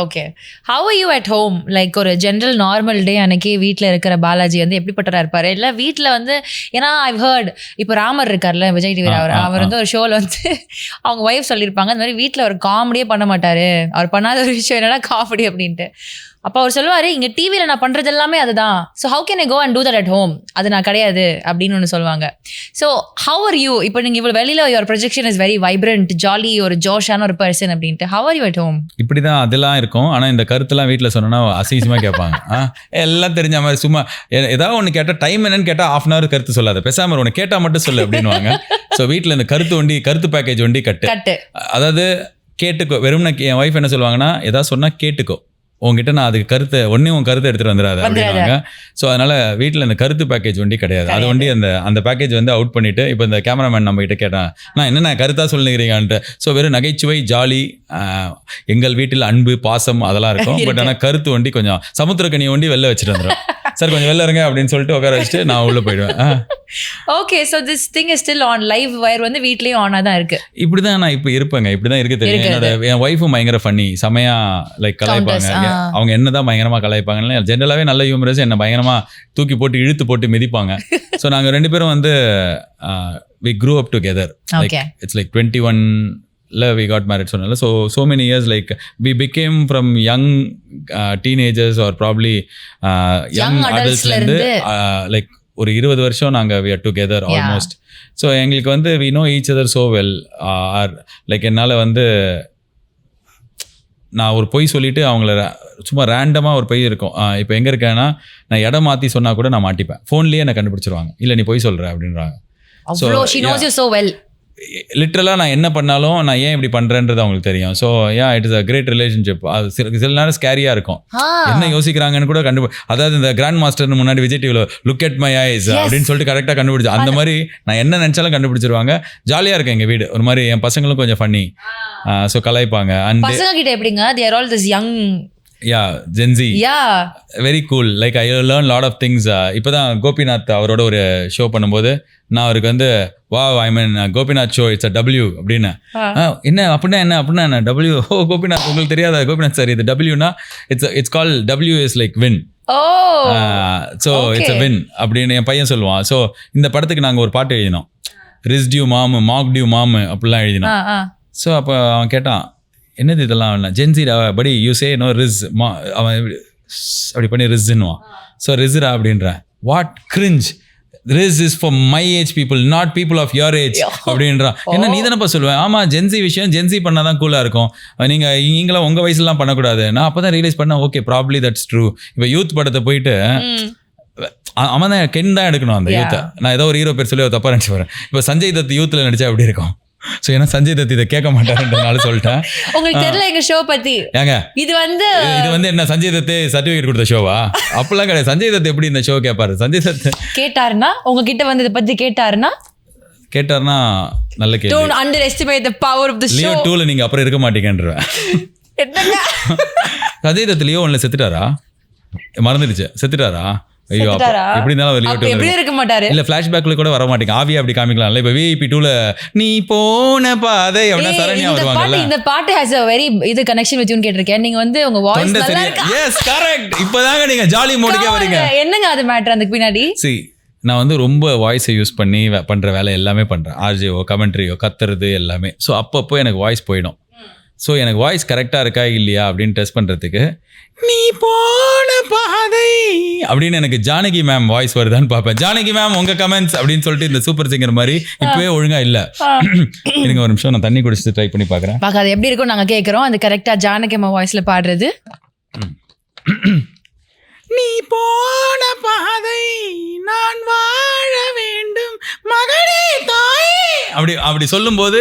Okay. How are you at home? Like ஒரு general normal day அன்னைக்கு வீட்டில் இருக்கிற பாலாஜி வந்து எப்படிப்பட்டரா இருப்பாரு? இல்லை வீட்டில் வந்து ஏன்னா I've heard இப்போ ராமர் இருக்கார்ல விஜய் டிவி, அவர் வந்து ஒரு ஷோவில் வந்து அவங்க ஒய்ஃப் சொல்லியிருப்பாங்க இந்த மாதிரி வீட்டில் ஒரு காமெடியே பண்ண மாட்டாரு, அவர் பண்ணாத ஒரு விஷயம் என்னன்னா காமெடி அப்படின்ட்டு. அப்போ அவர் சொல்லுவார், இங்கே டிவியில் நான் பண்ணுறது எல்லாமே அதுதான், so how can I go and do that at home? அது நான் கிடையாது அப்படின்னு ஒன்று சொல்லுவாங்க. So how are you? இப்போ நீங்கள் இவ்வளோ வெளியில் your projection is very vibrant, jolly, ஒரு ஜோஷான ஒரு பர்சன் அப்படின்ட்டு. How are you at home? இப்படி தான் அதெல்லாம் இருக்கும். ஆனால் இந்த கருத்துலாம் வீட்டில் சொன்னோன்னா அசிங்கமாக கேட்பாங்க. எல்லாம் தெரிஞ்ச மாதிரி சும்மா ஏதாவது ஒன்று கேட்டால் டைம் என்னன்னு கேட்டால் ½ hour கருத்து சொல்லாத, பேசாமல் ஒன்று கேட்டால் மட்டும் சொல்லு அப்படின்வாங்க. ஸோ வீட்டில் இந்த கருத்து பேக்கேஜ் வண்டி கட்டு. அதாவது கேட்டுக்கோ, வெறும்னா என் ஒய்ஃப் என்ன சொல்லுவாங்கன்னா, ஏதாவது சொன்னால் கேட்டுக்கோ, உங்ககிட்ட நான் அதுக்கு உன் கருத்தை எடுத்துகிட்டு வந்துடாது அப்படின்னாங்க. ஸோ அதனால் வீட்டில் இந்த கருத்து பேக்கேஜ் வண்டி கிடையாது. அது வண்டி அந்த பேக்கேஜ் வந்து அவுட் பண்ணிவிட்டு இப்போ இந்த கேமராமேன் நம்மகிட்ட கேட்டான், நான் என்னென்ன கருத்தாக சொல்லுங்கிறீங்கன்ட்டு. ஸோ வெறும் நகைச்சுவை, ஜாலி, எங்கள் வீட்டில் அன்பு, பாசம் அதெல்லாம் இருக்கும். பட் ஆனால் கருத்து வண்டி கொஞ்சம் சமுத்திரக்கனி வண்டி வெளில வச்சுட்டு வந்துடும். சார் கொஞ்சம் வெளில இருங்க அப்படின்னு சொல்லிட்டு உட்கார வச்சுட்டு நான் உள்ளே போயிடுவேன். Okay, so this thing is still on, live wire வந்து வீட்லேயும் ஆனாக தான் இருக்குது. இப்படி தான் நான் இப்போ இருப்பேங்க, இப்படி தான் இருக்குது தெரியும். என் ஒய்ஃபும் பயங்கர ஃபன்னி, செமையா லைக் கலாய்ப்பாங்க. அவங்க என்னதான் பயங்கரமாக கலாய்ப்பாங்கன்னு, ஜென்ரலாகவே நல்ல ஹியூமரஸ், என்னை பயங்கரமாக தூக்கி போட்டு இழுத்து போட்டு மிதிப்பாங்க. ஸோ நாங்கள் 2 பேரும் வந்து we grew up together. Like it's like 21 we got married சொன்னால. So many years, like we became from young teenagers or probably young adults இருந்து like ஒரு 20 வருஷம் நாங்கள் we are together almost. So எங்களுக்கு வந்து we know each other so well. Like என்னால் வந்து நான் ஒரு பொய் சொல்லிவிட்டு அவங்கள சும்மா ரேண்டமாக ஒரு பொய் இருக்கும். இப்போ எங்கே இருக்கேன்னா நான் இடம் மாற்றி சொன்னால் கூட நான் மாட்டிப்பேன், ஃபோன்லேயே என்னை கண்டுபிடிச்சிருவாங்க, இல்லை நீ பொய் சொல்கிற அப்படின்றாங்க. ஸோ லிட்ரலாக நான் என்ன பண்ணாலும் நான் ஏன் இப்படி பண்ணுறேன்றது அவங்களுக்கு தெரியும். So it is a great relationship. அது சில நேரம் ஸ்கேரியாக இருக்கும், என்ன யோசிக்கிறாங்கன்னு கூட அதாவது இந்த கிராண்ட் மாஸ்டர்னு முன்னாடி விஜய் டிவியில் லுக் அட் மை ஐஸ் அப்படின்னு சொல்லிட்டு கரெக்டாக கண்டுபிடிச்சு, அந்த மாதிரி நான் என்ன நினச்சாலும் கண்டுபிடிச்சிருவாங்க. ஜாலியாக இருக்கும் எங்கள் வீடு. ஒரு மாதிரி என் பசங்களும் கொஞ்சம் ஃபன்னி, ஸோ கலாய்ப்பாங்க. அண்ட் பசங்க கிட்ட எப்படிங்க, they are all this young Gen Z, very cool. Like I learn lot of things. இப்போதான் கோபிநாத் அவரோட ஒரு ஷோ பண்ணும்போது நான் அவருக்கு வந்து I mean Gopinath show it's a W அப்படின்னு. என்ன அப்படின்னா W? கோபிநாத் உங்களுக்கு தெரியாத கோபிநாத் சார், இது Wனா it's call W is like win. So it's a win அப்படின்னு என் பையன் சொல்லுவான். ஸோ இந்த படத்துக்கு நாங்கள் ஒரு பாட்டு எழுதினோம், ரிஸ் டியூ மாம், மாக் டியூ மாம் அப்படிலாம் எழுதினோம். ஸோ அப்போ அவன் கேட்டான், என்னது இதெல்லாம் ஜென்சிடா படி யூ சே நோ ரிஸ், அவன் அப்படி பண்ணி ரிஸ்ன்னுவான். ஸோ ரிஸ்ரா அப்படின்ற what cringe, this is for my age people not people of your age அப்படின்றான். என்ன நீ தானப்பா சொல்லுவேன். ஆமா ஜென்சி விஷயம் ஜென்சி பண்ணாதான் கூலா இருக்கும், நீங்களாம் உங்க வயசுலாம் பண்ணக்கூடாது. நான் அப்பதான் ரியலைஸ் பண்ணேன், ஓகே ப்ராப்ளி தட்ஸ் ட்ரூ. இப்போ யூத் படத்தை போயிட்டு அவன் தான் கென் தான் எடுக்கணும் அந்த யூத்தை. நான் ஏதோ ஒரு ஹீரோ பேர் சொல்லி தப்பா நினைச்சு வரேன். இப்போ சஞ்சய் தத் யூத்தில் நடிச்சா எப்படி இருக்கும்? ஸோ ஏன்னா சஞ்சய் தத் இதை கேட்க மாட்டாருன்றனால சொல்லிட்டேன். உங்களுக்கு தெரியல எங்க ஷோ பத்தி. ஏங்க இது வந்து என்ன சஞ்சய் தத் சர்டிஃபிகேட் கொடுத்த ஷோவா? அப்பெல்லாம் கிடையாது. சஞ்சய் தத் எப்படி இந்த ஷோ கேட்பாரு? சஞ்சய் தத் கேட்டாருன்னா உங்ககிட்ட வந்து இதை பத்தி கேட்டாருன்னா நல்ல கேள்வி. Don't underestimate the power of the show. Leo 2ல நீங்க அப்புறம் இருக்க மாட்டீங்கன்றேன். என்னங்க சஞ்சய் தத் லியோ 1ல செத்துட்டாரா? மறந்துடுச்சு. செத்துட்டாரா? ஐயோ எப்படி இருந்தாலும் எப்படி இருக்க மாட்டாரு. இல்ல ஃபிளாஷ்பேக்ல கூட வர மாட்டீங்க. ஆவியா அப்படி காமிக்கலாம்ல. இப்ப VIP 2ல நீ போன பாதை அப்படினா சரண்யா வருவாங்கல்ல. இந்த பாட்டு has a very இது கனெக்ஷன் வித் யூ கேட்டிருக்கேன். நீங்க வந்து உங்க வாய்ஸ் நல்லா இருக்கு. Yes correct. இப்போதாங்க நீங்க ஜாலி மோடுக்கே வரீங்க. என்னங்க அது மேட்டர் அதுக்கு பின்னாடி? நான் வந்து ரொம்ப வாய்ஸை யூஸ் பண்ணி பண்ற வேலை எல்லாமே பண்றேன். ஆர்ஜேஓ கமெண்ட்ரியோ கத்துறது எல்லாமே. ஸோ அப்பப்போ எனக்கு வாய்ஸ் போயிடும். ஸோ எனக்கு வாய்ஸ் கரெக்டாக இருக்கா இல்லையா அப்படின்னு டெஸ்ட் பண்ணுறதுக்கு நீ போன பாதை அப்படின்னு எனக்கு ஜானகி மேம் வாய்ஸ் வருதான்னு பார்ப்பேன். ஜானகி மேம் உங்கள் கமெண்ட்ஸ் அப்படின்னு சொல்லிட்டு இந்த சூப்பர் சிங்கர் மாதிரி இப்போவே ஒழுங்காக இல்லை. எனக்கு ஒரு நிமிஷம் நான் தண்ணி குடிச்சிட்டு ட்ரை பண்ணி பார்க்குறேன். அது எப்படி இருக்கும் நாங்கள் கேட்குறோம். அது கரெக்டாக ஜானகி மேம் வாய்ஸில் பாடுறது. நீ போன பாதை நான் வாழ வேண்டும் மகளே தாயே அப்படி சொல்லும்போது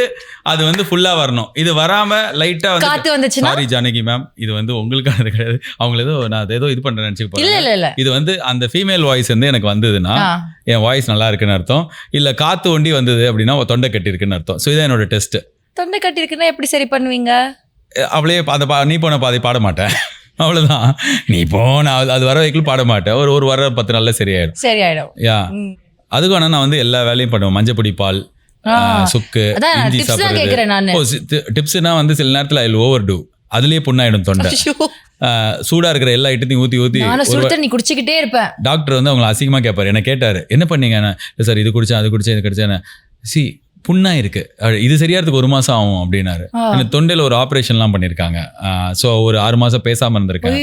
அது வந்து ஃபுல்லா வரணும். இது வராம லைட்டா வந்து சாரி ஜானகி மேம் இது வந்து உங்களுக்கானது கிடையாது. அவங்க ஏதோ நான் ஏதோ இது பண்றேன்னு நினைச்சுப்பேன். இது வந்து அந்த ஃபீமேல் வாய்ஸ் வந்து எனக்கு வந்ததுன்னா என் வாய்ஸ் நல்லா இருக்குன்னு அர்த்தம். இல்ல காத்து ஒண்டி வந்தது அப்படின்னா தொண்டை கட்டி இருக்குன்னு அர்த்தம். ஸோ இதான் என்னோட டெஸ்ட். தொண்டை கட்டி இருக்குன்னா எப்படி சரி பண்ணுவீங்க? அவளே நீ போன பாதை பாட மாட்டேன். அவ்வளவுதான். நீ போன அது வர வைக்கலும் பாட மாட்டேன். ஒரு வர 10 நாள்ல சரியாயிடும். யா அதுக்கு வேணா நான் வந்து எல்லா வேலையும் பண்ணுவேன். மஞ்சப்பொடி பால் சுக்கு இஞ்சி சாப்பிடுறது. டிப்ஸ்னா வந்து சில நேரத்தில் ஐ ஓவர் டூ. அதுலயே புண்ணாயிடும் தொண்டை. சூடா இருக்கிற எல்லா ஐட்டத்தையும் ஊத்தி நீ குடிச்சுக்கிட்டே இருப்பேன். டாக்டர் வந்து அவங்களை அசிங்கமா கேட்பாரு. என்ன கேட்டாரு என்ன பண்ணீங்க? சார் இது குடிச்சேன் அது குடிச்சேன் இது குடிச்சேன். புண்ணா இருக்கு இது சரியாறதுக்கு 1 மாசம் ஆகும் அப்படின்னாரு. எனக்கு தொண்டையில ஒரு ஆப்ரேஷன்லாம் பண்ணியிருக்காங்க. ஸோ ஒரு 6 மாசம் பேசாம இருந்திருக்கேன்.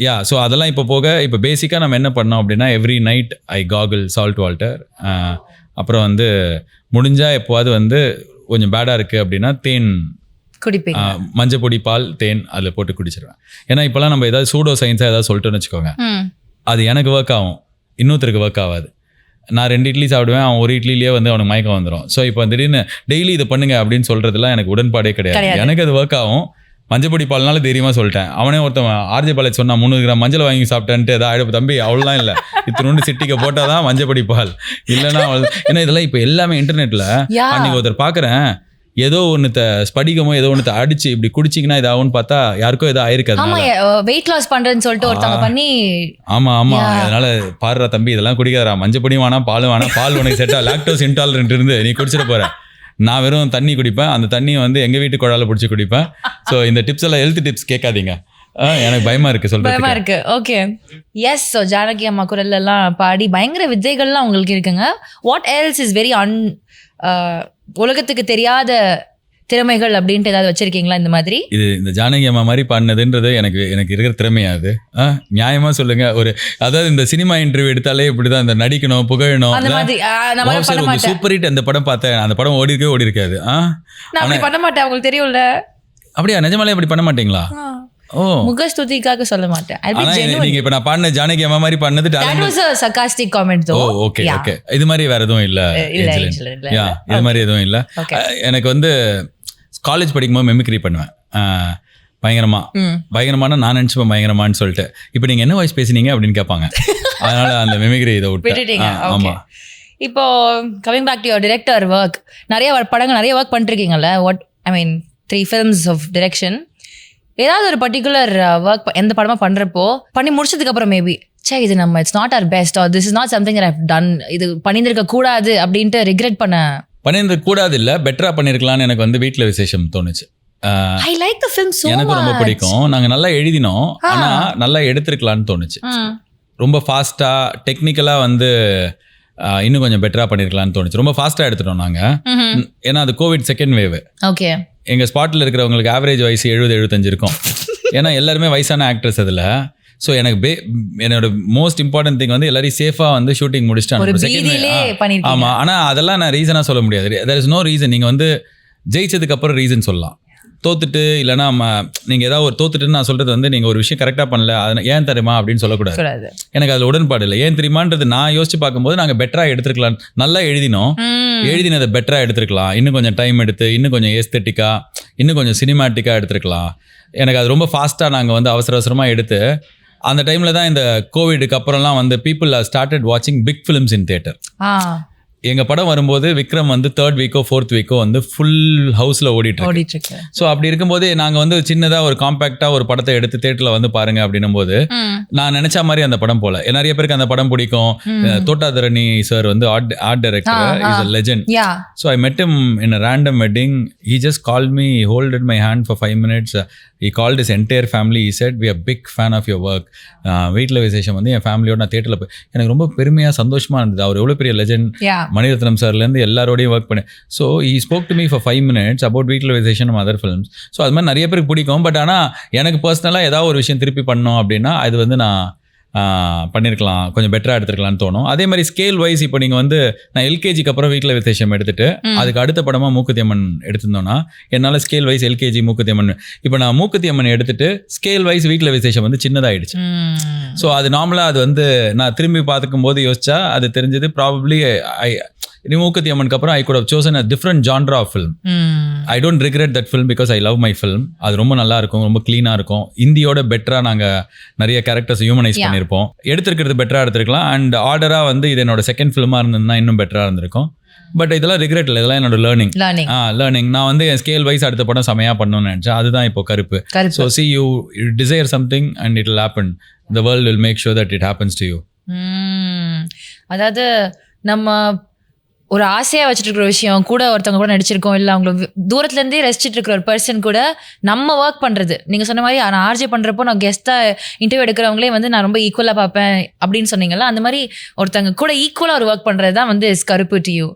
யா ஸோ அதெல்லாம் இப்போ போக இப்போ பேசிக்காக நம்ம என்ன பண்ணோம் அப்படின்னா every night I gargle salt water. அப்புறம் வந்து முடிஞ்சா எப்போவாது வந்து கொஞ்சம் பேடாக இருக்குது அப்படின்னா தேன் குடிப்பேன். மஞ்சப்பொடி பால் தேன் அதில் போட்டு குடிச்சிருவேன். ஏன்னா இப்போலாம் நம்ம ஏதாவது சூடோ சயின்ஸாக ஏதாவது சொல்லிட்டோன்னு வச்சுக்கோங்க, அது எனக்கு ஒர்க் ஆகும், இன்னொருத்தருக்கு ஒர்க் ஆகாது. நான் 2 இட்லி சாப்பிடுவேன், அவன் 1 இட்லிலேயே வந்து அவனுக்கு மயக்கம் வந்துடும். ஸோ இப்போ திடீர்னு டெய்லி இதை பண்ணுங்க அப்படின்னு சொல்கிறதுலாம் எனக்கு உடன்பாடே கிடையாது. எனக்கு அது ஒர்க் ஆகும். மஞ்சப்பொடி பால்னால தைரியமாக சொல்லிட்டேன். அவனே ஒருத்தவன் ஆர்ஜே பாலேஜ் சொன்னா 300 கிராம் மஞ்சள் வாங்கி சாப்பிட்டேன்ட்டு ஏதாவது ஆயிடும் தம்பி. அவ்வளோலாம் இல்லை, இத்தினோண்டு சிட்டிக்க போட்டால் தான் மஞ்சப்பொடி பால் இல்லைன்னா ஏன்னா இதெல்லாம் இப்போ எல்லாமே இன்டர்நெட்டில். அன்றைக்கி ஒருத்தர் பார்க்குறேன் ஏதோ ஒன்று ஸ்படிகமோ ஏதோ ஒன்று அடிச்சு இப்படி குடிச்சிங்கன்னா இதாகும்னு பார்த்தா யாருக்கோ ஏதோ ஆயிருக்காது. வெயிட் லாஸ் பண்றேன்னு சொல்லிட்டு ஒருத்தவங்க பண்ணி. ஆமா அதனால பாடுறா தம்பி இதெல்லாம் குடிக்காதரா, மஞ்சப்பொடியும் வேணாம் பாலும் வேணாம், பால் உனக்கு செட்டா லாக்டோஸ் இன்டாலரண்ட் இருந்து நீ குடிச்சிட போற. நான் வெறும் தண்ணி குடிப்பேன், அந்த தண்ணியை வந்து எங்க வீட்டு குழால பிடிச்சி குடிப்பேன். ஸோ இந்த டிப்ஸ் எல்லாம் ஹெல்த் டிப்ஸ் கேட்காதீங்க, எனக்கு பயமா இருக்கு சொல்றேன். பயமா இருக்கு. Okay yes. ஸோ ஜானகி அம்மா குரல் எல்லாம் பாடி பயங்கர வித்தைகள்லாம் உங்களுக்கு இருக்குங்க. வாட் எல்ஸ் இஸ் வெரி உலகத்துக்கு தெரியாத திறமைகள் அப்படின்ட்டு ஏதாவது வச்சிருக்கீங்களா இந்த மாதிரி? இது இந்த ஜானகி அம்மா மாதிரி பண்ணதுன்றது எனக்கு இருக்கிற திறமையா? அது நியாயமா சொல்லுங்க. ஒரு அதாவது இந்த சினிமா இன்டர்வியூ எடுத்தாலே இப்படிதான் இந்த நடிக்கணும் புகழணும். சூப்பர் ஹிட் அந்த படம் பார்த்தேன், அந்த படம் ஓடி இருக்காது. நான் பண்ண மாட்டேன், உங்களுக்கு தெரியும்ல. அப்படியா? நிஜமாலே அப்படி பண்ண மாட்டீங்களா? முகஸ்துதிக்காக சொல்ல மாட்டேன். நீங்க இப்ப நான் பாடின ஜானகி அம்மா மாதிரி பண்ணது sarcastic comment though. ஓகே இது மாதிரி வேற எதுவும் இல்ல. இது மாதிரி எதுவும் இல்ல. எனக்கு வந்து காலேஜ் படிக்கும்போது மெமிக்ரி பண்ணுவேன் பயங்கரமான. நான் நினைச்சுப்பேன் பயங்கரமான்னு சொல்லிட்டு. இப்போ நீங்க என்ன வாய்ஸ் பேசுனீங்க அப்படின்னு கேட்பாங்க, அதனால அந்த மெமிக்ரி இதை விட்டுட்டீங்க. ஆமா. இப்போ coming back to your director work, நிறைய படங்கள் நிறைய ஒர்க் பண்ணிருக்கீங்கல்ல. What I mean 3 films of direction. ஏதாவது ஒரு பர்டிகுலர் ஒர்க் எந்த படமா பண்றப்போ பண்ணி முடிச்சதுக்கு அப்புறம் மேபி இது நம்ம it's not our best or this is not something I have done, இது பண்ணியிருக்க கூடாது அப்படின்ட்டு ரிக்ரெட் பண்ணியிருக்க கூடாது இல்ல பெட்டரா பண்ணிருக்கலாம்னு எனக்கு வந்து வீட்ல விசேஷம் தோணுச்சு. I like the film so much. எனக்கு ரொம்ப பிடிக்கும். நாங்க நல்லா எழுதினோம், ஆனா நல்லா எடுத்துருக்கலாம்னு தோணுச்சு. ரொம்ப ஃபாஸ்டா டெக்னிக்கலா வந்து இன்னும் கொஞ்சம் பெட்டரா பண்ணிருக்கலாம்னு தோணுச்சு. ரொம்ப ஃபாஸ்டா எடுத்துட்டோம் நாங்க. ஏன்னா அது கோவிட் செகண்ட் வேவ். ஓகே. எங்கள் ஸ்பாட்டில் இருக்கிறவங்களுக்கு ஆவரேஜ் வயசு 70-75 இருக்கும். ஏன்னா எல்லாருமே வயசான ஆக்ட்ரஸ் அதில். ஸோ எனக்கு என்னோட மோஸ்ட் இம்பார்ட்டன்ட் திங் வந்து எல்லாரையும் சேஃபாக வந்து ஷூட்டிங் ஒரு முடிச்சுட்டு பீதியிலே பண்ணிருக்கீங்க. ஆமாம். ஆனால் அதெல்லாம் நான் ரீசனாக சொல்ல முடியாது. There is no reason. நீங்கள் வந்து ஜெயிச்சதுக்கு அப்புறம் ரீசன் சொல்லலாம். தோத்துட்டு இல்லைனா நீங்கள் ஏதாவது ஒரு தோத்துட்டுன்னு நான் சொல்கிறது வந்து நீங்கள் ஒரு விஷயம் கரெக்டாக பண்ணல, அது ஏன் தெரியுமா அப்படின்னு சொல்லக்கூடாது. எனக்கு அதில் உடன்பாடு இல்லை. ஏன் தெரியுமான்றது நான் யோசிச்சு பார்க்கும்போது நாங்கள் பெட்டராக எடுத்துருக்கலாம். நல்லா எழுதினதை பெட்டராக எடுத்துருக்கலாம். இன்னும் கொஞ்சம் டைம் எடுத்து, இன்னும் கொஞ்சம் ஏஸ்தட்டிக்காக, இன்னும் கொஞ்சம் சினிமாட்டிக்காக எடுத்துருக்கலாம். எனக்கு அது ரொம்ப ஃபாஸ்ட்டாக நாங்கள் வந்து அவசரமாக எடுத்து, அந்த டைமில் தான் இந்த கோவிடுக்கு அப்புறம்லாம் வந்து பீப்புள் ஸ்டார்டட் வாட்சிங் பிக் ஃபிலிம்ஸ் இன் தியேட்டர். எங்கள் படம் வரும்போது விக்ரம் வந்து 3rd வீக்கோ 4th வீக்கோ வந்து ஃபுல் ஹவுஸில் ஓடிட்டு. ஸோ அப்படி இருக்கும்போது நாங்கள் வந்து சின்னதாக ஒரு காம்பேக்டாக ஒரு படத்தை எடுத்து தேட்டரில் வந்து பாருங்க அப்படின்னும் போது நான் நினச்ச மாதிரி அந்த படம் போல. நிறைய பேருக்கு அந்த படம் பிடிக்கும். தோட்டாதரணி சார் வந்து art director, is a legend. So I met him in a random wedding. He just called me, he holded my hand for 5 minutes. He called his entire family. He said, we are big fan of your work. வீட்டில் விசேஷம் வந்து என் ஃபேமிலியோட நான் தேட்டரில் போய் எனக்கு ரொம்ப பெருமையாக சந்தோஷமாக இருந்தது. அவர் எவ்வளோ பெரிய லெஜண்ட், மணிரத்னம் சார்லேருந்து எல்லாரோடையும் ஒர்க் பண்ணேன். So he spoke to me for 5 minutes about வீட்டில் விசேஷம் and other films. ஸோ அது மாதிரி நிறைய பேருக்கு பிடிக்கும். பட் ஆனால் எனக்கு பர்சனலாக ஏதாவது ஒரு விஷயம் திருப்பி பண்ணோம் அப்படின்னா அது வந்து நான் பண்ணியிருக்கலாம், கொஞ்சம் பெட்டராக எடுத்துருக்கலாம்னு தோணும். அதே மாதிரி ஸ்கேல் வைஸ் இப்போ நீங்கள் வந்து நான் எல்கேஜிக்கு அப்புறம் வீட்டில் விசேஷம் எடுத்துட்டு அதுக்கு அடுத்த படமாக மூக்குத்தி அம்மன் எடுத்திருந்தோன்னா என்னால் scale wise LKG Mookuthi Amman, இப்போ நான் மூக்குத்தி அம்மன் எடுத்துட்டு ஸ்கேல் வைஸ் வீட்டில் விசேஷம் வந்து சின்னதாகிடுச்சு. ஸோ அது நார்மலாக அது வந்து நான் திரும்பி பார்த்துக்கும் போது யோசிச்சா அது தெரிஞ்சது ப்ராபப்ளி மூக்குத்தி அம்மனுக்கு அப்புறம் I could have chosen a different genre of film. I don't regret that film because I love my film. அது ரொம்ப நல்லா இருக்கும், ரொம்ப க்ளீனாக இருக்கும். இந்தியோட பெட்டராக நாங்கள் நிறைய கேரக்டர்ஸ் ஹியூமனைஸ் பண்ணியிருப்போம். எடுத்துருக்கிறது பெட்டராக எடுத்துருக்கலாம். அண்ட் ஆர்டராக வந்து இது என்னோட செகண்ட் ஃபிலிமாக இருந்ததுன்னா இன்னும் பெட்டராக இருந்திருக்கும். பட் இதெல்லாம் ரிக்ரெட் இல்லை, இதெல்லாம் என்னோட லேர்னிங். நான் வந்து என் ஸ்கேல் வைஸ் அடுத்த படம் செமையாக பண்ணணும்னு நினச்சேன். அதுதான் இப்போ கருப்பு. So see you desire something and it will happen. The world will make sure that it happens to you. அதாவது நம்ம ஒரு ஆசையாக வச்சுட்டு இருக்கிற விஷயம் கூட ஒருத்தவங்க கூட நடிச்சிருக்கோம், இல்லை அவங்கள தூரத்துலேருந்தே ரசிச்சுட்டு இருக்கிற ஒரு பர்சன் கூட நம்ம ஒர்க் பண்ணுறது. நீங்கள் சொன்ன மாதிரி நான் ஆர்ஜே பண்ணுறப்போ நான் கெஸ்ட்டாக இன்டர்வியூ எடுக்கிறவங்களே வந்து நான் ரொம்ப ஈக்குவலாக பார்ப்பேன் அப்படின்னு சொன்னீங்கல்ல, அந்த மாதிரி ஒருத்தவங்க கூட ஈக்குவலாக ஒரு ஒர்க் பண்ணுறது தான் வந்து இஸ் கருப்பு டு யூ.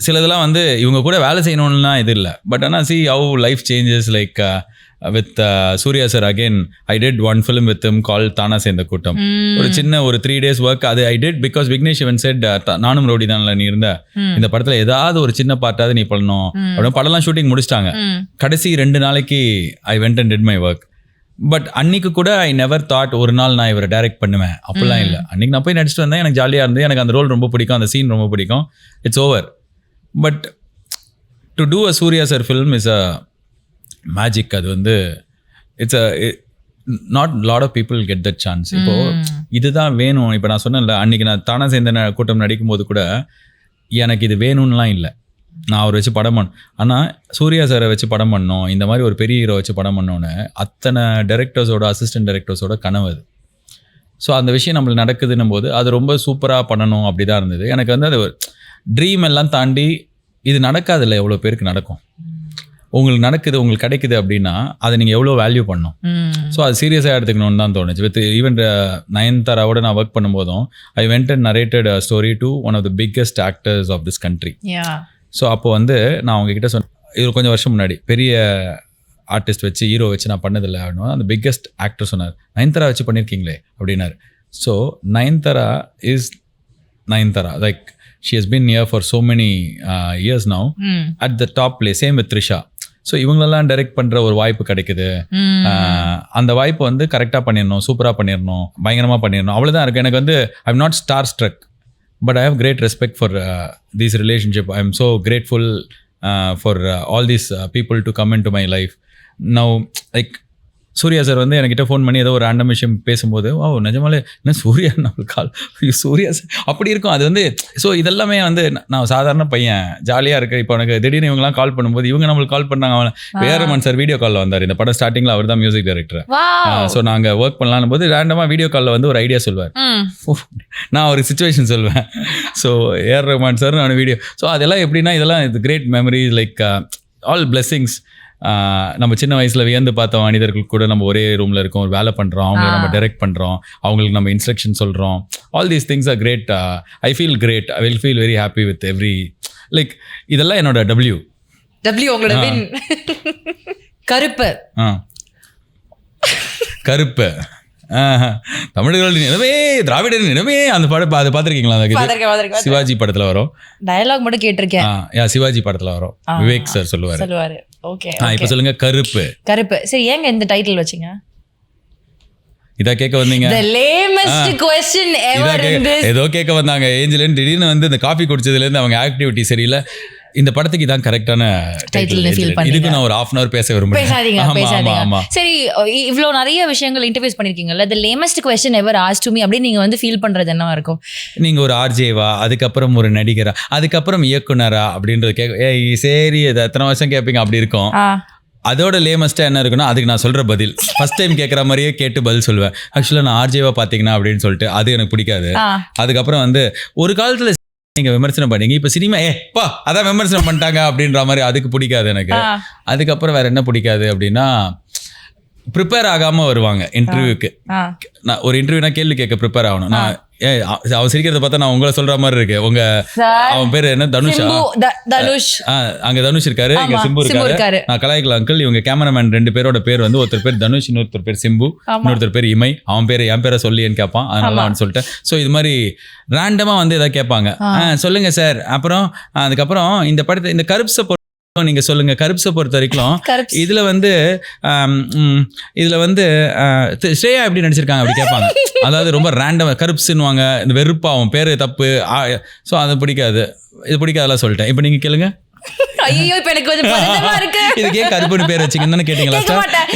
சிலதெல்லாம் வந்து இவங்க கூட வேலை செய்யணும்லாம் இது இல்லை. பட் ஆனால் see how life changes. Like with Surya sir again, I did one film with him called தானா சேர்ந்த கூட்டம். ஒரு சின்ன ஒரு 3 days work அது I did because Vignesh even said நானும் ரோடி தான்ல நீ இருந்த இந்த படத்தில் ஏதாவது ஒரு சின்ன பார்ட்டாவது நீ பண்ணணும் அப்படின்னு. படம்லாம் ஷூட்டிங் முடிச்சிட்டாங்க. கடைசி 2 நாளைக்கு I went and did my work. But அன்னைக்கு கூட ஐ நெவர் தாட் ஒரு நாள் நான் இவரை டைரக்ட் பண்ணுவேன் அப்படிலாம் இல்லை. அன்னைக்கு நான் போய் நடிச்சிட்டு வந்தேன், எனக்கு ஜாலியாக இருந்தது, எனக்கு அந்த ரோல் ரொம்ப பிடிக்கும், அந்த சீன் ரொம்ப பிடிக்கும், it's over. But to do a Suriya sir film is a magic. அது வந்து it's not lot of people get that chance. இப்போது இதுதான் வேணும். இப்போ நான் சொன்னேன்ல, அன்றைக்கி நான் தானா சேர்ந்த கூட்டம் நடிக்கும் போது கூட எனக்கு இது வேணும்லாம் இல்லை, நான் அவர் வச்சு படம் பண்ண. ஆனால் சூர்யா சாரை வச்சு படம் பண்ணோம், இந்த மாதிரி ஒரு பெரிய ஹீரோ வச்சு படம் பண்ணோன்னு அத்தனை டைரக்டர்ஸோட அசிஸ்டன்ட் டைரக்டர்ஸோட கனவு அது. ஸோ அந்த விஷயம் நம்மளுக்கு நடக்குதுன்னும் போது அது ரொம்ப சூப்பராக பண்ணணும் அப்படி தான் இருந்தது. எனக்கு வந்து அது ட்ரீம் எல்லாம் தாண்டி இது நடக்காதில்ல, எவ்வளோ பேருக்கு நடக்கும். உங்களுக்கு நடக்குது, உங்களுக்கு கிடைக்குது அப்படின்னா அதை நீங்கள் எவ்வளோ வேல்யூ பண்ணணும். ஸோ அது சீரியஸாக எடுத்துக்கணும்னு தான் தோணுச்சு. வித் ஈவன் நயன்தாராவோட நான் ஒர்க் பண்ணும்போதும் I went and narrated a story to one of the biggest actors of this country. So அப்போ வந்து நான் அவங்கக்கிட்ட சொன்னேன், இது கொஞ்சம் வருஷம் முன்னாடி, பெரிய ஆர்டிஸ்ட் வச்சு ஹீரோ வச்சு நான் பண்ணதில்லை அப்படின்னா அந்த பிக்கஸ்ட் ஆக்டர் சொன்னார், நயன்தாரா வச்சு பண்ணியிருக்கீங்களே அப்படின்னாரு. So Nayanthara is Nayanthara. Like she has been here for so many years now at the top place. Same with Trisha. So இவங்களெல்லாம் டைரக்ட் பண்ணுற ஒரு வாய்ப்பு கிடைக்குது. அந்த வாய்ப்பு வந்து கரெக்டாக பண்ணிடணும், சூப்பராக பண்ணிடணும், பயங்கரமாக பண்ணிடணும், அவ்வளோதான் இருக்குது. எனக்கு வந்து I am not starstruck, but I have great respect for this relationship. I am so grateful for all these people to come into my life. Now like Suriya sir வந்து என்கிட்ட ஃபோன் பண்ணி ஏதோ ஒரு ரேண்டம் விஷயம் பேசும்போது, ஓ நிஜமாலே என்ன சூர்யா நம்மளுக்கு கால், சூர்யா சார் அப்படி இருக்கும் அது வந்து. ஸோ இதெல்லாமே வந்து நான் சாதாரண பையன் ஜாலியாக இருக்கு. இப்போ எனக்கு திடீர்னு இவங்கலாம் கால் பண்ணும்போது இவங்க நம்மளுக்கு கால் பண்ணாங்க. அவன் வேறமன் சார் வீடியோ காலில் வந்தார் இந்த படம் ஸ்டார்டிங்கில், அவர் தான் மியூசிக் டைரக்டர். ஸோ நாங்கள் ஒர்க் பண்ணலான்னு போது ரேண்டமாக வீடியோ காலில் வந்து ஒரு ஐடியா சொல்லுவார், நான் ஒரு சுச்சுவேஷன் சொல்லுவேன். ஸோ ஏஆர் ரஹ்மான் சார் நான் வீடியோ. ஸோ அதெல்லாம் எப்படின்னா இதெல்லாம் இது great memories, like all blessings. நம்ம சின்ன வயசில் வியந்து பார்த்த மனிதர்கள் கூட நம்ம ஒரே ரூமில் இருக்கோம், ஒரு வேலை பண்ணுறோம், அவங்களை நம்ம டைரக்ட் பண்ணுறோம், அவங்களுக்கு நம்ம இன்ஸ்ட்ரக்ஷன் சொல்கிறோம். All these things are great. I feel great. I will feel very happy with every like. இதெல்லாம் என்னோட டபிள்யூ உங்களோட வின். கருப்பு கருப்பு தமிழர்கள் நினைவே திராவிடர் நினைவே அந்த படம் அதை பார்த்துருக்கீங்களா? அந்த சிவாஜி படத்துல வரும். டயலாக் மட்டும் கேட்டிருக்கேன். சிவாஜி படத்துல வரும். விவேக் சார் சொல்லுவாரு. ஓகே, இப்ப சொல்லுங்க. கருப்பு. சரி, ஏங்க இந்த டைட்டில் வச்சீங்க? இதா கேட்க வந்தீங்க? The lamest question ever in this. ஏதோ கேட்க வந்தாங்க ஏஞ்சலின். திடீர்னு வந்து இந்த காஃபி குடிச்சதுல இருந்து அவங்க ஆக்டிவிட்டி சரியில்லை. இந்த படத்துக்கு இதான் கரெக்டான டைட்டில். இதுக்கு நான் ஒரு half an hour பேச விரும்புறேன். பேசாதீங்க. சரி, இவ்ளோ நிறைய விஷயங்கள் interviews பண்ணிருக்கீங்கல்ல, the lamest question ever asked to me அப்படி நீங்க வந்து ஃபீல் பண்றது என்னவா இருக்கும்? நீங்க ஒரு ஆர்ஜேவா, அதுக்கப்புறம் ஒரு நடிகரா, அதுக்கப்புறம் இயக்குனரா அப்படின்றது சரி எத்தனை வருஷம் கேட்பீங்க அப்படி இருக்கும். அதோட லேமஸ்டா என்ன இருக்குன்னா அதுக்கு நான் சொல்ற பதில் ஃபர்ஸ்ட் டைம் கேட்குற மாதிரியே கேட்டு பதில் சொல்லுவேன். ஆக்சுவலாக நான் ஆர்ஜேவா பார்த்தீங்கன்னா அப்படின்னு சொல்லிட்டு அது எனக்கு பிடிக்காது. அதுக்கப்புறம் வந்து ஒரு காலத்தில் நீங்க விமர்சனம் பண்ணீங்க, இப்போ சினிமா அதான் விமர்சனம் பண்ணிட்டாங்க அப்படின்ற மாதிரி அதுக்கு பிடிக்காது எனக்கு. அதுக்கப்புறம் வேற என்ன பிடிக்காது அப்படின்னா ப்ரிப்பேர் ஆகாமல் வருவாங்க இன்டர்வியூக்கு. நான் ஒரு இன்டர்வியூனா கேள்வி கேட்க ப்ரிப்பேர் ஆகணும். நான் அவன் சிரிக்கிறத பார்த்தா நான் உங்களை சொல்ற மாதிரி இருக்கு. அவன் பேரு என்ன? தனுஷ். அங்க தனுஷ் இருக்காரு, இங்க சிம்பு இருக்காரு. நான் கலாய்க்கல அங்கிள். இவங்க கேமராமேன் 2 பேரோட பேர் வந்து ஒருத்தர் பேர் தனுஷ், இன்னொருத்தர் பேர் சிம்பு, இன்னொருத்தர் பேர் இமை. அவன் பேரு என் பேரை சொல்லின்னு கேட்பான், அதனால அவன் சொல்லிட்டேன். ஸோ இது மாதிரி ரேண்டமா வந்து எதாவது கேட்பாங்க. சொல்லுங்க சார். அப்புறம் அதுக்கப்புறம் இந்த படத்தை இந்த கருப்ஸை நீங்க சொல்லுங்க. கருப்ஸை பொறுத்த வரைக்கும் இதுல வந்து ஸ்ரேயா எப்படி நடிச்சிருக்காங்க அப்படி கேட்பாங்க. அதாவது ரொம்ப ரேண்டம் கருப்ஸ்னுவாங்க. இந்த வெறுப்பாவும் பேரு தப்பு. ஸோ அது பிடிக்காது. இது பிடிக்காதெல்லாம் சொல்லிட்டேன். இப்போ நீங்க கேளுங்க. ஐயோ, இப்ப எனக்கு கொஞ்சம் பதட்டமா இருக்கு. இதுக்கே கருப்புன்னு பேர் வச்சீங்கன்னு கேட்டீங்களா?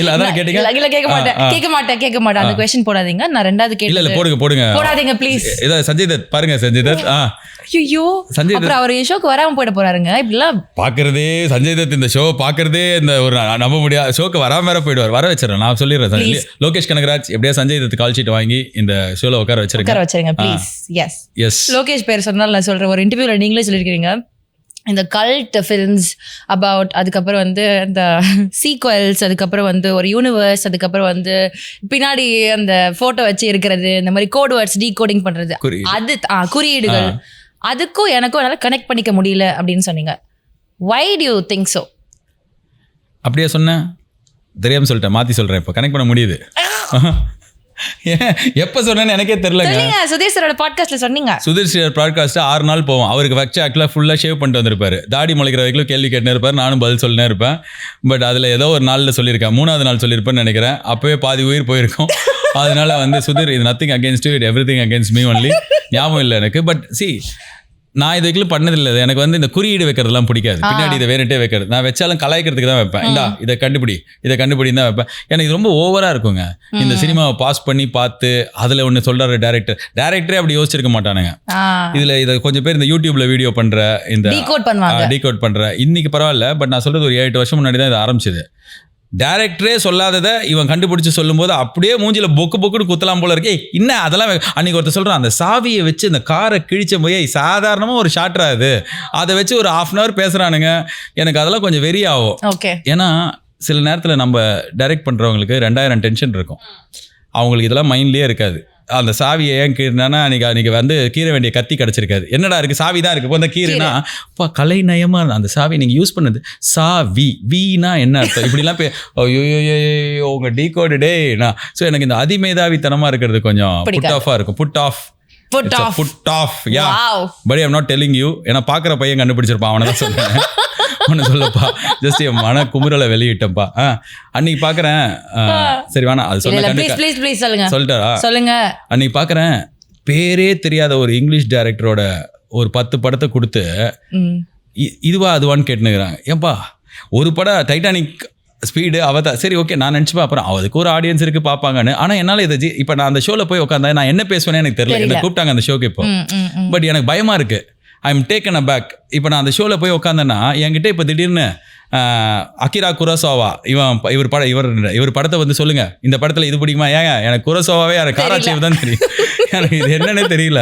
இல்ல அதான் கேட்டீங்க. இல்ல கேட்க மாட்டேன். அந்த क्वेश्चன் போடாதீங்க. நான் ரெண்டாவது கேள்வி. இல்ல போடாதீங்க ப்ளீஸ். ஏதோ சஞ்சய் தத் பாருங்க. சஞ்சய் தத் ஐயோ, அப்புறம் அவர் இந்த ஷோக்கு வராம போயிட போறாருங்க. இப்படிலாம் பாக்குறதே சஞ்சய் தத் இந்த ஷோ பாக்குறதே இந்த ஒரு நம்ப முடியாது. ஷோக்கு வராம வேற போயிடுவார். வர வச்சிடறேன், நான் சொல்லிடுறேன். லோகேஷ் கனகராஜ் எப்படியா சஞ்சய் தத் கால் ஷீட் வாங்கி இந்த ஷோல உட்கார வச்சிருங்க ப்ளீஸ். எஸ் லோகேஷ் பேர் சொன்னாலும் நான் சொல்றேன். ஒரு இன்டர்வியூல நீங்களே சொல்லிருக்கீங்க இந்த கல்ட் ஃபிலிம்ஸ் அபவுட், அதுக்கப்புறம் வந்து இந்த சீக்வல்ஸ், அதுக்கப்புறம் வந்து ஒரு யூனிவர்ஸ், அதுக்கப்புறம் வந்து பின்னாடி அந்த ஃபோட்டோ வச்சு இருக்கிறது, இந்த மாதிரி கோட் வேர்ட்ஸ் டீகோடிங் பண்ணுறது, அது குறியீடுகள், அதுக்கும் எனக்கும் என்னால் கனெக்ட் பண்ணிக்க முடியல அப்படின்னு சொன்னீங்க. Why do you think so? அப்படியே சொன்னேன், தெரியாமல் சொல்லிட்டேன், மாற்றி சொல்கிறேன். இப்போ கனெக்ட் பண்ண முடியுது. எப்போ சொன்னேன்னு எனக்கே தெரியலங்க. சுதீர் சாரோட பாட்காஸ்ட்ல சொன்னீங்க. சுதீர் சார் பாட்காஸ்ட் 6 நாள் போவோம். அவருக்கு வச்சு ஆக்சுவலாக ஃபுல்லாக ஷேவ் பண்ணிட்டு வந்திருப்பாரு. தாடி முளைக்கிற வரைக்கும் கேள்வி கேட்டுனே இருப்பார், நானும் பதில் சொல்லினே இருப்பேன். பட் அதில் ஏதோ ஒரு நாளில் சொல்லியிருக்கேன், 3ஆவது நாள் சொல்லியிருப்பேன்னு நினைக்கிறேன். அப்போவே பாதி உயிர் போயிருக்கும். அதனால வந்து சுதீர், இது nothing against you, it everything against me only. ஞாபகம் இல்லை எனக்கு. பட் சி, நான் இதுக்குள்ள பண்ணதில்லை. எனக்கு வந்து இந்த குறியீடு வைக்கிறதுலாம் பிடிக்காது. பின்னாடி இதை வேணுட்டே வைக்கிறது. நான் வச்சாலும் கலாய்க்கிறதுக்கு தான் வைப்பேன். இதை கண்டுபிடி தான் வைப்பேன். எனக்கு ரொம்ப ஓவராக இருக்குங்க. இந்த சினிமாவை பாஸ் பண்ணி பார்த்து அதில் ஒன்று சொல்கிற டேரக்டரே அப்படி யோசிச்சிருக்க மாட்டானுங்க. இதை கொஞ்சம் பேர் இந்த யூடியூப்ல வீடியோ பண்ணுற, இந்த டீகோட் பண்ணுற, இன்னைக்கு பரவாயில்ல. பட் நான் சொல்கிறது ஒரு 7-8 வருஷம் முன்னாடி தான் இது ஆரம்பிச்சது. டேரக்டரே சொல்லாததை இவன் கண்டுபிடிச்சு சொல்லும்போது அப்படியே மூஞ்சில பொக்குன்னு குத்தலாம் போல இருக்கே. இன்னும் அதெல்லாம் அன்னைக்கு ஒருத்தர் சொல்கிறான், அந்த சாவியை வச்சு இந்த காரை கிழிச்ச போய் சாதாரணமாக ஒரு ஷாட்ரா அது, அதை வச்சு ஒரு 1/2 hour பேசுகிறானுங்க. எனக்கு அதெல்லாம் கொஞ்சம் வெறி ஆகும். ஏன்னா சில நேரத்தில் நம்ம டைரக்ட் பண்ணுறவங்களுக்கு 2000 டென்ஷன் இருக்கும். அவங்களுக்கு இதெல்லாம் மைண்ட்லேயே இருக்காது. அந்த சாவியை ஏன் கீறினா அன்றைக்கி வந்து கீற வேண்டிய கத்தி கிடச்சிருக்காது. என்னடா இருக்குது, சாவி தான் இருக்குது. இப்போ அந்த கீரைனா இப்போ கலைநயமாக அந்த சாவி நீங்கள் யூஸ் பண்ணது வீணா என்ன அர்த்தம், இப்படிலாம் ஐயோ உங்கள் டீகோடு டேனா. ஸோ எனக்கு இந்த அதிமேதாவித்தனமாக இருக்கிறது கொஞ்சம் புட் ஆஃபாக இருக்கும். Put off yeah, but I'm not telling you. ஏன்னா பார்க்குற பையன் கண்டுபிடிச்சிருப்பான், அவனை தான் சொல்கிறேன். ஒன்று சொல்லப்பா, ஜஸ்ட் என் மன குமுறலை வெளியிட்டப்பா. அன்னைக்கு பார்க்குறேன், சரி வேணா அது சொல்லிட்டாரா சொல்லுங்க. அன்னைக்கு பார்க்குறேன், பேரே தெரியாத ஒரு இங்கிலீஷ் டைரக்டரோட ஒரு 10 படத்தை கொடுத்து இதுவா அதுவான்னு கேட்டுனுக்குறாங்க. ஏன்பா ஒரு படம் டைட்டானிக் ஸ்பீடு அவதான், சரி ஓகே நான் நினச்சிப்பேன். அப்புறம் அதுக்கு ஒரு ஆடியன்ஸ் இருக்குது பார்ப்பாங்கன்னு. ஆனால் என்னால் இதை இப்போ நான் அந்த ஷோவில் போய் உட்காந்தேன், நான் என்ன பேசுவேன்னு எனக்கு தெரியல. என்ன கூப்பிட்டாங்க அந்த ஷோக்கு இப்போ, பட் எனக்கு பயமாக இருக்குது. I am taken aback. இப்போ நான் அந்த ஷோவில் போய் உட்காந்தேன்னா என்கிட்ட இப்போ திடீர்னு அகிரா குரோசாவா இவர் படத்தை வந்து சொல்லுங்க, இந்த படத்தில் இது பிடிக்குமா? ஏங்க எனக்கு குரோசாவாவே காராச்சேவ் தான் தெரியும். எனக்கு இது என்னன்னே தெரியல.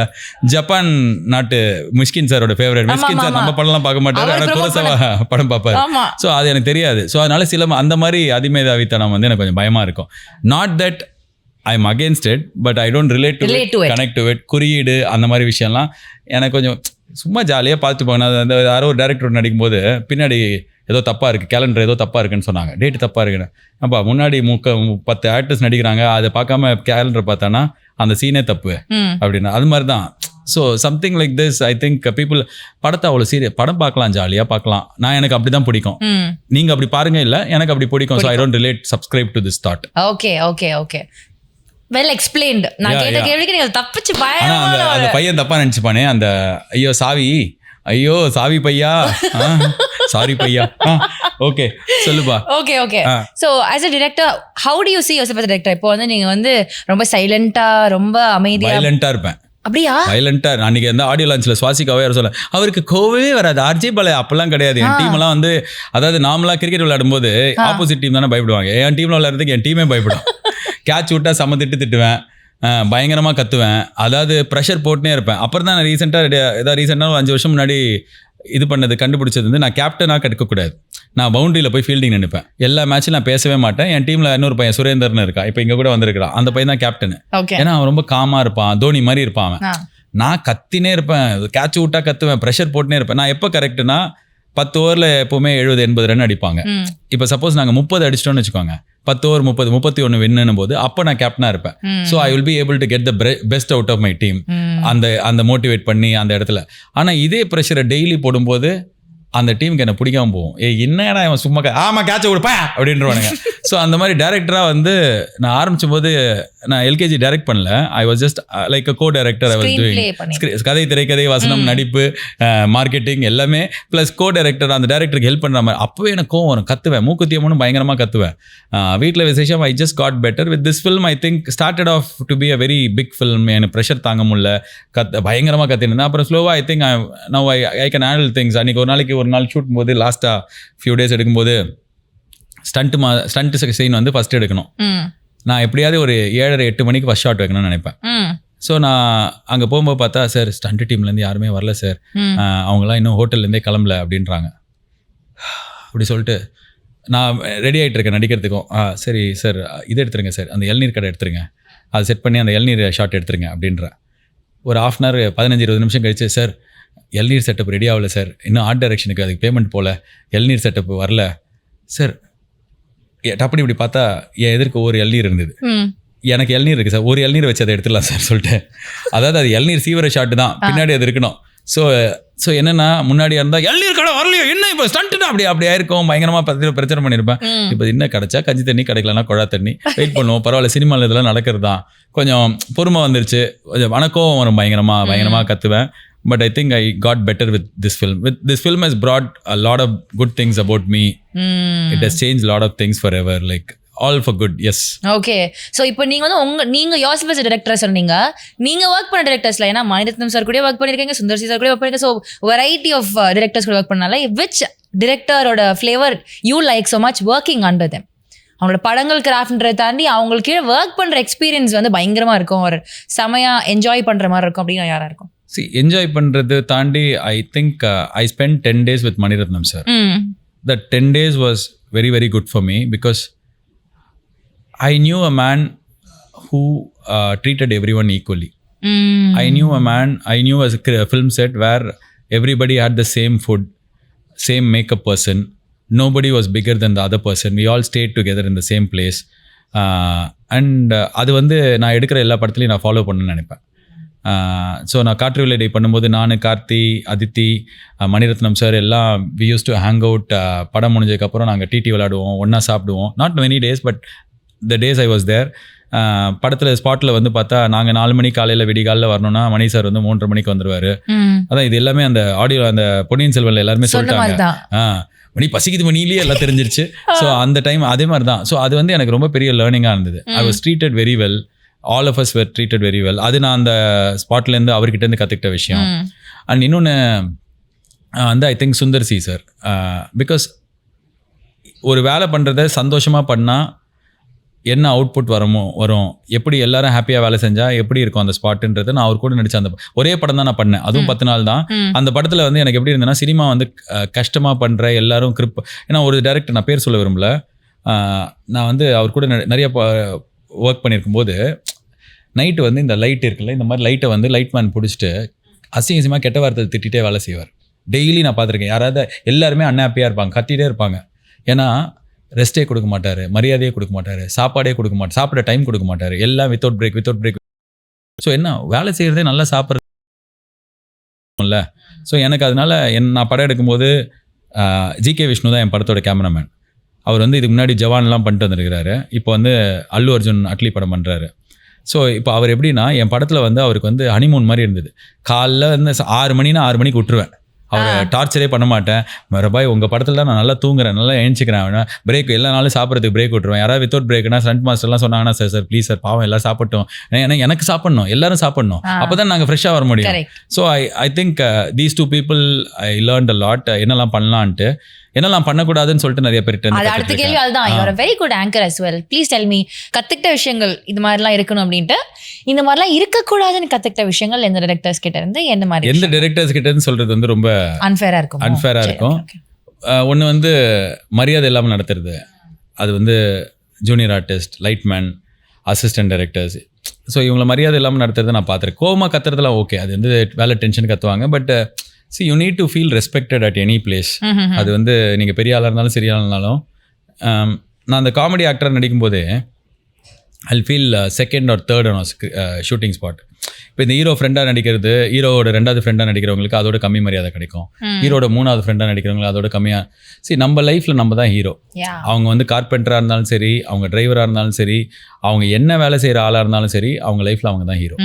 ஜப்பான் நாட்டு மிஸ்கின் சாரோட ஃபேவரட். மிஸ்கின் சார் நம்ம படம்லாம் பார்க்க மாட்டாரு, ஆனால் குரோசாவா படம் பார்ப்பாரு. ஸோ அது எனக்கு தெரியாது. ஸோ அதனால சில அந்த மாதிரி அதிமேதாவித்தனம் வந்து எனக்கு கொஞ்சம் பயமாக இருக்கும். Not that I am against it, but I don't relate to it, connect to it. குறியீடு அந்த மாதிரி விஷயம்லாம் எனக்கு கொஞ்சம் சும்மா ஜாலியாக பார்த்து போங்க. அந்த யாரோ ஒரு டேரக்டர் நடிக்கும்போது பின்னாடி ஏதோ தப்பாக இருக்குது, கேலண்டர் ஏதோ தப்பாக இருக்குன்னு சொன்னாங்க, டேட்டு தப்பாக இருக்குன்னு. அப்பா முன்னாடி 10 ஆக்டர்ஸ் நடிக்கிறாங்க, அதை பார்க்காம கேலண்டர் பார்த்தானா அந்த சீனே தப்பு அப்படின்னா அது மாதிரி தான். So something like this I think people படத்தை அவ்வளோ படம் பார்க்கலாம், ஜாலியாக பார்க்கலாம். எனக்கு அப்படி தான் பிடிக்கும். நீங்கள் அப்படி பாருங்க, இல்லை எனக்கு அப்படி பிடிக்கும். So I don't relate subscribe to this thought. Okay okay okay, well explained. நான் கேட்ட கேள்விக்கு நீங்கள் தப்பிச்சு ஆனால் அந்த பையன் தப்பாக நினச்சிப்பானே, அந்த ஐயோ சாவி பையா சாரி பையா. ஓகே சொல்லுப்பா. Okay okay. So as a director how do you see yourself as a director? இப்போ வந்து நீங்கள் வந்து ரொம்ப சைலண்டாக ரொம்ப அமைதியாக வயலண்ட்டாக இருப்பேன். அப்படியா? வயலண்டா. அன்னைக்கு எந்த ஆடியோ லான்ச்சில் சுவாசிக்காவே சொல்ல அவருக்கு கோவமே வராது. ஆர்ஜி பாலே அப்பெல்லாம் கிடையாது. என் டீம் எல்லாம் வந்து அதாவது நார்மலாக கிரிக்கெட் விளையாடும் போது ஆப்போசிட் டீம் தானே பயப்படுவாங்க. என் டீம்ல விளையாடுறதுக்கு என் டீமே பயப்படும். கேட்ச் விட்டா செம்ம திட்டுவேன், பயங்கரமாக கத்துவேன். அதாவது ப்ரெஷர் போட்டுனே இருப்பேன். அப்புறம் தான் ரீசெண்டாக ஒரு 5 வருஷம் முன்னாடி இது பண்ணது கண்டுபிடிச்சது வந்து நான் கேப்டனாக கெடுக்கக்கூடாது. நான் பவுண்டரியில் போய் ஃபீல்டிங் நினைப்பேன். எல்லா மேட்சும் நான் பேசவே மாட்டேன். என் டீமில் இன்னொரு பையன் சுரேந்தர்னு இருக்கா, இப்போ இங்கே கூட வந்திருக்கிறான். அந்த பையன் தான் கேப்டன். ஏன்னா அவன் ரொம்ப காமாக இருப்பான், தோனி மாதிரி இருப்பான் அவன். நான் கத்தினே இருப்பேன், கேட்ச் விட்டா கத்துவேன், ப்ரெஷர் போட்டுனே இருப்பேன். நான் எப்போ கரெக்டுனா 10 ஓவரில் எப்போவுமே 70-80 ரன் அடிப்பாங்க. இப்போ சப்போஸ் நாங்கள் 30 அடிச்சிட்டோம்னு வச்சுக்கோங்க, 10 ஓவர் 31 வின்னும் போது அப்போ நான் கேப்டனாக இருப்பேன். So I will be able to get the best out of my team. அந்த மோட்டிவேட் பண்ணி அந்த இடத்துல. ஆனால் இதே ப்ரெஷரை டெய்லி போடும்போது அந்த டீமுக்கு என்ன பிடிக்காம போகும். என்னடா இவன் சும்மா கேட்ச கொடுப்பா அப்படின்றவானுங்க. ஸோ அந்த மாதிரி டேரக்டராக வந்து நான் ஆரம்பிச்சும் போது நான் எல்கேஜி டைரக்ட் பண்ணல. I was just like a co director. I was doing கதை, திரைக்கதை, வசனம், நடிப்பு, மார்க்கெட்டிங் எல்லாமே ப்ளஸ் கோ டைரக்டர். அந்த டேரக்டருக்கு ஹெல்ப் பண்ணுற மாதிரி. அப்போவே எனக்கு கோவம் வரும், கத்துவேன், மூக்குத்தியமுன்னு பயங்கரமாக கத்துவேன். வீட்டில் விசேஷம். I just got better with this film. I think started off to be a very big film. எனக்கு ப்ரெஷர் தாங்க முடியல, பயங்கரமாக கத்திருந்தேன். அப்புறம் ஸ்லோவாக I think I can handle things. அன்றைக்கி ஒரு நாள் ஷூட் போது லாஸ்ட்டாக ஃபியூ டேஸ் எடுக்கும்போது ஸ்டண்ட் சீன் வந்து ஃபர்ஸ்ட் எடுக்கணும். நான் எப்படியாவது ஒரு 7:30-8 மணிக்கு ஃபர்ஸ்ட் ஷாட் வைக்கணும்னு நினைப்பேன். ஸோ நான் அங்கே போகும்போது பார்த்தா, சார் ஸ்டண்ட் டீம்லேருந்து யாருமே வரல சார், அவங்களாம் இன்னும் ஹோட்டல்லேருந்தே கிளம்பல அப்படின்றாங்க. அப்படி சொல்லிட்டு நான் ரெடி ஆகிட்டு இருக்கேன் நடிக்கிறதுக்கும். சரி சார் இது எடுத்துருங்க சார், அந்த இளநீர் கடை எடுத்துருங்க, அதை செட் பண்ணி அந்த இளநீர் ஷாட் எடுத்துருங்க அப்படின்ற. ஒரு 1/2 hour 15-20 நிமிஷம் கழிச்சு, சார் இளநீர் செட்டப் ரெடி ஆகலை சார், இன்னும் ஆர்ட் டைரக்ஷனுக்கு அதுக்கு பேமெண்ட் போகல, இளநீர் செட்டப் வரல சார். டப்படி இப்படி பார்த்தா என் எதிர்க்கு ஒரு இளநீர் இருந்தது. எனக்கு இளநீர் இருக்குது சார், ஒரு இளநீர் வச்சு அதை எடுத்துடலாம் சார் சொல்லிட்டு. அதாவது அது இளநீர் சீவர ஷாட்டு தான், பின்னாடி அது இருக்கணும். ஸோ என்னென்னா முன்னாடி இருந்தால் இளநீர் கடை வரலையோ என்ன இப்போ ஸ்டண்ட்டுனா அப்படி ஆயிருக்கும், பயங்கரமாக பிரச்சனை பண்ணியிருப்பேன். இப்போ என்ன கிடைச்சா கஞ்சி தண்ணி, கிடைக்கலன்னா குழா தண்ணி, வெயிட் பண்ணுவோம், பரவாயில்ல, சினிமாவில் இதெல்லாம் நடக்கிறது தான். கொஞ்சம் பொறுமை வந்துருச்சு, கொஞ்சம் வணக்கம் வரும், பயங்கரமாக கற்றுவேன். But I think I got better with this film. This film has brought a lot of good things about me. It has changed a lot of things forever. Like all for good. Yes. Okay. So இப்போ நீங்க வந்து நீங்க yourself as a director சொன்னீங்க. நீங்க ஒர்க் பண்ண directorsல ஏன்னா மணிரத்னம் சார் கூட ஒர்க் பண்ணிருக்கீங்க, சுந்தர் சி சார் கூட ஒர்க் பண்ணிருக்கீங்க. So variety of directors கூட ஒர்க் பண்ணனால which director-ஓட flavor you like so much working under them? அவங்களோட படங்கள் கிராஃப்ட்ன்றதை தாண்டி அவங்களுக்கு கீழே ஒர்க் பண்ணுற எக்ஸ்பீரியன்ஸ் வந்து பயங்கரமாக இருக்கும், ஒரு செமையாக என்ஜாய் பண்ணுற மாதிரி இருக்கும் அப்படின்னு யாராக இருக்கும்? என்ஜாய் பண்ணுறது தாண்டி ஐ think I spend 10 days with Manirathnam sir. That 10 days was very very good for me because I knew a man who treated everyone equally. I knew as a film set where everybody had the same food, same makeup person. Nobody was bigger than the other person. We all stayed together in the same place. And அது வந்து நான் எடுக்கிற எல்லா படத்துலையும் நான் ஃபாலோ பண்ணணும்னு நினைப்பேன். ஸோ நான் காற்று விளையாடி பண்ணும்போது நான், கார்த்தி, அதித்தி, மணிரத்னம் சார் எல்லாம் we used to hang out. படம் முடிஞ்சதுக்கப்புறம் நாங்கள் டிடி விளையாடுவோம், ஒன்றா சாப்பிடுவோம். Not many days but the days I was there. படத்தில் ஸ்பாட்டில் வந்து பார்த்தா நாங்கள் 4 மணி காலையில் விடிகாலில் வரணும்னா மணி சார் வந்து 3:30 மணிக்கு வந்துடுவார். அதான் இது எல்லாமே அந்த ஆடியோ, அந்த பொன்னியின் செல்வனில் எல்லாருமே சொல்லிட்டாங்க. மணி பசிக்குது, மணிலேயே எல்லாம் தெரிஞ்சிருச்சு. ஸோ அந்த டைம் அதே மாதிரி தான். ஸோ அது வந்து எனக்கு ரொம்ப பெரிய லேர்னிங்காக இருந்தது. I was treated very well. All of us were treated very well. அது நான் அந்த ஸ்பாட்லேருந்து அவர்கிட்டேருந்து கற்றுக்கிட்ட விஷயம். அண்ட் இன்னொன்று வந்து I think Sundar C sir. Because ஒரு வேலை பண்ணுறத சந்தோஷமாக பண்ணால் என்ன அவுட்புட் வரும், எப்படி எல்லாரும் ஹாப்பியாக வேலை செஞ்சால் எப்படி இருக்கும் அந்த ஸ்பாட்டுன்றது நான் அவர் கூட நடித்த அந்த ஒரே படம் தான் நான் பண்ணேன். அதுவும் 10 நாள் தான். அந்த படத்தில் வந்து எனக்கு எப்படி இருந்ததுன்னா, சினிமா வந்து கஷ்டமாக பண்ணுற எல்லாரும் ஏன்னா ஒரு டைரக்டர், நான் பேர் சொல்ல விரும்பல, நான் வந்து அவர் கூட நிறைய ஒர்க் பண்ணியிருக்கும் போது நைட்டு வந்து இந்த லைட் இருக்குல்ல, இந்த மாதிரி லைட்டை வந்து லைட் மேன் பிடிச்சிட்டு அசிங்கமாக கெட்ட வார்த்தை திட்டிகிட்டே வேலை செய்வார். டெய்லி நான் பார்த்துருக்கேன். யாராவது எல்லாருமே அன்ஹாப்பியாக இருப்பாங்க, கத்திட்டே இருப்பாங்க. ஏன்னா ரெஸ்ட்டே கொடுக்க மாட்டார், மரியாதையே கொடுக்க மாட்டார், சாப்பாடே கொடுக்க மாட்டார், சாப்பிட டைம் கொடுக்க மாட்டார், எல்லாம் வித்தவுட் பிரேக். ஸோ என்ன வேலை செய்கிறதே நல்லா சாப்பிட்றதுல. ஸோ எனக்கு அதனால நான் படம் எடுக்கும்போது ஜிகே விஷ்ணு தான் என் படத்தோட கேமராமேன். அவர் வந்து இதுக்கு முன்னாடி ஜவான்லாம் பண்ணிட்டு வந்துருக்கிறாரு. இப்போ வந்து அல்லு அர்ஜுன் அட்லி படம் பண்ணுறாரு. ஸோ இப்போ அவர் எப்படின்னா என் படத்தில் வந்து அவருக்கு வந்து ஹனிமூன் மாதிரி இருந்தது. காலைல வந்து 6 மணினா 6 மணிக்கு விட்டுருவேன். அவரை டார்ச்சரே பண்ண மாட்டேன். ரபாய் உங்கள் படத்தில் தான் நான் நல்லா தூங்குறேன், நல்லா எழுச்சிக்கிறேன், பிரேக் எல்லா நாளும் சாப்பிட்றதுக்கு பிரேக் விட்டுருவேன். யாராவது வித்தவுட் பிரேக்னா ஸ்டண்ட் மாஸ்டர்லாம் சொன்னாங்கன்னா சார் ப்ளீஸ் சார் பாவம் எல்லாம் சாப்பிட்டோம், ஏன்னா எனக்கு சாப்பிடணும், எல்லாரும் சாப்பிடணும், அப்போ தான் நாங்கள் ஃப்ரெஷ்ஷாக வர முடியும். So I think these 2 people I learnt a lot. என்னெல்லாம் பண்ணலான்ட்டு, என்னெல்லாம் பண்ணக்கூடாதுன்னு சொல்லிட்டு நிறைய பேர்கிட்ட. அடுத்த கேள்வி அதுதான். You are a very good anchor as well. Please tell me, கற்றுக்கிட்ட விஷயங்கள் இது மாதிரிலாம் இருக்கணும் அப்படின்ட்டு, இந்த மாதிரிலாம் இருக்கக்கூடாதுன்னு கற்றுக்கிட்ட விஷயங்கள் எந்த டைரக்டர்ஸ் கிட்ட இருந்து, எந்த மாதிரி எந்த டைரக்டர்ஸ் கிட்ட இருந்து சொல்கிறது வந்து ரொம்ப அன்ஃபேராக இருக்கும். ஒன்று வந்து மரியாதை இல்லாமல் நடத்துறது. அது வந்து junior artist, lightman, assistant directors. So இவங்கள மரியாதை இல்லாமல் நடத்துறதை நான் பார்த்துருக்கேன். கோவமாக கத்துறதுலாம் ஓகே, அது வந்து வேலை டென்ஷன் கத்துவாங்க. But see you need to feel respected at any place. அது வந்து நீங்கள் பெரிய ஆளாக இருந்தாலும் சரியா இருந்தாலும். நான் அந்த காமெடி ஆக்டராக நடிக்கும்போதே I'll feel second or third on shooting spot. இப்போ இந்த ஹீரோ ஃப்ரெண்டாக நடிக்கிறது, ஹீரோவோட 2வது ஃப்ரெண்டாக நடிக்கிறவங்களுக்கு அதோட கம்மி மரியாதை கிடைக்கும். ஹீரோட 3வது ஃப்ரெண்டாக நடிக்கிறவங்களுக்கு அதோட கம்மியாக. நம்ம லைஃப்பில் நம்ம தான் ஹீரோ. அவங்க வந்து கார்பெண்டராக இருந்தாலும் சரி, அவங்க டிரைவராக இருந்தாலும் சரி, அவங்க என்ன வேலை செய்கிற ஆளாக இருந்தாலும் சரி, அவங்க லைஃப்பில் அவங்க தான் ஹீரோ.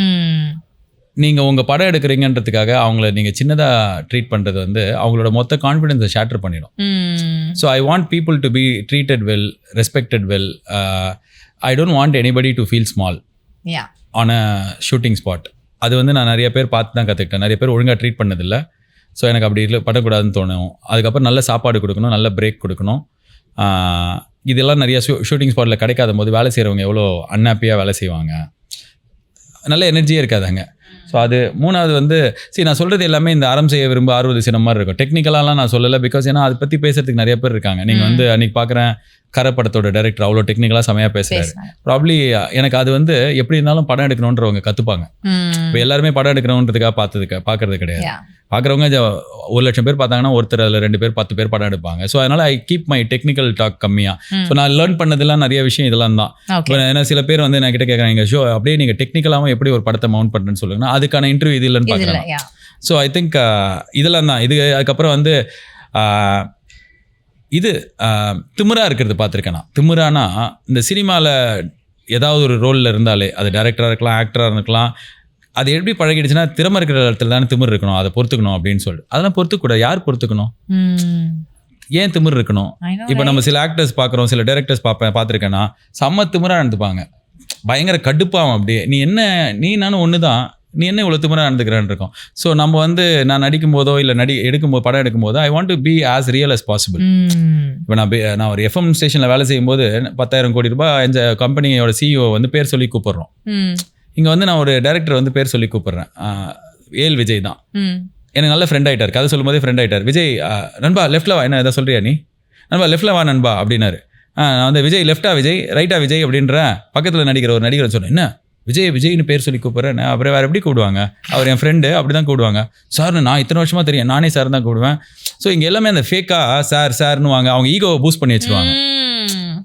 நீங்கள் உங்கள் படம் எடுக்கிறீங்கன்றதுக்காக அவங்கள நீங்கள் சின்னதாக ட்ரீட் பண்ணுறது வந்து அவங்களோட மொத்த கான்ஃபிடென்ஸை ஷேட்டர் பண்ணிடும். So I want people to be treated well, respected well. I don't want anybody to feel small on a shooting spot. அது வந்து நான் நிறைய பேர் பார்த்து தான் கற்றுக்கிட்டேன். நிறைய பேர் ஒழுங்காக ட்ரீட் பண்ணதில்லை. ஸோ எனக்கு அப்படி இல்லை, படக்கூடாதுன்னு தோணும். அதுக்கப்புறம் நல்ல சாப்பாடு கொடுக்கணும், நல்ல பிரேக் கொடுக்கணும். இதெல்லாம் நிறைய ஷூட்டிங் ஸ்பாட்டில் கிடைக்காத போது வேலை செய்கிறவங்க எவ்வளோ அன்ஹாப்பியாக வேலை செய்வாங்க, நல்ல எனர்ஜியே இருக்காதாங்க. ஸோ அது 3வது வந்து நான் சொல்கிறது எல்லாமே இந்த அறம் செய்ய விரும்ப 60 சினம் மாதிரி இருக்கும். டெக்னிக்கலாலாம் நான் சொல்லலை, பிகாஸ் ஏன்னா அதை பற்றி பேசுறதுக்கு நிறைய பேர் இருக்காங்க. நீங்கள் வந்து அன்றைக்கி பார்க்குறேன் கரை படத்தோட டைரக்டர் அவ்வளோ டெக்னிக்கலாக செமையாக பேசுகிறாரு. ப்ராப்ளி எனக்கு அது வந்து எப்படி இருந்தாலும் படம் எடுக்கணுன்றவங்க கற்றுப்பாங்க. இப்போ எல்லாருமே படம் எடுக்கணுன்றதுக்காக பார்க்கறது கிடையாது. பார்க்குறவங்க 1,00,000 பேர் பார்த்தாங்கன்னா ஒருத்தர் அதில் 2 பேர் 10 பேர் படம் எடுப்பாங்க. ஸோ அதனால் I keep my technical talk கம்மியாக. ஸோ நான் லேர்ன் பண்ணதெல்லாம் நிறைய விஷயம் இதெல்லாம் தான். ஏன்னா சில பேர் வந்து நான் கிட்ட கேட்குறாங்க, ஷோ அப்படியே நீங்கள் டெக்னிக்கலாகவும் எப்படி ஒரு படத்தை மவுண்ட் பண்ணுறேன்னு சொல்லுங்கன்னா அதுக்கான இன்டர்வியூ இது இல்லைன்னு பார்க்குறாங்க. ஸோ ஐ திங்க் இதெல்லாம் தான் இது. அதுக்கப்புறம் வந்து இது திமிரா இருக்கிறது பார்த்துருக்கேன் நான். திமிரானா இந்த சினிமாவில் ஏதாவது ஒரு ரோலில் இருந்தாலே, அது டைரக்டராக இருக்கலாம், ஆக்டராக இருக்கலாம், அது எப்படி பழகிடுச்சுன்னா திறமை இருக்கிற இடத்துல தானே திமிர் இருக்கணும், அதை பொறுத்துக்கணும் அப்படின்னு சொல்லிட்டு. அதெல்லாம் பொறுத்துக்கூடாது. யார் பொறுத்துக்கணும்? ஏன் திமிர் இருக்கணும்? இப்போ நம்ம சில ஆக்டர்ஸ் பார்க்குறோம், சில டைரக்டர்ஸ் பார்த்துருக்கேன்னா செம்ம திமிராக நடந்துப்பாங்க, பயங்கர கடுப்பாகும். அப்படியே நீ நானும் ஒன்று தான், நீ என்ன இவ்வளோ திமிராக நடந்துக்கிறான்னு இருக்கும். ஸோ நம்ம வந்து நான் நடிக்கும் போதோ இல்லை எடுக்கும்போது படம் எடுக்கும்போதோ I want to be as real as possible. இப்போ நான் ஒரு எஃப்எம் ஸ்டேஷனில் வேலை செய்யும்போது 10,000 கோடி ரூபாய் இந்த கம்பெனியோட சிஇஓ வந்து பேர் சொல்லி கூப்பிட்றோம். இங்கே வந்து நான் ஒரு டைரக்டர் வந்து பேர் சொல்லி கூப்பிட்றேன். ஏல் விஜய் தான் எனக்கு நல்ல ஃப்ரெண்ட் ஆகிட்டார். கதை சொல்லும் போதே ஃப்ரெண்ட் ஆகிட்டார். விஜய் நண்பா லெஃப்ட்டில் வா, என்ன எதாவது சொல்கிறியா நீ? நண்பா லெஃப்ட்டில் வா நண்பா அப்படின்னாரு. நான் வந்து விஜய் லெஃப்டா விஜய் ரைட்டா விஜய் அப்படின்ற பக்கத்தில் நடிக்கிற ஒரு நடிகரை சொன்னேன். என்ன விஜய்னு பேர் சொல்லி கூப்பிட்றேன், அப்புறம் வேறு எப்படி கூப்பிடுவாங்க? அவர் என் ஃப்ரெண்டு, அப்படி தான் கூப்பிடுவாங்க. சார்னு நான் இத்தனை வருஷமாக தெரியும், நானே சார் தான் கூப்பிடுவேன். ஸோ இங்கே எல்லாமே அந்த ஃபேக்காக சார்னு வாங்க, அவங்க ஈகோவை பூஸ்ட் பண்ணி வச்சுருவாங்க.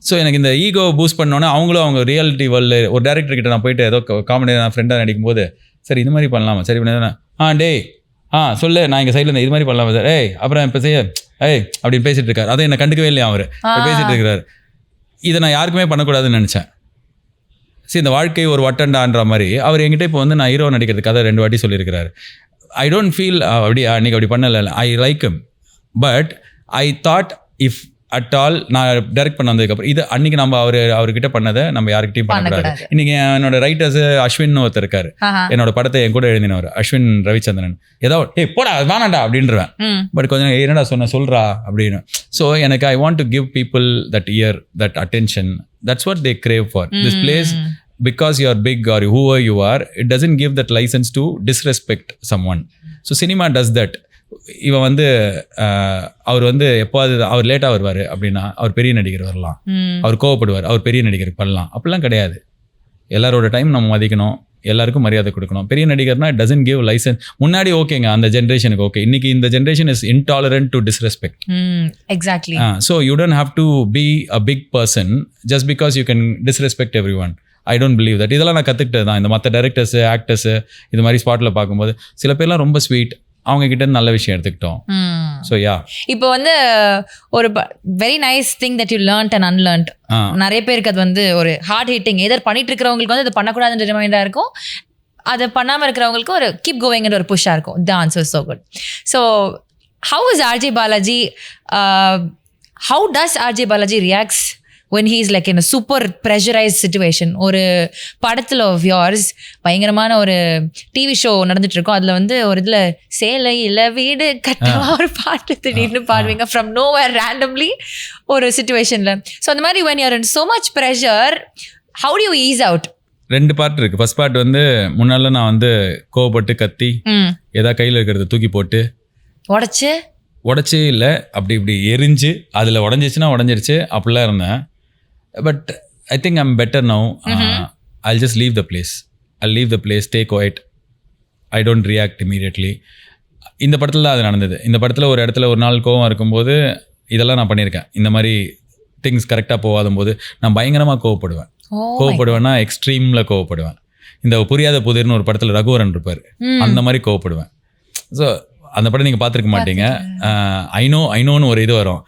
ஸோ எனக்கு இந்த ஈகோ பூஸ்ட் பண்ணோன்னே அவங்களும் அவங்க ரியாலிட்டி வேர்ல்டு ஒரு டேரக்டர் கிட்ட நான் போயிட்டு ஏதோ காமெடி நான் ஃப்ரெண்டாக நடிக்கும் போது சரி இது மாதிரி பண்ணலாமா, சரி பண்ண டேய் சொல்லு நான் எங்கள் சைடில் இது மாதிரி பண்ணலாமா சார், அப்புறம் இப்போ செய்ய அப்படின்னு பேசிகிட்டு இருக்காரு. அதை என்னை கண்டுக்கவே இல்லையா, அவர் பேசிகிட்டு இருக்கிறார். இதை நான் யாருக்குமே பண்ணக்கூடாதுன்னு நினச்சேன். சரி இந்த வாழ்க்கை ஒரு வட்டண்டான்ற மாதிரி அவர் என்கிட்ட இப்போ வந்து நான் ஹீரோ நடிக்கிறதுக்கு கதை 2 வாட்டி சொல்லியிருக்கிறாரு. ஐ டோன்ட் ஃபீல் அப்படியா அன்றைக்கி அப்படி பண்ணலை, I like him. But I thought if at all நான் டைரக்ட் பண்ண வந்ததுக்கப்புறம் இது அன்றைக்கி நம்ம அவர்கிட்ட பண்ணதை நம்ம யாருக்கிட்டையும் பண்ணக்கூடாது. இன்றைக்கி என்னோட ரைட்டர்ஸ் அஸ்வின் ஒருத்தர் இருக்காரு, என்னோட படத்தை என் கூட எழுதினவர் அஸ்வின் ரவிச்சந்திரன். ஏதாவது போடா வேணாண்டா அப்படின்றவேன். பட் கொஞ்சம் என்னடா சொல்கிறா அப்படின்னு. ஸோ எனக்கு ஐ want to give people that year, that attention. That's what they crave for. This place, because you are big or whoever you are, it doesn't give that license to disrespect someone. So cinema does that. இவன் வந்து அவர் வந்து எப்போது அவர் லேட்டாக வருவார் அப்படின்னா அவர் பெரிய நடிகர் வரலாம், அவர் கோவப்படுவார், அவர் பெரிய நடிகர் பண்ணலாம், அப்படிலாம் கிடையாது. எல்லாரோட டைம் நம்ம மதிக்கணும். எல்லாருக்கும் மரியாதை கொடுக்கணும். பெரிய நடிகர்னா டசன்ட் கிவ் லைசன்ஸ். முன்னாடி ஓகேங்க, அந்த ஜென்ரேஷனுக்கு ஓகே. இன்னைக்கு இந்த generation is intolerant to disrespect. Exactly. So you don't have to be a big person just because you can disrespect everyone. I don't believe that. இதெல்லாம் நான் கற்றுக்கிட்டது தான். இந்த மற்ற டேரக்டர்ஸு, ஆக்டர்ஸு இது மாதிரி ஸ்பாட்டில் பார்க்கும்போது சில பேர்லாம் ரொம்ப ஸ்வீட், அவங்க கிட்ட இருந்து நல்ல விஷயம் எடுத்துக்கிட்டோம். ஸோ யா, இப்போ வந்து ஒரு very nice thing that you learnt and unlearnt. நிறைய பேருக்கு அது வந்து ஒரு ஹார்ட் ஹிட்டிங். எதர் பண்ணிட்டு இருக்கிறவங்களுக்கு வந்து அது பண்ணக்கூடாதுன்ற ரிமைண்டாக இருக்கும், அதை பண்ணாமல் இருக்கிறவங்களுக்கு ஒரு கீப் கோயிங்ன்ற ஒரு புஷ்ஷாக இருக்கும். The answer so good. So how is RJ Balaji, how does RJ Balaji reacts when he is like in a super pressurized situation? ஒரு படத்தில் of yours பயங்கரமான ஒரு டிவி ஷோ நடந்துட்டு இருக்கோம், அதில் வந்து ஒரு இதில் சேலையில் வீடு கட்டவா ஒரு பாட்டு திடீர்னு பாடுவீங்க ஃப்ரம் nowhere randomly ஒரு சுச்சுவேஷனில். ஸோ அந்த மாதிரி when you're in so much pressure, how do you ease out? 2 part இருக்குது. ஃபர்ஸ்ட் பார்ட் வந்து முன்னால நான் வந்து கோவப்பட்டு கத்தி ஏதாவது கையில் இருக்கிறத தூக்கி போட்டு உடச்சி இல்லை அப்படி இப்படி எரிஞ்சு அதில் உடஞ்சிச்சுன்னா உடஞ்சிருச்சு அப்படிலாம் இருந்தேன். But I think I'm better now. I'll just leave the place. I'll leave the place, stay quiet. I don't react immediately. இந்த படத்தில் தான் அது நடந்தது. இந்த படத்தில் ஒரு இடத்துல ஒரு நாள் கோவம் இருக்கும்போது இதெல்லாம் நான் பண்ணியிருக்கேன். இந்த மாதிரி திங்ஸ் கரெக்டாக போகாத போது நான் பயங்கரமாக கோவப்படுவேன். கோவப்படுவேன்னா எக்ஸ்ட்ரீமில் கோவப்படுவேன். இந்த புரியாத புதிர்னு ஒரு படத்தில் ரகுவரன் இருப்பார், அந்த மாதிரி கோவப்படுவேன். ஸோ அந்த படம் நீங்கள் பார்த்துருக்க மாட்டீங்க. ஐநோன்னு ஒரு இது வரும்.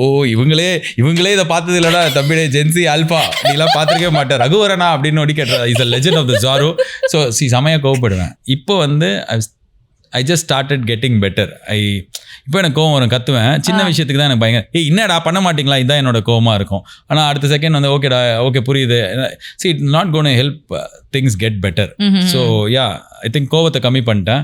ஓ இவங்களே இதை பார்த்தது இல்லடா தம்பிடே, ஜென்சி ஆல்பா நீலாம் பார்த்துருக்கவே மாட்டேன், ரகுவரனா அப்படின்னு ஒடி கேட்டா is a legend of the genre. So செமையாக கோவப்படுவேன். இப்போ வந்து I just started getting better. இப்போ எனக்கு கோவம் வரும், கத்துவேன். சின்ன விஷயத்துக்கு தான் எனக்கு பயங்கர என்னடா பண்ண மாட்டீங்களா, இதுதான் என்னோட கோவமாக இருக்கும். ஆனால் அடுத்த செகண்ட் வந்து ஓகேடா, ஓகே புரியுது. See it not cone help things get better. So yeah, I think கோவத்தை கம்மி பண்ணிட்டேன்.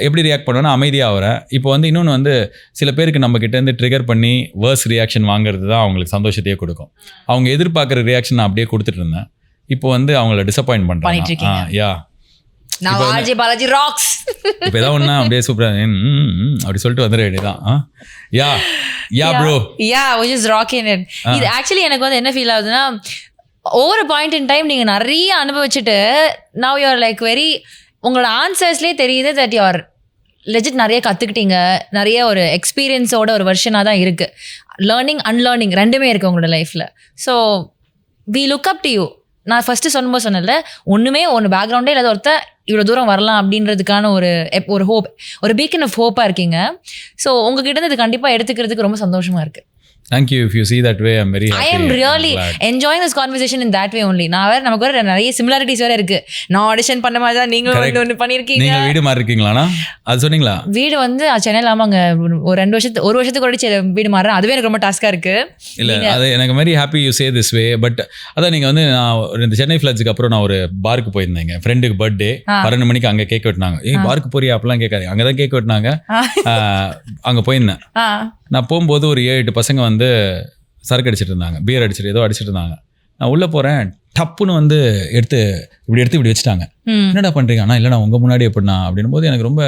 எப்படி ரியாக்ட் பண்ணுவேன்னா அமைதியாக ஆகிறேன். இப்போ வந்து இன்னொன்று வந்து சில பேருக்கு நம்ம கிட்டேருந்து ட்ரிகர் பண்ணி வேர்ஸ் ரியாக்ஷன் வாங்குறது தான் அவங்களுக்கு சந்தோஷத்தையே கொடுக்கும். அவங்க எதிர்பார்க்குற ரியாக்ஷன் நான் அப்படியே கொடுத்துட்டு இருந்தேன். இப்போ வந்து அவங்கள டிசப்பாயிண்ட் பண்ணுறேன். யா, Now RJ Balaji rocks. இப்போ ஏதாவது ஒன்றா அப்படியே சூப்பராக அப்படி சொல்லிட்டு வந்துட வேண்டியதான். Yeah bro, which is rocking it. இது ஆக்சுவலி எனக்கு வந்து என்ன ஃபீல் ஆகுதுன்னா, ஒவ்வொரு பாயிண்ட் இன் டைம் நீங்கள் நிறைய அனுபவிச்சுட்டு now you are like very, உங்களோட ஆன்சர்ஸ்லேயே தெரியுது that you are legit நிறைய கற்றுக்கிட்டீங்க, நிறைய ஒரு எக்ஸ்பீரியன்ஸோட ஒரு வெர்ஷனாக தான் இருக்குது. லேர்னிங் அன்லேர்னிங் ரெண்டுமே இருக்குது உங்களோட லைஃப்பில். So we look up to you. நான் ஃபஸ்ட்டு சொன்னபோது சொன்னல, ஒன்று பேக்ரவுண்டே இல்லாத ஒருத்தர் இவ்வளோ தூரம் வரலாம் அப்படின்றதுக்கான ஒரு ஹோப், ஒரு பீக்கன் ஆஃப் ஹோப்பாக இருக்கீங்க. ஸோ உங்ககிட்ட இது கண்டிப்பாக எடுத்துக்கிறதுக்கு ரொம்ப சந்தோஷமாக இருக்குது. Thank you. If you see that way, I'm very happy. I am really enjoying this conversation in that way only. நமக்கு வேற நிறைய similarities வேற இருக்கு. நான் ஆடிஷன் பண்ண மாதிரி தான் நீங்களும் வந்து ஒன்று பண்ணியிருக்கீங்க. நீங்கள் வீடு மாறி இருக்கீங்களாண்ணா, அது சொன்னீங்களா? வீடு வந்து சென்னையில் ஆமாங்க, ஒரு வருஷத்துக்கு ஒரு வீடு மாறுறேன். அதுவே எனக்கு ரொம்ப டாஸ்காக இருக்கு. இல்லை அது எனக்கு very happy you say this way. But அதான் நீங்கள் வந்து நான் இந்த சென்னை ஃப்ளட்ஸுக்கு அப்புறம் நான் ஒரு பாருக்கு போயிருந்தேங்க. ஃப்ரெண்டுக்கு பர்த்டே 12 மணிக்கு அங்கே கேக் வெட்டினாங்க. பாருக்கு போறியா அப்படிலாம் கேட்காது, அங்கே தான் கேக் வெட்டினாங்க. அங்கே போயிருந்தேன். நான் போகும்போது ஒரு 7-8 பசங்க வந்து சரக்கு அடிச்சிட்டு இருந்தாங்க, பியர் அடிச்சிட்டு ஏதோ அடிச்சிட்டு இருந்தாங்க. நான் உள்ளே போகிறேன், டப்புன்னு வந்து எடுத்து இப்படி வச்சுட்டாங்க. என்னடா பண்ணுறீங்க? ஆனால் இல்லைண்ணா உங்கள் முன்னாடி எப்படின்னா அப்படின்னும் போது எனக்கு ரொம்ப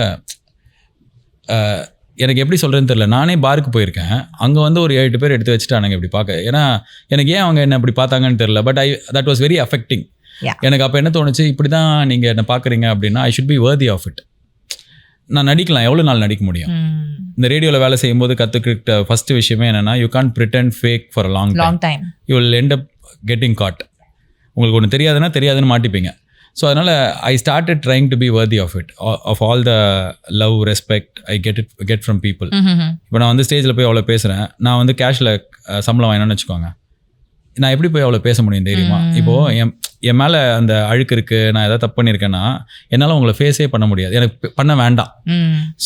எனக்கு எப்படி சொல்கிறேன்னு தெரியல. நானே பாருக்கு போயிருக்கேன், அங்கே வந்து ஒரு 7-8 பேர் எடுத்து வச்சுட்டானுங்க இப்படி பார்க்க. ஏன்னா எனக்கு ஏன் அவங்க என்ன இப்படி பார்த்தாங்கன்னு தெரியல. But that was very affecting. எனக்கு அப்போ என்ன தோணுச்சு, இப்படி தான் நீங்கள் என்ன பார்க்குறீங்க அப்படின்னா I should be worthy of it. நான் நடிக்கலாம், எவ்வளோ நாள் நடிக்க முடியும்? இந்த ரேடியோவில் வேலை செய்யும்போது கற்றுக்கிட்ட ஃபஸ்ட்டு விஷயமே என்னென்னா, you can't pretend fake for a long time. You will end up getting caught. உங்களுக்கு ஒன்று தெரியாதுன்னு மாட்டிப்பீங்க. ஸோ அதனால் I started trying to be worthy of it, of all the love respect I get from people. இப்போ நான் வந்து ஸ்டேஜில் போய் அவ்வளோ பேசுகிறேன். நான் வந்து கேஷில் சம்பளம் வாங்கினேன்னு வச்சுக்கோங்க, நான் எப்படி போய் அவ்வளோ பேச முடியும் தெரியுமா? இப்போது என் மேலே அந்த அழுக்கு இருக்குது, நான் எதாவது தப்பு பண்ணியிருக்கேன்னா என்னால் உங்களை ஃபேஸே பண்ண முடியாது, எனக்கு பண்ண வேண்டாம்.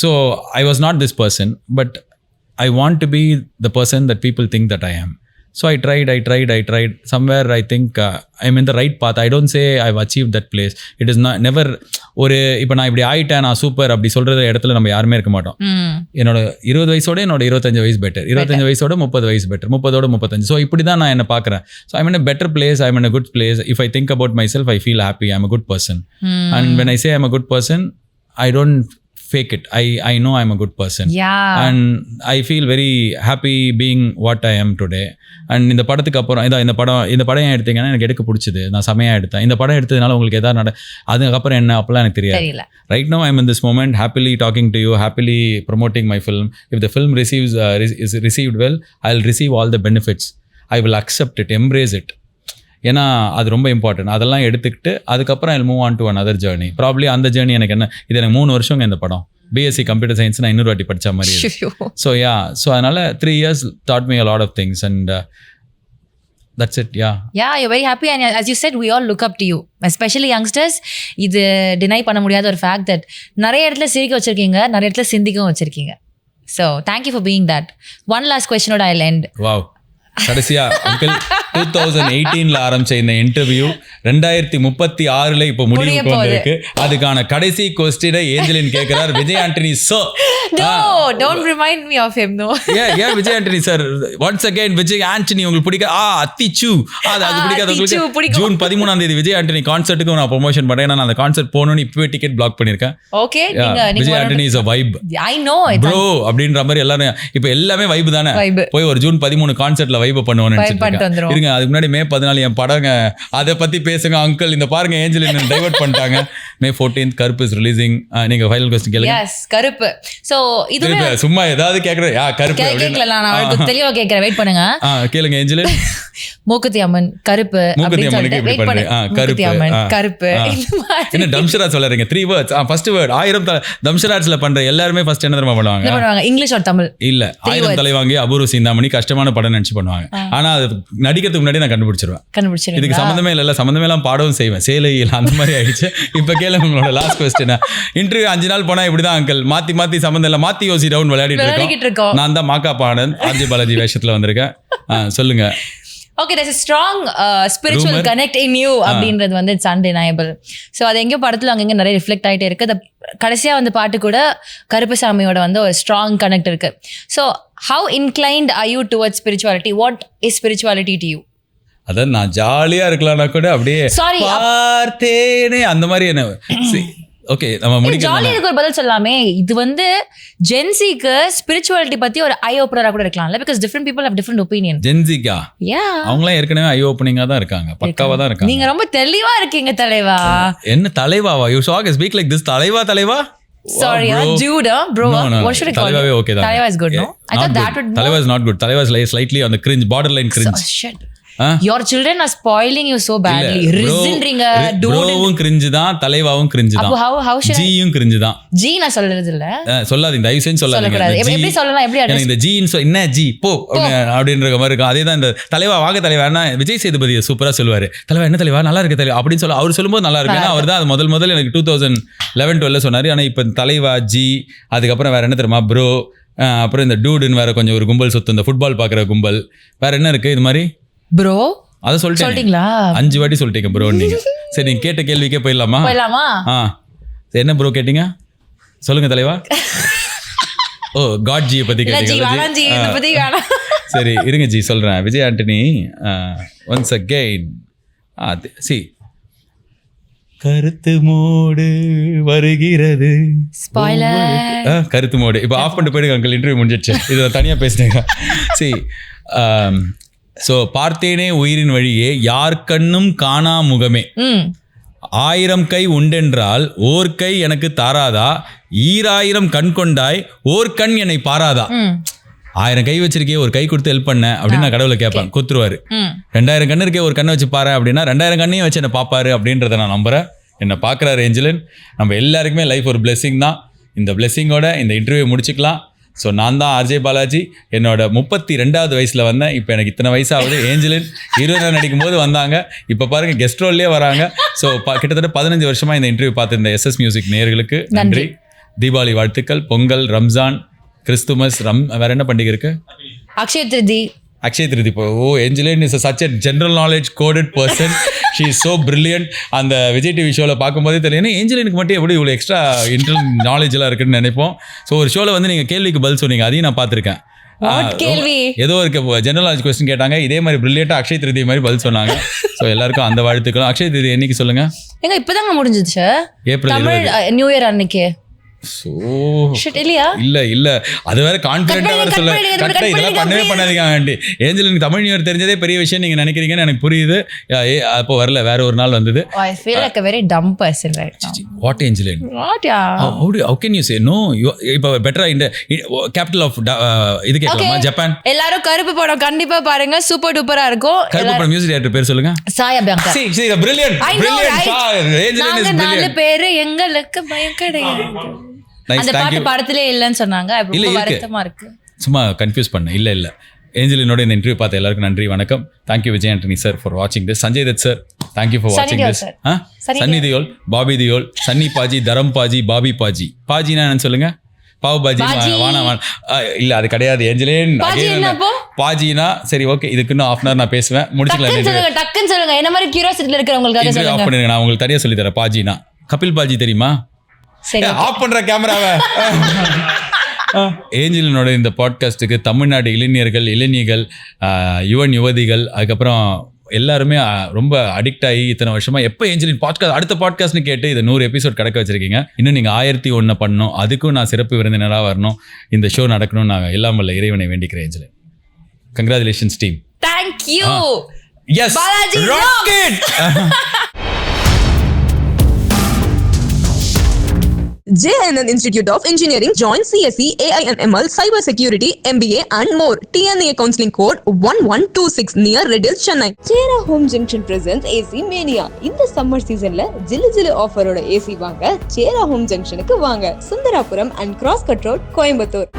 So I was not this person, but I want to be the person that people think that I am. So I tried. Somewhere I think I'm in the right path. I don't say I've achieved that place. It is not never ஒரு இப்போ நான் இப்படி ஆயிட்டேன் நான் சூப்பர் அப்படி சொல்கிற இடத்துல நம்ம யாருமே இருக்க மாட்டோம். என்னோட 20 வயசோட என்னோட 25 வயசு பெட்டர், 25 வயசோட 30 வயசு பெட்டர், 30ஓட 35. ஸோ இப்படி தான் நான் என்ன பார்க்குறேன். So I'm in a better place, I'm in a good place. If I think about myself, I feel happy, I'm a good person. And when I say I'm a good person, I don't fake it. I know I'm a good person. Yeah. And I feel very happy being what I am today. And இந்த படத்துக்கு அப்புறம் இந்த படம் ஏன் எடுத்தீங்கன்னா எனக்கு எடுக்க பிடிச்சது, நான் செமையாக எடுத்தேன். இந்த படம் எடுத்ததுனால உங்களுக்கு எதாவது அதுக்கப்புறம் என்ன அப்பெல்லாம் எனக்கு தெரியாது. Right now I'm in this moment happily talking to you, happily promoting my film. If the film is received well, I'll receive all the benefits. I will accept it, embrace it. ஏன்னா அது ரொம்ப இம்பார்ட்டன்ட். அதெல்லாம் எடுத்துக்கிட்டு அதுக்கப்புறம் ஐ move on to another journey. Probably அந்த ஜேர்னி எனக்கு என்ன, இது எனக்கு 3 வருஷங்க இந்த படம். பிஎஸ்சி கம்ப்யூட்டர் சயின்ஸ் நான் இன்னொரு வாட்டி படித்த மாதிரி. ஸோ ஸோ அதனால் 3 years taught me a lot of things and that's it. Yeah, you're very happy and as you said, we all look up to you, especially youngsters. இது டினை பண்ண முடியாத ஒரு ஃபேக்ட் தட் நிறைய இடத்துல சிரிக்க வச்சிருக்கீங்க, நிறைய இடத்துல சிந்திக்கவும் வச்சிருக்கீங்க. So thank you for being that. One last question oda I'll end. Wow. கடைசியா அங்கிள் 2018ல ஆரம்பிச்ச இந்த இன்டர்வியூ 2036ல இப்போ முடிவுக்கு வந்திருக்கு. அதுக்கான கடைசி கொஸ்டினை ஏஞ்சலின் கேட்கிறார். Vijay Antony sir. No, don't remind me of him. No. Yeah, Vijay Antony sir. Once again Vijay Antony உங்களுக்கு பிடிக்க அத்திச்சு அது பிடிக்காத உங்களுக்கு. ஜூன் 13ஆம் தேதி விஜய் ஆண்டனி கான்சர்ட்டுக்கு நான் ப்ரொமோஷன் பண்ணேன். நான் அந்த கான்சர்ட் போகணும்னு இப்பவே டிக்கெட் பிளாக் பண்ணிருக்கேன். Okay, Vijay Antony is a vibe. I know it. Bro அப்படின்ற மாதிரி எல்லாரும் இப்போ எல்லாமே வைப் தானே. போய் ஒரு ஜூன் 13 கான்சர்ட்ல வைப் பண்ணுவோம்னு நினைச்சிட்டு இருங்க. அதுக்கு முன்னாடி மே 14 என் படங்க, அதை பத்தி பேசுங்க அங்கிள். இந்த பாருங்க ஏஞ்சலின் டைவர்ட் பண்ணிட்டாங்க. May 14th கருப்பு இஸ் ரிலீசிங். நீங்க ஃபைனல் क्वेश्चन கேளுங்க. எஸ், கருப்பு. சோ இதுவே சும்மா ஏதாவது கேக்குறேன். கருப்பு கேக்கல, நான் தெளிவா கேக்குறேன். வெயிட் பண்ணுங்க. கேளுங்க ஏஞ்சலின். மூக்குத்தி அம்மன் கருப்பு அப்படி சொல்லிட்டு வெயிட் பண்ணுங்க. மூக்குத்தி அம்மன் கருப்பு. என்ன டம்ஷரா சொல்றீங்க? 3 words. ஃபர்ஸ்ட் வேர்ட் 1000 தம்ஷராட்ஸ்ல பண்ற எல்லாரும் ஃபர்ஸ்ட் என்ன தெரியுமா பண்ணுவாங்க? இங்கிலீஷ் or தமிழ் இல்ல. 1000 தலைவாங்கி அபூர்வ சிந்தாமணி கஷ்டமான படம் நினைச்சு பண்ணுவாங்க. ஆனா அது நடிக்கிறதுக்கு முன்னாடி நான் கண்டுபிடிச்சிருவேன். இதுக்கு சம்மந்தமே இல்ல, சம்மந்தமே எல்லாம் பாடவும் செய்வேன். சேலையில் அந்த மாதிரி ஆயிடுச்சு. இப்ப கேளுங்க உங்களோட லாஸ்ட் கொஸ்டின். இன்டர்வியூ 5 நாள் போனா இப்படிதான் அங்கிள். மாத்தி சம்மந்தம் இல்ல, மாத்தி யோசி ரவுண்ட் விளையாடிட்டு இருக்கோம். நான் தான் மாக்கா பாடன் ஆர்ஜே பாலாஜி வேஷத்துல வந்திருக்கேன். சொல்லுங்க. Okay, there's a strong spiritual connect in you அப்படின்றது வந்து it's undeniable. ஸோ அது எங்கேயோ படத்தில் அங்கங்கே நிறைய ரிஃப்ளெக்ட் ஆகிட்டே இருக்குது. அது கடைசியாக வந்து பாட்டு கூட கருப்பசாமியோட வந்து ஒரு ஸ்ட்ராங் கனெக்ட் இருக்கு. So how inclined are you towards spirituality? What is spirituality to you? அதான் நான் ஜாலியாக இருக்கலாம்னா கூட அப்படியே பார்த்தேனே அந்த மாதிரி என்ன. ஓகே, நம்ம முடிக்கலாம். ஜாலியா இருக்க ஒரு பதில் சொல்லாமே. இது வந்து ஜென்சிக்கு ஸ்பிரிச்சுவாலிட்டி பத்தி ஒரு ஐ ஓப்பனரா கூட இருக்கலாம்ல, because different people have different opinion. ஜென்சிக்கா அவங்களாம் ஏற்கனவே ஐ ஓப்பனிங்கா தான் இருக்காங்க, பக்காவா தான் இருக்காங்க. நீங்க ரொம்ப தெளிவா இருக்கீங்க தலைவா. என்ன தலைவாவா? You speak like this. தலைவா Sorry, dude, bro. What should I call you? Okay, Talaiva is good, no? I thought that would. Talaiva is not good. Talaiva is slightly on the cringe, borderline cringe. Shit. Your children are spoiling you so badly. ரிசன்ட்ரிங்க dude. ப்ரோவும் கிரிஞ்சு தான், தலைவாவும் கிரிஞ்சு தான். அப்போ how should ஜியும் கிரிஞ்சு தான். ஜி நான் சொல்றது இல்ல. சொல்லாதீங்க, தயவு செஞ்சு சொல்லாதீங்க. எப்படி சொல்லலாம்? எப்படி அட்ரஸ்? இந்த ஜின்னு என்ன ஜி போ அப்படின்ற மாதிரி இருக்கும். அதே தான் இந்த தலைவா வாங்க தலைவானா விஜய் சேதுபதி சூப்பரா சொல்லுவாரு. தலைவா என்ன தலைவா நல்லா இருக்கு தலைவா அப்படின்னு சொல்ல அவர் சொல்லும்போது நல்லா இருக்கு. ஏன்னா அவர் தான் அது முதல்ல எனக்கு 2011-12 சொன்னாரு. ஆனா இப்போ தலைவா ஜி, அதுக்கப்புறம் வேற என்ன தெரியுமா ப்ரோ, அப்புறம் இந்த டூடுன்னு வேற கொஞ்சம் ஒரு கும்பல் சொத்து, இந்த ஃபுட்பால் பாக்குற கும்பல், வேற என்ன இருக்கு இது மாதிரி ப்ரோ? அதை சொல்லிட்டீங்களா? 5 வாட்டி சொல்லிட்டீங்க ப்ரோ நீங்க. சரி, நீங்க கேட்ட கேள்விக்கே போயிடலாமா? என்ன ப்ரோ கேட்டீங்க சொல்லுங்க தலைவா. ஓ காட் ஜியை பத்தி கேட்டீங்க. சரி இருங்க ஜி சொல்றேன். Vijay Antony once again C கருத்து மோடு வருகிறது. கருத்து மோடு இப்போ ஆஃப் பண்ணிட்டு போயிடுங்க அங்கிள், இன்டர்வியூ முடிஞ்சிடுச்சு. இதை தனியாக பேசுனீங்க. சி ஸோ பார்த்தேனே உயிரின் வழியே யார் கண்ணும் காணா முகமே, 1000 கை உண்டென்றால் ஓர் கை எனக்கு தாராதா, 2000 கண் கொண்டாய் ஓர் கண் என்னை பாராதா. 1000 கை வச்சிருக்கே ஒரு கை கொடுத்து ஹெல்ப் பண்ண அப்படின்னு நான் கடவுளை கேட்பேன், குத்துருவாரு. 2000 கண்ணு இருக்கே ஒரு கண்ணை வச்சு பாரு அப்படின்னா 2000 கண்ணையும் வச்சு என்னை பார்ப்பாரு அப்படின்றத நான் நம்புறேன். என்னை பார்க்குறாரு ஏஞ்சலின். நம்ம எல்லாருக்குமே லைஃப் ஒரு பிளெஸிங் தான். இந்த பிளெஸிங்கோட இந்த இன்டர்வியூ முடிச்சுக்கலாம். ஸோ நான் தான் ஆர்ஜே பாலாஜி. என்னோட 32வது வயசில் வந்தேன். இப்போ எனக்கு இத்தனை வயசாகுது. ஏஞ்சலின் 20 நடிக்கும் போது வந்தாங்க. இப்போ பாருங்க கெஸ்ட் ரோல்லே வராங்க. ஸோ கிட்டத்தட்ட 15 வருஷமாக இந்த இன்டர்வியூ பார்த்துருந்த எஸ்எஸ் மியூசிக் நேயர்களுக்கு நன்றி. தீபாவளி வாழ்த்துக்கள், பொங்கல், ரம்ஜான், கிறிஸ்துமஸ், வேற என்ன பண்டிகை இருக்கு? Akshaya Tritiya. Oh Angeline is such a general knowledge coded person. She is so brilliant. அந்த விஜய் டிவி ஷோவில் பார்க்கும்போதே தெரியும் ஏஞ்சலினுக்கு மட்டும் எப்படி இவ்வளோ எக்ஸ்ட்ரா இன்டர்னல் நாலேஜெல்லாம் இருக்குன்னு நினைப்போம். ஸோ ஒரு ஷோவில் வந்து நீங்கள் கேள்விக்கு பதில் சொன்னீங்க, அதையும் நான் பார்த்துருக்கேன். ஏதோ ஒரு ஜெனரல் நாலேஜ் கொஸ்டின் கேட்டாங்க, இதே மாதிரி பிரில்லியண்டா அக்ஷய திருதி மாதிரி பதில் சொன்னாங்க. ஸோ எல்லாருக்கும் அந்த வாழ்த்துக்களும். அக்ஷய திருதி என்னைக்கு சொல்லுங்க? இப்பதாங்க முடிஞ்சிச்சு. ஏப்ரல் நியூ இயர் அன்னைக்கு. ஸோ ஷிட் இல்லையா? இல்ல அது வேற கான்ஃபிடென்ட்டா வேற சொல்ல cut கரெக்டா இதெல்லாம் பண்ணவே பண்ணாதீங்க ஆண்டி. ஏஞ்சல் எனக்கு தமிழ் நியூ இயர் தெரிஞ்சதே பெரிய விஷயம் நீங்க நினைக்கிறீங்கன்னு எனக்கு புரியுது. அப்போ வரல, வேற ஒரு நாள் வந்தது. I feel like a very dumb person right now. What Angeline? What yeah? how can you say no? இப்போ பெட்டரா இந்த கேபிட்டல் ஆஃப் இது கேட்கலாமா? ஜப்பான். எல்லாரும் கருப்பு படம் கண்டிப்பா பாருங்க, சூப்பர் டூப்பரா இருக்கும். கருப்பு படம் மியூசிக் டைரக்டர் பேர் சொல்லுங்க. சாயா Bianca. see brilliant Angeline is நாலு brilliant. பேரு எங்களுக்கு பயம் கிடையாது. Nice, அந்த thank பாட்டு you. படத்திலே இல்லன்னு சொன்னாங்க. இல்ல, ரொம்ப இருக்கு. வருத்தமா இருக்கு. சும்மா கன்ஃபியூஸ் பண்ண. இல்ல ஏஞ்சலினோட இந்த இன்டர்வியூ பார்த்த எல்லாருக்கும் நன்றி, வணக்கம். Thank you Vijay Antony sir for வாட்சிங் this. Sanjay Dutt sir thank you for வாட்சிங் திஸ். சன்னி தியோல், பாபி தியோல், சன்னி பாஜி, தரம் பாஜி, பாபி பாஜி. பாஜினா என்னன்னு சொல்லுங்க? பாவ் பாஜி. வானா இல்ல அது கிடையாது ஏஞ்சலின். பாஜினா சரி ஓகே, இதுக்கு இன்னும் half an hour நான் பேசுவேன், முடிச்சுக்கலாம். டக்குன்னு சொல்லுங்க, என்ன மாதிரி கியூரியாசிட்டில இருக்கிறவங்களுக்கு அதை சொல்லுங்க. ஆஃப் பண்ணிடுங்க, நான் உங்களுக்கு தனியா சொல்லி தரேன். பாஜினா கபில் பாஜி தெரியுமா? சரி ஆஃப் பண்ற கேமராவை. ஏஞ்சலினோட இந்த பாட்காஸ்ட்டுக்கு தமிழ்நாடு இளைஞர்கள், இளைஞர்கள், யுவதிகள், அதுக்கப்புறம் எல்லாருமே ரொம்ப அடிக்ட் ஆகி இத்தனை வருஷமா எப்போ ஏஞ்சலின் பாட்காஸ்ட் அடுத்த பாட்காஸ்ட்னு கேட்டு இதை 100 எபிசோட் கடக்க வச்சிருக்கீங்க. இன்னும் நீங்கள் 1001 பண்ணணும், அதுக்கும் நான் சிறப்பு விருந்தினராக வரணும், இந்த ஷோ நடக்கணும்னு நான் எல்லாம் வல்ல இறைவனை வேண்டிக்கிறேன். Angeline, congratulations team. Thank you. S Balaji rocket. JNN Institute of Engineering. Join CSE, AIML, Cyber Security, MBA and more. TNA counseling code 1126 near Redhill, Chennai. Chera home junction presents AC mania. இந்த சம்மர் சீசன்ல ஜிலு ஆஃபரோட ஏசி வாங்க சேரா ஹோம் ஜங்ஷனுக்கு வாங்க. Sundarapuram and cross cut road, Coimbatore.